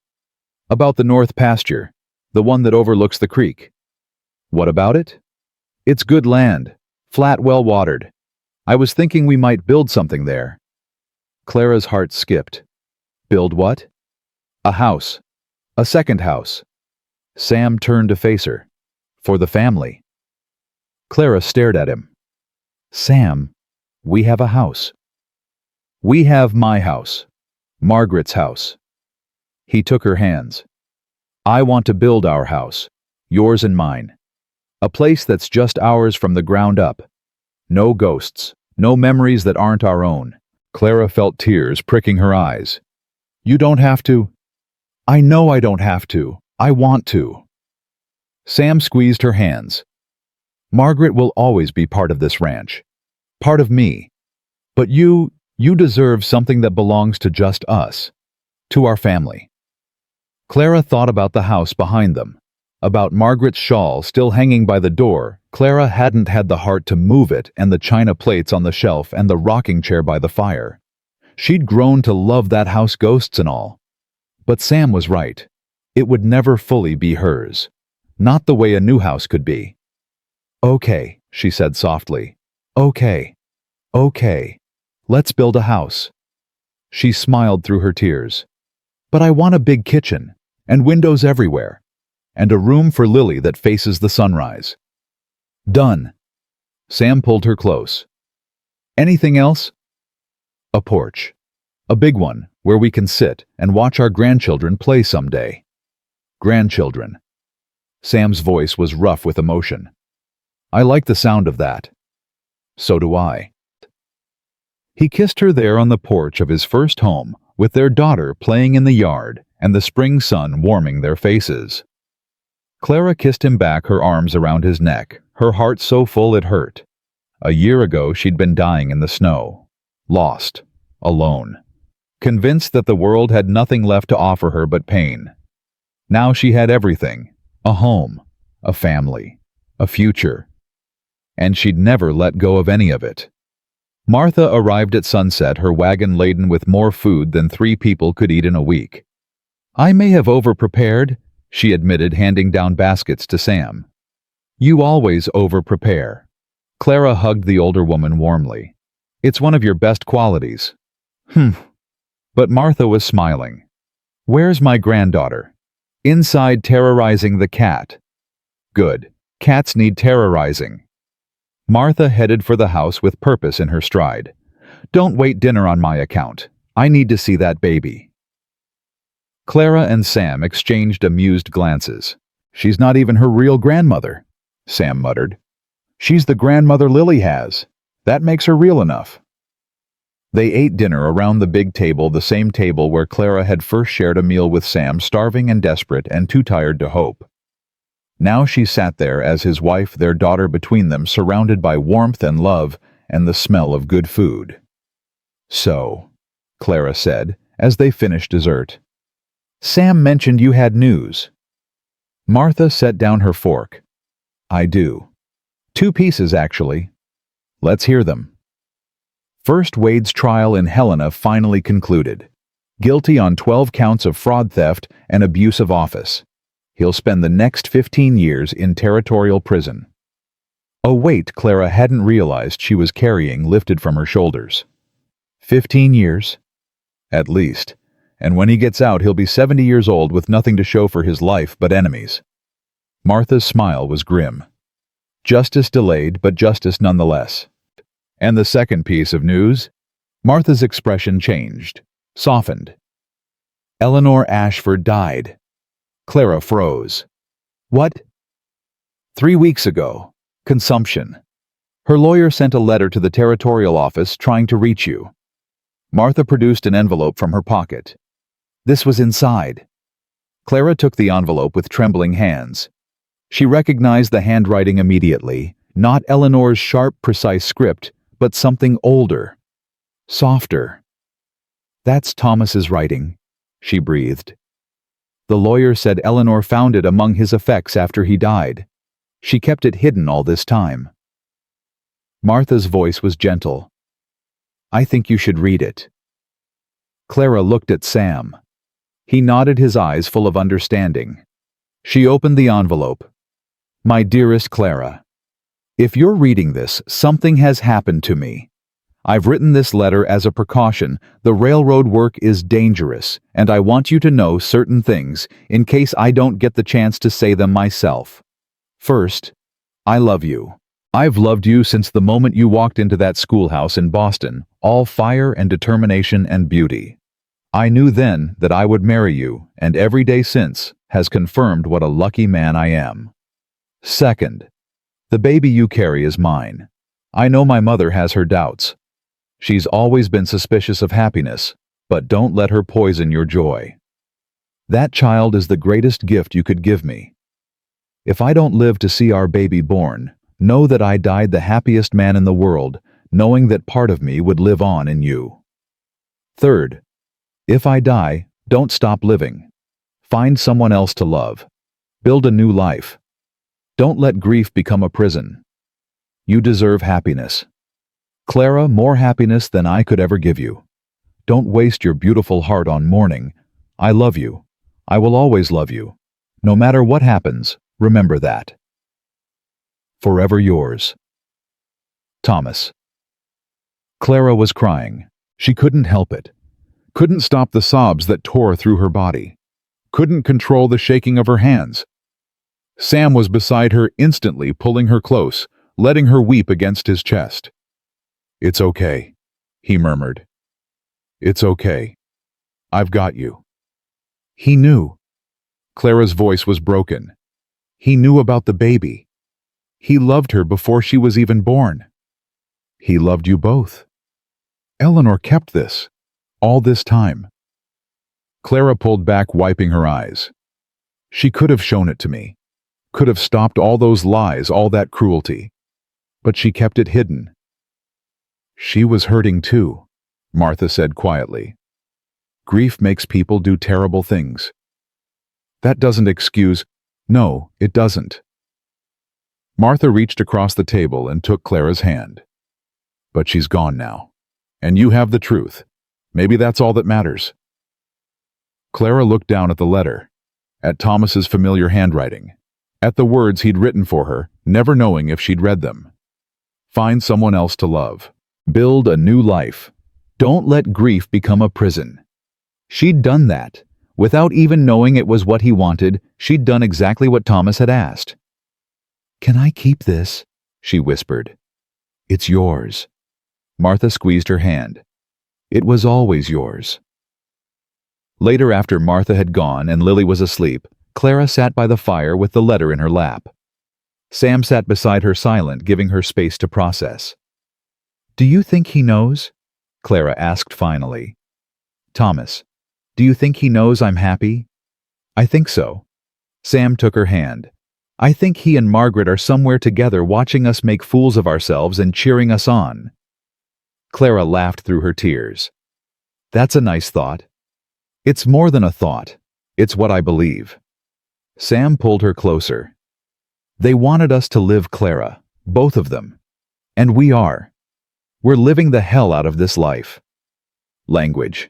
About the north pasture, the one that overlooks the creek. What about it? It's good land, flat, well watered. I was thinking we might build something there. Clara's heart skipped. Build what? A house. A second house. Sam turned to face her. For the family. Clara stared at him. Sam, we have a house. We have my house. Margaret's house. He took her hands. I want to build our house. Yours and mine. A place that's just ours from the ground up. No ghosts. No memories that aren't our own. Clara felt tears pricking her eyes. You don't have to. I know I don't have to. I want to. Sam squeezed her hands. Margaret will always be part of this ranch. Part of me. But you deserve something that belongs to just us. To our family. Clara thought about the house behind them. About Margaret's shawl still hanging by the door. Clara hadn't had the heart to move it, and the china plates on the shelf and the rocking chair by the fire. She'd grown to love that house, ghosts and all. But Sam was right. It would never fully be hers. Not the way a new house could be. Okay, she said softly. Okay. Okay. Let's build a house. She smiled through her tears. But I want a big kitchen, and windows everywhere, and a room for Lily that faces the sunrise. Done. Sam pulled her close. Anything else? A porch. A big one, where we can sit and watch our grandchildren play someday. Grandchildren. Sam's voice was rough with emotion. I like the sound of that. So do I. He kissed her there on the porch of his first home, with their daughter playing in the yard and the spring sun warming their faces. Clara kissed him back, her arms around his neck, her heart so full it hurt. A year ago she'd been dying in the snow, lost, alone, convinced that the world had nothing left to offer her but pain. Now she had everything, a home, a family, a future. And she'd never let go of any of it. Martha arrived at sunset, her wagon laden with more food than 3 people could eat in a week. I may have over-prepared, she admitted, handing down baskets to Sam. You always over-prepare. Clara hugged the older woman warmly. It's one of your best qualities. But Martha was smiling. Where's my granddaughter? Inside, terrorizing the cat. Good. Cats need terrorizing. Martha headed for the house with purpose in her stride. Don't wait dinner on my account. I need to see that baby. Clara and Sam exchanged amused glances. She's not even her real grandmother, Sam muttered. She's the grandmother Lily has. That makes her real enough. They ate dinner around the big table, the same table where Clara had first shared a meal with Sam, starving and desperate and too tired to hope. Now she sat there as his wife, their daughter between them, surrounded by warmth and love and the smell of good food. So, Clara said, as they finished dessert, Sam mentioned you had news. Martha set down her fork. I do. 2 pieces, actually. Let's hear them. First, Wade's trial in Helena finally concluded. Guilty on 12 counts of fraud, theft, and abuse of office. He'll spend the next 15 years in territorial prison. A weight Clara hadn't realized she was carrying lifted from her shoulders. 15 years? At least. And when he gets out, he'll be 70 years old with nothing to show for his life but enemies. Martha's smile was grim. Justice delayed, but justice nonetheless. And the second piece of news? Martha's expression changed, softened. Eleanor Ashford died. Clara froze. What? 3 weeks ago. Consumption. Her lawyer sent a letter to the territorial office trying to reach you. Martha produced an envelope from her pocket. This was inside. Clara took the envelope with trembling hands. She recognized the handwriting immediately, not Eleanor's sharp, precise script, but something older, softer. That's Thomas's writing, she breathed. The lawyer said Eleanor found it among his effects after he died. She kept it hidden all this time. Martha's voice was gentle. I think you should read it. Clara looked at Sam. He nodded, his eyes full of understanding. She opened the envelope. My dearest Clara, if you're reading this, something has happened to me. I've written this letter as a precaution. The railroad work is dangerous, and I want you to know certain things in case I don't get the chance to say them myself. First, I love you. I've loved you since the moment you walked into that schoolhouse in Boston, all fire and determination and beauty. I knew then that I would marry you, and every day since has confirmed what a lucky man I am. Second, the baby you carry is mine. I know my mother has her doubts. She's always been suspicious of happiness, but don't let her poison your joy. That child is the greatest gift you could give me. If I don't live to see our baby born, know that I died the happiest man in the world, knowing that part of me would live on in you. Third, if I die, don't stop living. Find someone else to love. Build a new life. Don't let grief become a prison. You deserve happiness. Clara, more happiness than I could ever give you. Don't waste your beautiful heart on mourning. I love you. I will always love you. No matter what happens, remember that. Forever yours. Thomas. Clara was crying. She couldn't help it. Couldn't stop the sobs that tore through her body. Couldn't control the shaking of her hands. Sam was beside her, instantly pulling her close, letting her weep against his chest. It's okay, he murmured. It's okay. I've got you. He knew. Clara's voice was broken. He knew about the baby. He loved her before she was even born. He loved you both. Eleanor kept this, all this time. Clara pulled back, wiping her eyes. She could have shown it to me. Could have stopped all those lies, all that cruelty. But she kept it hidden. She was hurting too, Martha said quietly. Grief makes people do terrible things. That doesn't excuse... No, it doesn't. Martha reached across the table and took Clara's hand. But she's gone now. And you have the truth. Maybe that's all that matters. Clara looked down at the letter, at Thomas's familiar handwriting, at the words he'd written for her, never knowing if she'd read them. Find someone else to love. Build a new life. Don't let grief become a prison. She'd done that. Without even knowing it was what he wanted, she'd done exactly what Thomas had asked. "Can I keep this?" she whispered. "It's yours." Martha squeezed her hand. "It was always yours." Later, after Martha had gone and Lily was asleep, Clara sat by the fire with the letter in her lap. Sam sat beside her silent, giving her space to process. "Do you think he knows?" Clara asked finally. "Thomas, do you think he knows I'm happy?" "I think so." Sam took her hand. "I think he and Margaret are somewhere together watching us make fools of ourselves and cheering us on." Clara laughed through her tears. "That's a nice thought." "It's more than a thought. It's what I believe." Sam pulled her closer. "They wanted us to live, Clara, both of them. And we are. We're living the hell out of this life." Language.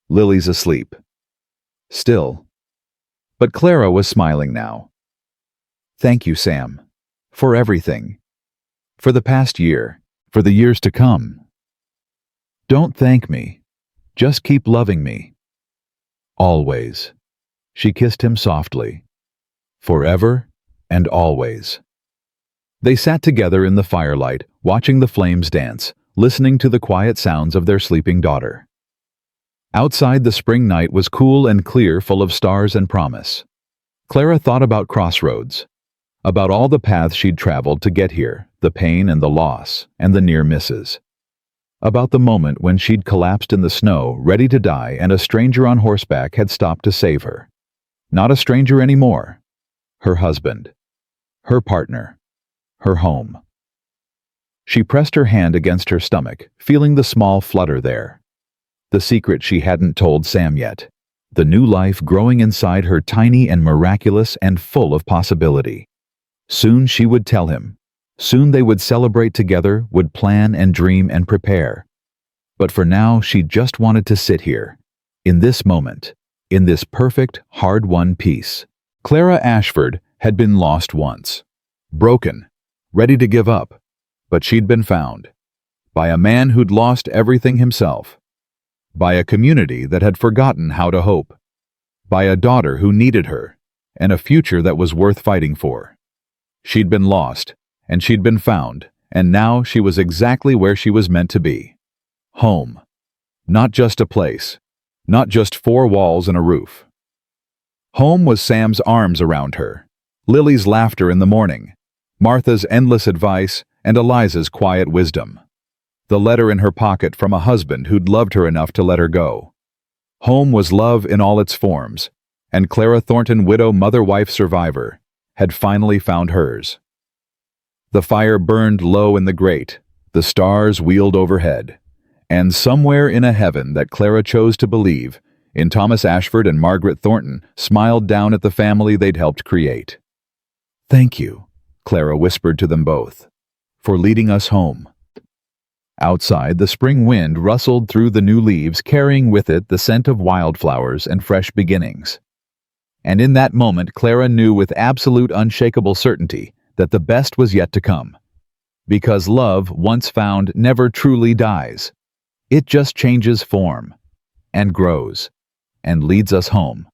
Lily's asleep. Still. But Clara was smiling now. "Thank you, Sam. For everything. For the past year. For the years to come. Don't thank me. Just keep loving me. Always." She kissed him softly. Forever and always. They sat together in the firelight, watching the flames dance, listening to the quiet sounds of their sleeping daughter. Outside, the spring night was cool and clear, full of stars and promise. Clara thought about Crossroads, about all the paths she'd traveled to get here, the pain and the loss, and the near misses. About the moment when she'd collapsed in the snow, ready to die, and a stranger on horseback had stopped to save her. Not a stranger anymore. Her husband. Her partner. Her home. She pressed her hand against her stomach, feeling the small flutter there. The secret she hadn't told Sam yet. The new life growing inside her, tiny and miraculous and full of possibility. Soon she would tell him. Soon they would celebrate together, would plan and dream and prepare. But for now, she just wanted to sit here. In this moment. In this perfect, hard-won peace. Clara Ashford had been lost once. Broken. Ready to give up. But she'd been found. By a man who'd lost everything himself. By a community that had forgotten how to hope. By a daughter who needed her, and a future that was worth fighting for. She'd been lost, and she'd been found, and now she was exactly where she was meant to be. Home. Not just a place. Not just four walls and a roof. Home was Sam's arms around her, Lily's laughter in the morning, Martha's endless advice, and Eliza's quiet wisdom. The letter in her pocket from a husband who'd loved her enough to let her go. Home was love in all its forms, and Clara Thornton, widow, mother-wife, survivor, had finally found hers. The fire burned low in the grate, the stars wheeled overhead, and somewhere in a heaven that Clara chose to believe in, Thomas Ashford and Margaret Thornton smiled down at the family they'd helped create. "Thank you," Clara whispered to them both, "for leading us home." Outside, the spring wind rustled through the new leaves, carrying with it the scent of wildflowers and fresh beginnings. And in that moment, Clara knew with absolute unshakable certainty that the best was yet to come. Because love, once found, never truly dies. It just changes form, and grows, and leads us home.